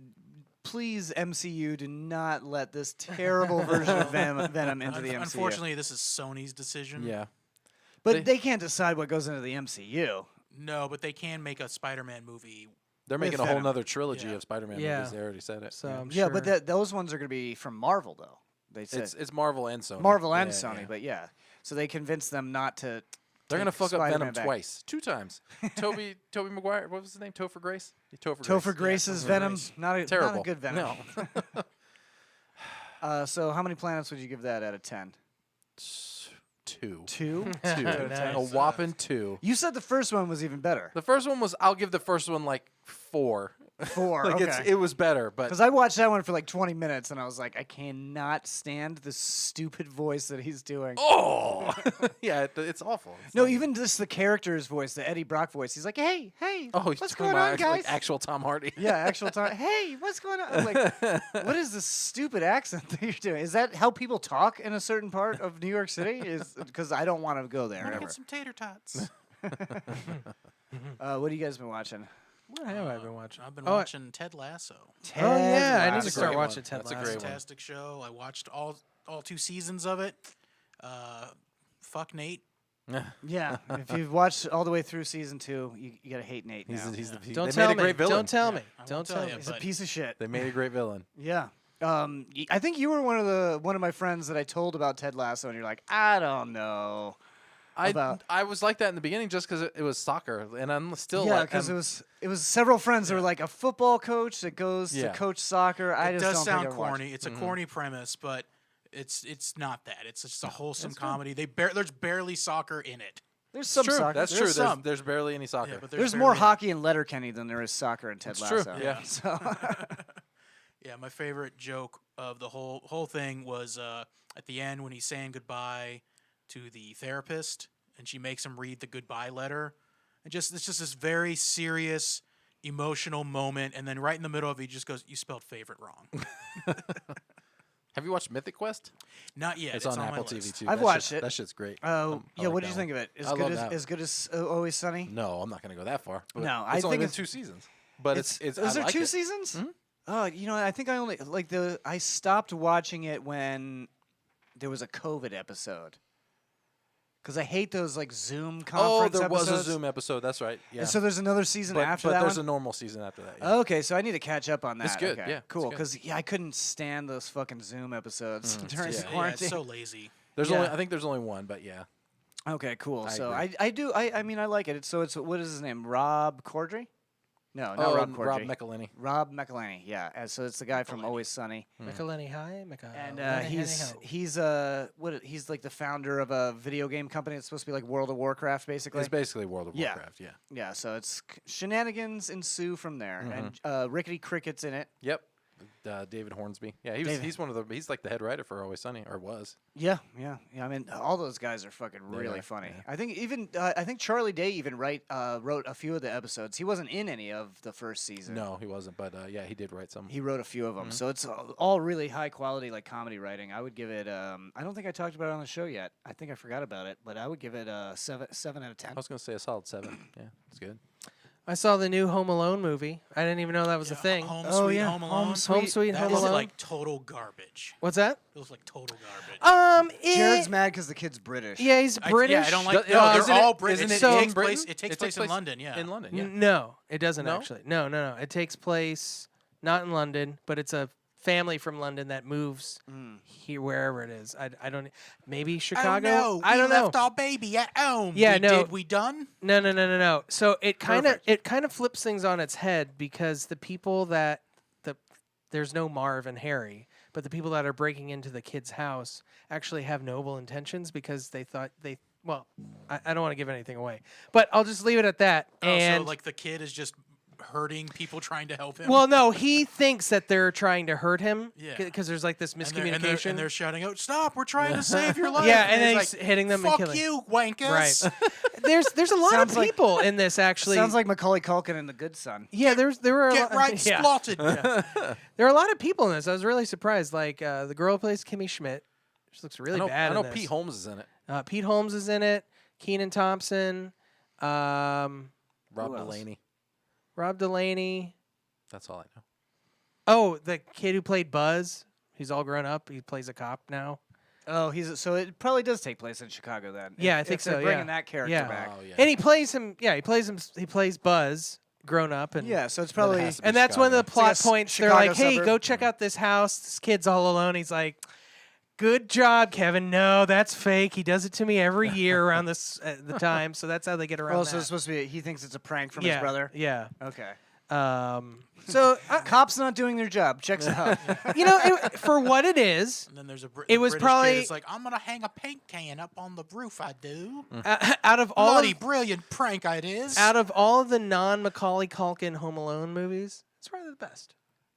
Please, MCU, do not let this terrible version of Venom into the MCU. Unfortunately, this is Sony's decision. Yeah. But they can't decide what goes into the MCU. No, but they can make a Spider-Man movie. They're making a Venom. whole nother trilogy Yeah. of Spider-Man Yeah. movies. They already said it. So I'm Yeah, sure. but those ones are going to be from Marvel, though. They said It's Marvel and Sony. Marvel and Yeah, Sony, yeah. but yeah. So they convinced them not to. They're gonna take fuck up Spider-Man Venom back. twice, 2 times. Toby Maguire, what was his name? Topher Grace. Topher Grace's Topher Venom, Grace. not a Terrible. good Venom. No. So how many planets would you give that out of 10? 2. 2? Nice. A whopping 2. You said the first one was even better. The first one was. I'll give the first one like 4. 4. Like Okay. it was better, but Because I watched that one for like 20 minutes and I was like, I cannot stand the stupid voice that he's doing. oh, yeah, it's awful. It's No, not even just the character's voice, the Eddie Brock voice. He's like, hey, good. Oh, he's what's talking going about on, guys? Like actual Tom Hardy. Yeah, actual time. Hey, what's going on? I'm like, what is this stupid accent that you're doing? Is that how people talk in a certain part of New York City? Is because I don't want to go there Wanna ever. get some tater tots. What have you guys been watching? What have I been watching? I've been Oh, watching Ted Lasso. Oh yeah, I need Lasso. to start great watching one. Ted That's a Lasso. great one. Fantastic show. I watched all 2 seasons of it. Fuck Nate. Yeah, if you've watched all the way through season 2, you gotta hate Nate now. Don't they tell made a me. great villain. Don't tell me. I won't Don't tell tell ya, me. He's a but- piece of shit. They made a great villain. Yeah. I think you were one of my friends that I told about Ted Lasso, and you're like, I don't know. I was like that in the beginning just because it was soccer, and I'm still Yeah, like, because it was several friends that were like a football coach that goes to Yeah. coach soccer. I It just does don't sound think I'd watch corny. it. It's a corny premise, but it's not that. It's just a wholesome comedy. There's barely soccer in it. There's some true. soccer. That's There's true. some. There's barely any soccer. Yeah, but There's more barely- hockey in Letterkenny than there is soccer in Ted It's Lasso. true, yeah. So Yeah, my favorite joke of the whole thing was at the end when he's saying goodbye to the therapist, and she makes him read the goodbye letter. And it's just this very serious, emotional moment, and then right in the middle of it, he just goes, "You spelled favorite wrong." Have you watched Mythic Quest? Not yet. It's on my Apple list. TV too. I've That watched shit- it. That shit's great. Oh, I yeah. like What did you that think one. of it? As I good love as that. as good as Always Sunny? No, I'm not gonna go that far. But No, I it's only think been it's- 2 seasons. But it's Is I there like 2 it. seasons? Mhm. Oh, I think I only I stopped watching it when there was a COVID episode. Because I hate those like Zoom Oh, conference there was a episodes. Zoom episode. That's right. Yeah. And so there's another season but after but that there's one? a normal season after that. Yeah. Okay, so I need to catch up on that. It's good, Okay, yeah, it's cool. good. Because I couldn't stand those fucking Zoom episodes during yeah. the Yeah, quarantine. it's so lazy. There's Yeah. I think there's only one, but yeah. Okay, cool. I So agree. I mean I like it. It's what is his name? Rob Corddry? No, not Rob Corddry. Rob McElhenney. Rob McElhenney. Yeah. And so it's the guy from Always Sunny. McElhenney high, And he's he's like the founder of a video game company. It's supposed to be like World of Warcraft, basically. It's basically World of Yeah. Warcraft. Yeah. Yeah, so it's shenanigans ensue from there, and Rickety Cricket's in it. Yep. David Hornsby. Yeah, he's one of the he's like the head writer for Always Sunny, or was. Yeah. I mean, all those guys are fucking really are, funny. yeah. I think even I think Charlie Day even wrote a few of the episodes. He wasn't in any of the first season. No, he wasn't, but yeah, he did write some. He wrote a few of them, so it's all really high quality like comedy writing. I would give it. I don't think I talked about it on the show yet. I think I forgot about it, but I would give it a 7 out of 10. I was gonna say a solid 7. Yeah, it's good. I saw the new Home Alone movie. I didn't even know that was a thing. Home Oh, Sweet yeah, Home Alone. Home Sweet That Home was Alone. like total garbage. What's that? It was like total garbage. Jared's mad because the kid's British. Yeah, he's British. Yeah, I don't like. Do- No, isn't they're it- all British. isn't it It so- takes in place. Britain? It takes place in London. Yeah. In London. Yeah. No, it doesn't No? actually. No. It takes place not in London, but it's a family from London that moves here wherever it is. I don't. Maybe Chicago. Oh, no, I don't we know. left our baby at home. Yeah, no. We done? No. So it kind of Perfect. flips things on its head because the people that there's no Marv and Harry, but the people that are breaking into the kid's house actually have noble intentions because they thought they. Well, I don't want to give anything away, but I'll just leave it at that. Oh, And so like the kid is just hurting people trying to help him. well, no, he thinks that they're trying to hurt him. Yeah. Because there's like this And miscommunication. and they're shouting out, "Stop! We're trying to save your life." Yeah, and then he's he's hitting them and Fuck killing. you, wankers. Right. There's a lot Sounds of like- people in this actually. Sounds like Macaulay Culkin in The Good Son. Yeah, there were a Get lot, right, yeah. splotted. There are a lot of people in this. I was really surprised. Like the girl who plays Kimmy Schmidt. She looks really bad. I know in this. Pete Holmes is in it. Pete Holmes is in it. Keenan Thompson. Rob else? Delaney. Rob Delaney. That's all I know. Oh, the kid who played Buzz. He's all grown up. He plays a cop now. Oh, so it probably does take place in Chicago then. Yeah, I If think they're so. Bringing Yeah. that character Yeah. back. Oh yeah. And he plays him. Yeah, he plays Buzz, grown up, and Yeah, so it's Then it probably has to be And that's one of the Chicago. plot It's like a points. They're Chicago like, "Hey, suburb." go check out this house. This kid's all alone." He's like, "Good job, Kevin." No, that's fake. He does it to me every year around this the time. So that's how they get around Oh, that. so it's supposed to be. He thinks it's a prank from yeah, his brother. Yeah. Okay. So Cops not doing their job. Checks it out. you know, for what it is, And then there's a It was British probably- kid. It's like, I'm gonna hang a paint can up on the roof. I do. out of all Bloody of, brilliant prank it is. out of all of the non Macaulay Culkin Home Alone movies, It's probably the best.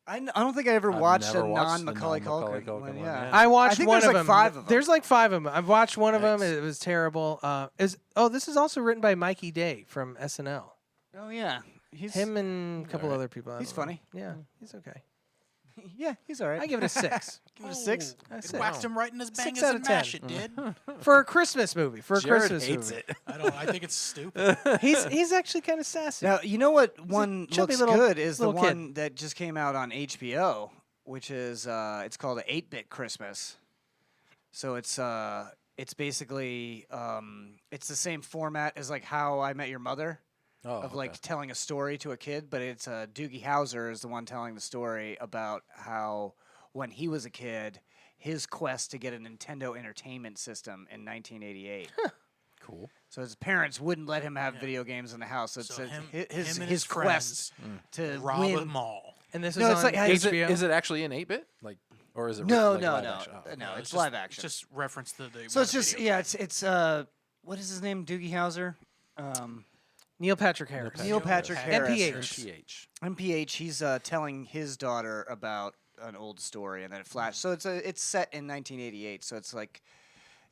I don't think I ever I've watched never a watched the non-Macaulay non-Macaulay Culkin Culkin one. one, Yeah. yeah. I watched think one there's of like them. 5 of them. There's like 5 of them. I've watched one of them. Nice. It was terrible. This is also written by Mikey Day from SNL. Oh yeah, he's Him and a couple other people. I He's don't know. funny. Yeah, he's okay. yeah, he's all right. I give it a 6. Give it a 6. I It said, whacked him right in his bangers 6 out and of 10. mash. It did. for a Christmas movie. For a Jared Christmas hates movie. it. I think it's stupid. He's actually kind of sassy. Now you know what one chubby looks little- good is the little kid. one that just came out on HBO, which is it's called 8-Bit Christmas. So it's basically it's the same format as like How I Met Your Mother. Oh, Of like telling a story to a kid, but it's Doogie Howser is the one telling the story about how when he was a kid, his quest to get a Nintendo Entertainment System in 1988. cool. So his parents wouldn't let him have video games in the house. So it's So him his and his quest to Rob win. them all. and this No, is it's on like- HBO. Is it actually an 8-bit? Like, or is it No, like no, live no, action? Oh, no. It's just, live action. Just reference the. So it's just it's what is his name? Doogie Howser. Neil Patrick Harris. Neil Patrick Harris. NPH. MPH. He's telling his daughter about an old story, and then it flashed. So it's set in 1988. So it's like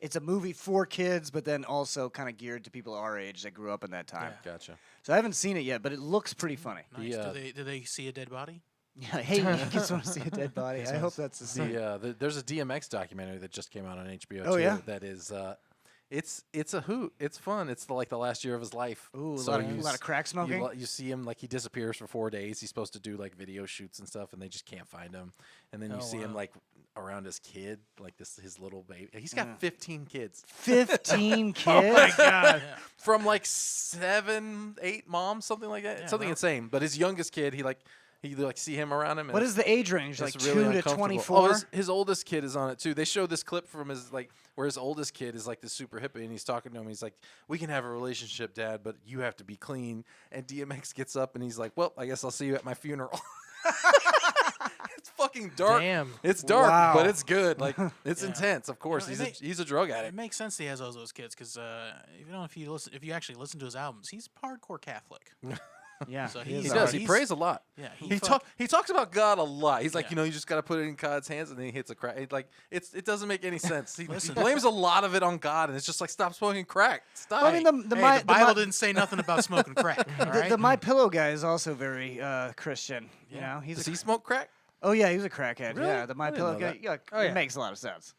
it's a movie for kids, but then also kind of geared to people our age that grew up in that time. Gotcha. So I haven't seen it yet, but it looks pretty funny. Nice. The, Do they see a dead body? Yeah, hey, Yankees want to see a dead body. I hope that's the same. there's a DMX documentary that just came out on HBO. Oh, too, yeah? that is it's a hoot. It's fun. It's like the last year of his life. Ooh, So a lot of crack smoking. You see him like he disappears for 4 days. He's supposed to do like video shoots and stuff, and they just can't find him. And then you see him like around his kid, like his little baby. He's got 15 kids 15 kids. from like 7, 8 moms, something like that. Something insane. But his youngest kid, you see him around him. And What is the age range? Like it's really 2 to uncomfortable. 24. Oh, his oldest kid is on it too. They showed this clip from his where his oldest kid is like the super hippie, and he's talking to him. He's like, "We can have a relationship, Dad, but you have to be clean." And DMX gets up and he's like, "Well, I guess I'll see you at my funeral." It's fucking dark. Damn. It's dark, Wow. but it's good. Like it's Yeah. intense. Of course, You know, he's a drug It addict. makes sense he has all those kids because if you actually listen to his albums, he's hardcore Catholic. Yeah, So He he's does. He he's- prays a lot. Yeah, He talks about God a lot. He's like, Yeah. you just got to put it in God's hands, and then he hits a crack. Like it doesn't make any sense. He Listen. blames a lot of it on God, and it's just like, stop smoking crack. Stop. Well, I mean, the Bible didn't say nothing about smoking crack. All right? the My Pillow guy is also very Christian. You know, he's Does a, he smoke crack? oh yeah, he was a crackhead. Really? Yeah, the My I didn't Pillow know guy. that. Yeah, Oh, yeah. it makes a lot of sense.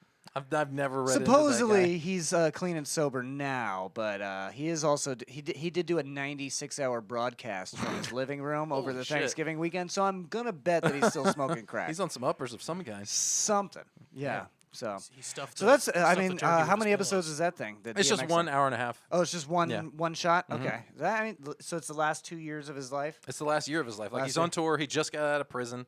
I've never read. Supposedly he's clean and sober now, but he is also he did do a 96-hour broadcast from his living room over Holy the shit. Thanksgiving weekend. So I'm gonna bet that he's still smoking crack. He's on some uppers of some kind. something. Yeah. So He stuffed so the- that's stuffed I the mean turkey how with many his episodes pillows. is that thing? that It's just DMX 1 did? hour and a half. Oh, it's just one Yeah. one shot. Okay. So it's the last 2 years of his life. It's the last year of his life. Like Last he's year. on tour. He just got out of prison,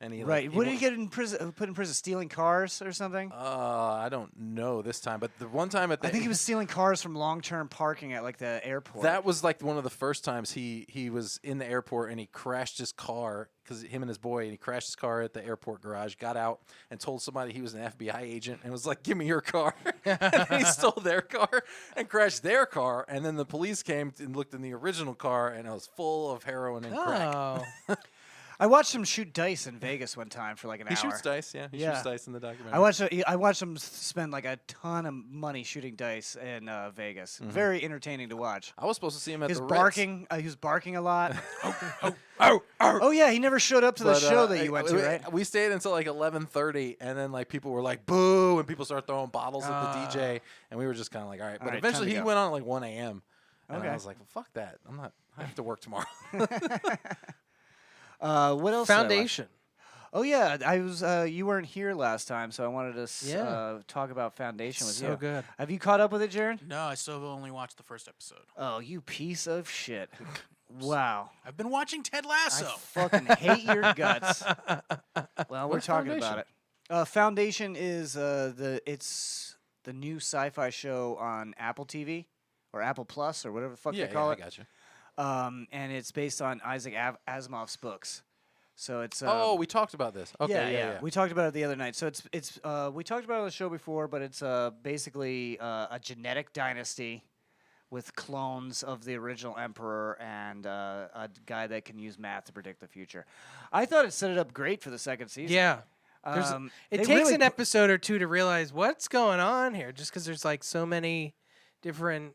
and he Right. Like, What did he get in prison? Put in prison stealing cars or something? I don't know this time, but the one time at the I think he was stealing cars from long-term parking at like the airport. That was like one of the first times he was in the airport, and he crashed his car because him and his boy, and he crashed his car at the airport garage, got out and told somebody he was an FBI agent and was like, "Give me your car." And then he stole their car and crashed their car, and then the police came and looked in the original car, and it was full of heroin and crack. Oh. I watched him shoot dice in Vegas one time for like an He hour. shoots dice, yeah. He Yeah. shoots dice in the documentary. I watched him spend like a ton of money shooting dice in Vegas. Very entertaining to watch. I was supposed to see him at His the Ritz. barking, he was barking a lot. Oh yeah, he never showed up to the But, show that you went to, we- right? We stayed until like 11:30, and then like people were like boo, and people started throwing bottles at the DJ, and we were just kind of like, all right. But right, eventually time to he go. went on at like 1 a.m. And Okay. I was like, well, fuck that. I have to work tomorrow. What else? did I watch? Foundation. Oh yeah, I was. You weren't here last time, so I wanted to Yeah. talk about Foundation with So you. good. Have you caught up with it, Jared? No, I still only watched the first episode. Oh, you piece of shit! Wow. I've been watching Ted I Lasso. fucking hate your guts. Well, we're What's talking Foundation? about it. Foundation is it's the new sci-fi show on Apple TV or Apple Plus or whatever the fuck yeah, they call I it. got you. And it's based on Isaac Asimov's books. So it's Oh, we talked about this. Okay, yeah. We talked about it the other night. So it's we talked about it on the show before, but it's basically a genetic dynasty with clones of the original Emperor and a guy that can use math to predict the future. I thought it set it up great for the second season. Yeah. It they takes really an episode or two to realize what's going on here, just because there's like so many different,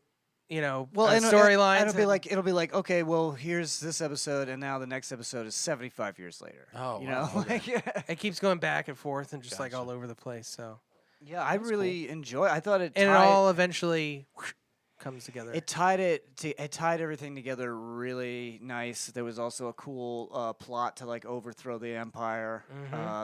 storylines. And it'll be like, okay, well, here's this episode, and now the next episode is 75 years later. Oh, you know, wow, okay. It keeps going back and forth and just like all over the place. So yeah, I really enjoy. I thought it and it tied, all eventually comes together. it tied everything together really nice. There was also a cool plot to like overthrow the empire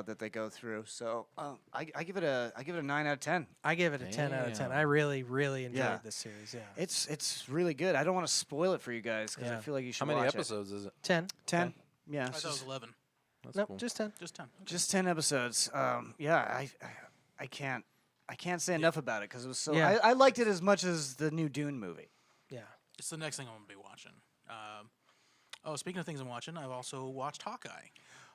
that they go through. So I give it a 9 out of 10. I give it a 10 out of 10. Damn. I really, really enjoyed Yeah. this series. Yeah. It's really good. I don't want to spoil it for you guys because I Yeah. feel like you should How many watch episodes is it? 10. 10. Yeah, I it's thought it was just, 11. That's Nope, cool. just 10. Just 10. just 10 episodes. Yeah, I can't say enough about it because it was so. Yeah. I liked it as much as the new Dune movie. Yeah. It's the next thing I'm going to be watching. Speaking of things I'm watching, I've also watched Hawkeye.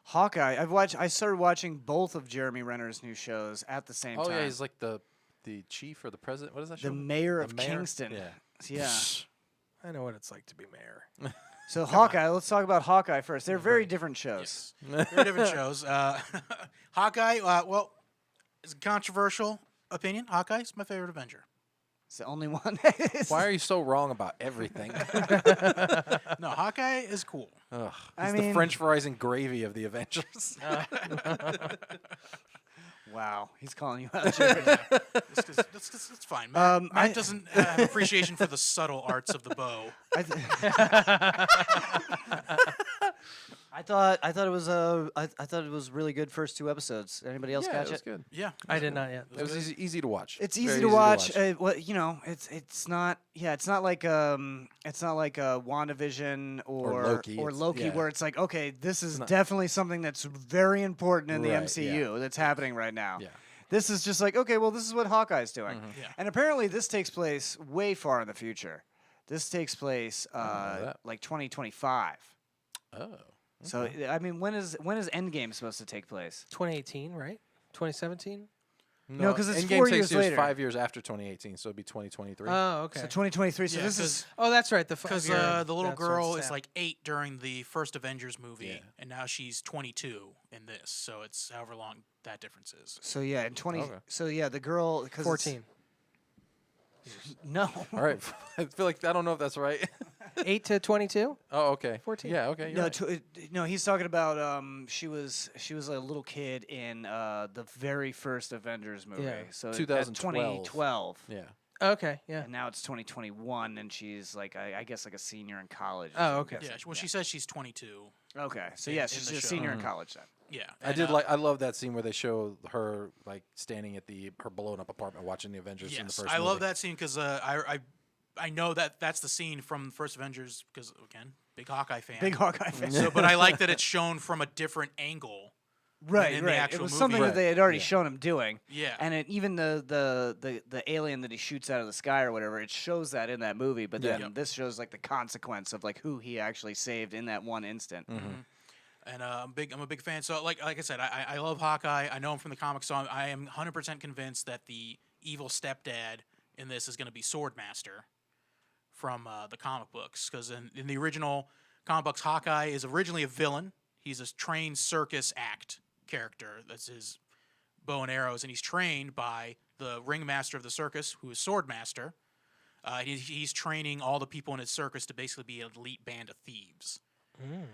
Hawkeye. I started watching both of Jeremy Renner's new shows at the same Oh time. yeah, he's like the chief or the president. What is that show? the mayor The of mayor? Kingston. Yeah. Yeah. I know what it's like to be mayor. So Hawkeye. Let's talk about Hawkeye first. They're very different shows. Very different shows. Hawkeye, is a controversial opinion. Hawkeye's my favorite Avenger. It's the only one. Why are you so wrong about everything? No, Hawkeye is cool. Ugh, I he's mean- the French fries and gravy of the Avengers. Wow, he's calling you out, Jared. That's fine. Matt I- doesn't have appreciation for the subtle arts of the bow. I thought it was really good first 2 episodes. Anybody else yeah, catch it was it? good. Yeah, I did not yet. It was easy to watch. It's Very easy to watch. It's not. Yeah, it's not like WandaVision or Loki. Yeah. where it's like, okay, this is not- definitely something that's very important in the Right, MCU that's happening right now. Yeah. This is just like, okay, well, this is what Hawkeye's doing, Yeah. and apparently this takes place way far in the future. This takes place know that. like 2025. Oh. So I mean, when is Endgame supposed to take place? 2018, right? 2017? No, 'cause it's Endgame 4 takes years years later. 5 years after 2018, so it'd be 2023. Oh, okay. So 2023. So Yeah, this is Oh, that's right. Because the little girl is like 8 during the first Avengers movie, Yeah. and now she's 22 in this. So it's however long that difference is. so yeah, in 20. Okay. So yeah, the girl 'cause it's- 14. No. All right. I feel like I don't know if that's right. 8 to 22? Oh, okay. 14. Yeah, okay. You're No, right. no, he's talking about she was a little kid in the very first Avengers movie. Yeah. So 2012. 2012. Yeah. Okay, yeah. And now it's 2021, and she's like I guess like a senior in college. Oh, is what I'm okay. Yeah, guessing. well, she says she's 22. Okay, so in- yeah, in she's the a show. senior in college then. Yeah, I did I love that scene where they show her like standing at her blown up apartment watching the Avengers in the Yes, first I love movie. that scene because I know that's the scene from the first Avengers because again, big Hawkeye fan. Big Hawkeye fan. So, but I like that it's shown from a different angle. Right, in the right. It actual was movie. something that Right. they had already Yeah. shown him doing. Yeah. And even the alien that he shoots out of the sky or whatever, it shows that in that movie. But then Yep. this shows like the consequence of like who he actually saved in that one instant. And I'm a big fan. So like I said, I love Hawkeye. I know him from the comics, so I am 100% convinced that the evil stepdad in this is going to be Swordmaster from the comic books. Because in the original comic books, Hawkeye is originally a villain. He's a trained circus act character. That's his bow and arrows, and he's trained by the ringmaster of the circus, who is Swordmaster. He's training all the people in his circus to basically be an elite band of thieves.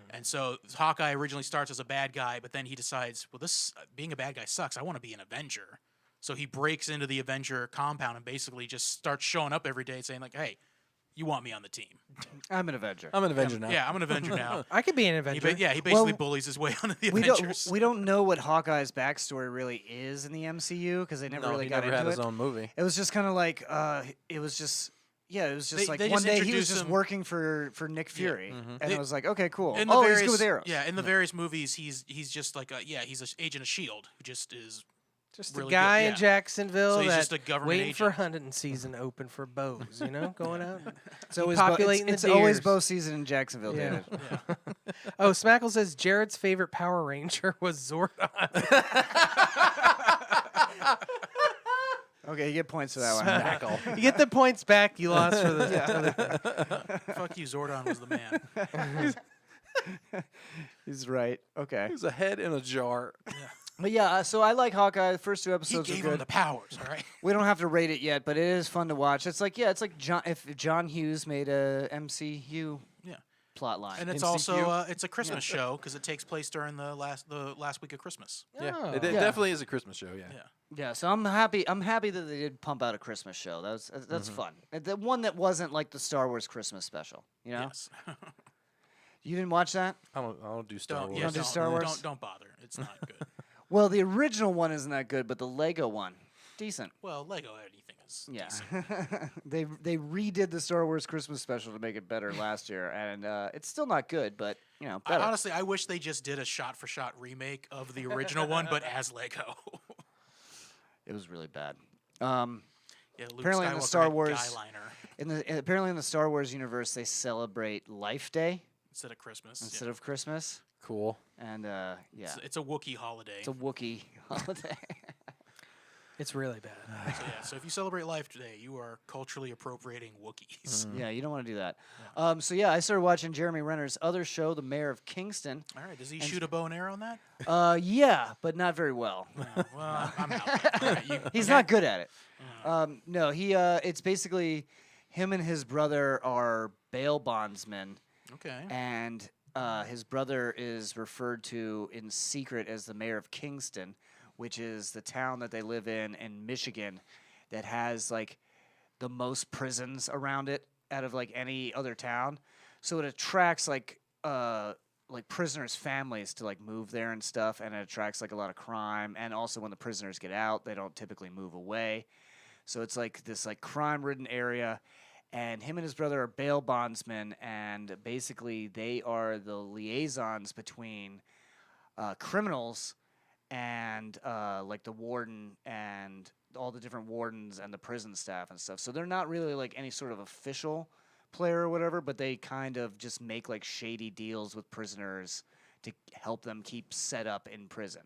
And so Hawkeye originally starts as a bad guy, but then he decides, well, this being a bad guy sucks. I want to be an Avenger. So he breaks into the Avenger compound and basically just starts showing up every day saying like, hey, you want me on the team. I'm an Avenger. I'm an Avenger now. Yeah, I'm an Avenger now. I could be an He Avenger. he basically Well, bullies his way onto the We Avengers. don't know what Hawkeye's backstory really is in the MCU because they never No, really he got never into had it. his own movie. It was just kind of like it was just like they one just day he was introduced just him- working for Nick Fury, and They- it was like, okay, cool. in the Oh, various, he's good with arrows. Yeah, in the various movies, he's just like he's an agent of S.H.I.E.L.D. who just is Just really a guy good, in yeah. Jacksonville So he's that's just a government waiting for agent. hunting season open for bows, going out. It's always populating it's the always deers. bow season in Jacksonville, Yeah. David. Oh, Smackle says Jared's favorite Power Ranger was Zordon. Okay, you get points for that one. Tackle. You get the points back you lost for the. Fuck you, Zordon was the man. He's right. Okay. He's a head in a jar. But yeah, so I like Hawkeye. The first 2 He episodes are gave him good. the powers, all right? We don't have to rate it yet, but it is fun to watch. It's like if John Hughes made a MCU Yeah. plot line. And it's MCQ. also it's a Christmas show because it takes place during the last week of Christmas. Yeah, Oh. it Yeah. definitely is a Christmas show. Yeah. Yeah. Yeah, so I'm happy that they did pump out a Christmas show. That's fun. The one that wasn't like the Star Wars Christmas special, you know? Yes. You didn't watch that? I don't do Star Don't, Wars. yeah, don't do Star Wars? Don't bother. It's not good. Well, the original one isn't that good, but the Lego one, decent. Well, Lego anything is Yeah. decent. they redid the Star Wars Christmas special to make it better last year, and it's still not good, but you know, better. Honestly, I wish they just did a shot-for-shot remake of the original one, but as Lego. It was really bad. Yeah, Luke Apparently in the Skywalker Star had Wars- guyliner Apparently in the Star Wars universe, they celebrate Life Day instead of Christmas. instead of Christmas, Cool. and yeah, It's a Wookiee holiday. it's a Wookiee holiday. It's really bad. So if you celebrate Life Day, you are culturally appropriating Wookiees. Yeah, you don't want to do that. So yeah, I started watching Jeremy Renner's other show, The Mayor of Kingston. All right, does he shoot a bow and arrow on that? Yeah, but not very well. Well, I'm out. All right, He's not good at it. No, it's basically him and his brother are bail bondsmen, Okay. and his brother is referred to in secret as the mayor of Kingston, which is the town that they live in Michigan that has like the most prisons around it out of like any other town. So it attracts like prisoners' families to like move there and stuff, and it attracts like a lot of crime. And also when the prisoners get out, they don't typically move away. So it's like this like crime-ridden area, and him and his brother are bail bondsmen, and basically they are the liaisons between criminals and like the warden and all the different wardens and the prison staff and stuff. So they're not really like any sort of official player or whatever, but they kind of just make like shady deals with prisoners to help them keep set up in prison.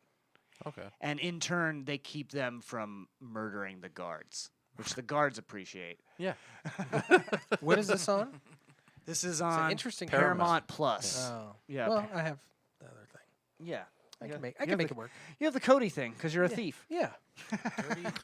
Okay. And in turn, they keep them from murdering the guards, which the guards appreciate. Yeah. What is this on? This is It's an on interesting Paramount Plus. Oh. Yeah. Well, I have the other thing. Yeah. I Yeah. can make You it have the- work. You have the Cody thing because you're a thief. Yeah.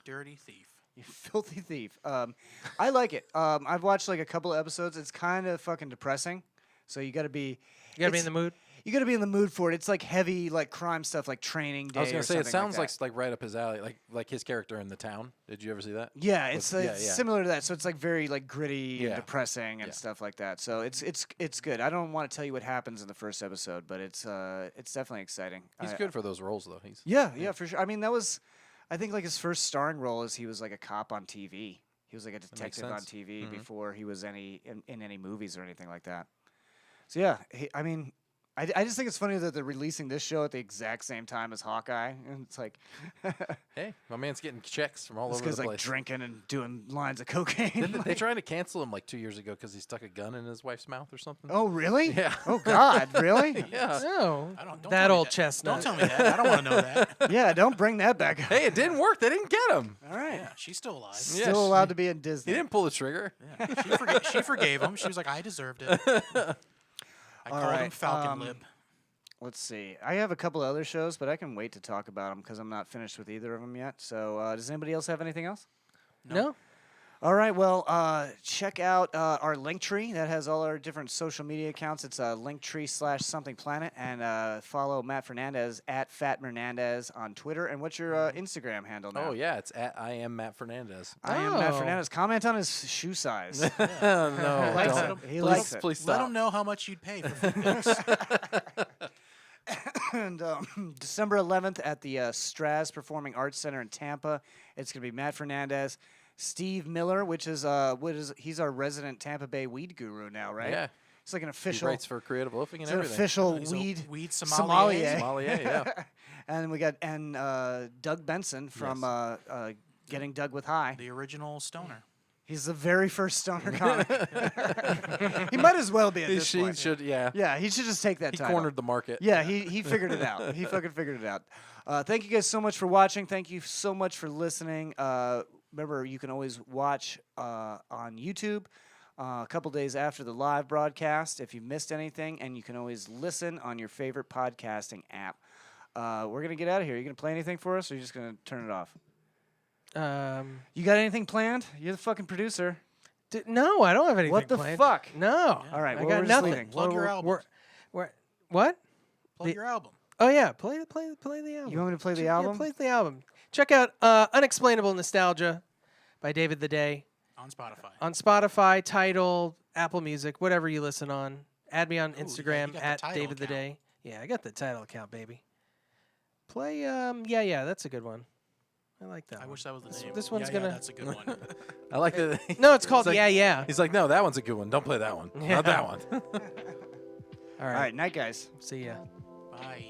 Dirty thief. You filthy thief. I like it. I've watched like a couple of episodes. It's kind of fucking depressing. So you got to be. You gotta be it's- in the mood. You got to be in the mood for it. It's like heavy, like crime stuff, like Training Day. I was gonna or say it something sounds that. like right up his alley, like his character in The Town. Did you ever see that? Yeah, it's With- similar to that. So it's like very like gritty and Yeah. depressing and Yeah. stuff like that. So it's good. I don't want to tell you what happens in the first episode, but it's definitely exciting. He's good for those roles though. He's Yeah, for sure. I mean, that was, I think like his first starring role is he was like a cop on TV. He was like a detective on sense. TV before he was in any movies or anything like that. So yeah, I just think it's funny that they're releasing this show at the exact same time as Hawkeye, and it's like hey, my man's getting checks from all this over guy's the like place. drinking and doing lines of cocaine. Didn't they tried to cancel him like 2 years ago because he stuck a gun in his wife's mouth or something? Oh really? Yeah. Oh God, really? Yeah. No. Don't That tell me old that. chestnut. Don't tell me that. I don't want to know that. Yeah, don't bring that back up. Hey, it didn't work. They didn't get him. All right. Yeah, she's still alive. Yeah, Still she- allowed to be in Disney. He didn't pull the trigger. Yeah, she forgave him. She was like, I deserved it. I called him right, Falcon Lib. Let's see. I have a couple of other shows, but I can wait to talk about them because I'm not finished with either of them yet. So, does anybody else have anything else? No. All right. Well, check out our Linktree. That has all our different social media accounts. It's Linktree/somethingplanet, and follow Matt Fernandez at Fat Fernandez on Twitter. And what's your Instagram handle now? Oh yeah, it's at I am Matt Fernandez. I am Matt Oh. Fernandez. Comment on his shoe size. No, He likes don't. it. He Please, likes it. please Let stop. him know how much you'd pay for food pics. And December 11th at the Straz Performing Arts Center in Tampa, it's going to be Matt Fernandez, Steve Miller, which is he's our resident Tampa Bay weed guru now, right? Yeah. It's like an He official. writes for Creative Loafing and It's an everything. official He's a weed weed sommelier. Sommelier, yeah. And we got Doug Benson from Getting Doug with High. The original stoner. He's the very first stoner comic. He might as well be at He this point. should, yeah. Yeah, he should just take that He title. cornered the market. Yeah, he figured it out. He fucking figured it out. Thank you guys so much for watching. Thank you so much for listening. remember, you can always watch on YouTube a couple days after the live broadcast if you missed anything, and you can always listen on your favorite podcasting app. We're going to get out of here. You going to play anything for us, or are you just going to turn it off? You got anything planned? You're the fucking producer. No, I don't have anything What the planned. fuck? No. All right, I well, got we're just nothing. leaving. Plug your album. What? Plug your album. Oh yeah, play the album. You want me to play the Yeah, album? play the album. Check out Unexplainable Nostalgia by David the Day On Spotify. on Spotify, Tidal, Apple Music, whatever you listen on. Add me on Ooh, you Instagram got the at Tidal David the account. Day. Yeah, I got the title account, baby. Play yeah, that's a good one. I like that. I one. wish that was the name. This one's Yeah, gonna. that's a good one. I like that. No, it's called like- Yeah. He's like, no, that one's a good one. Don't play that one. Yeah. Not that one. All All right, night, guys. See ya. Bye.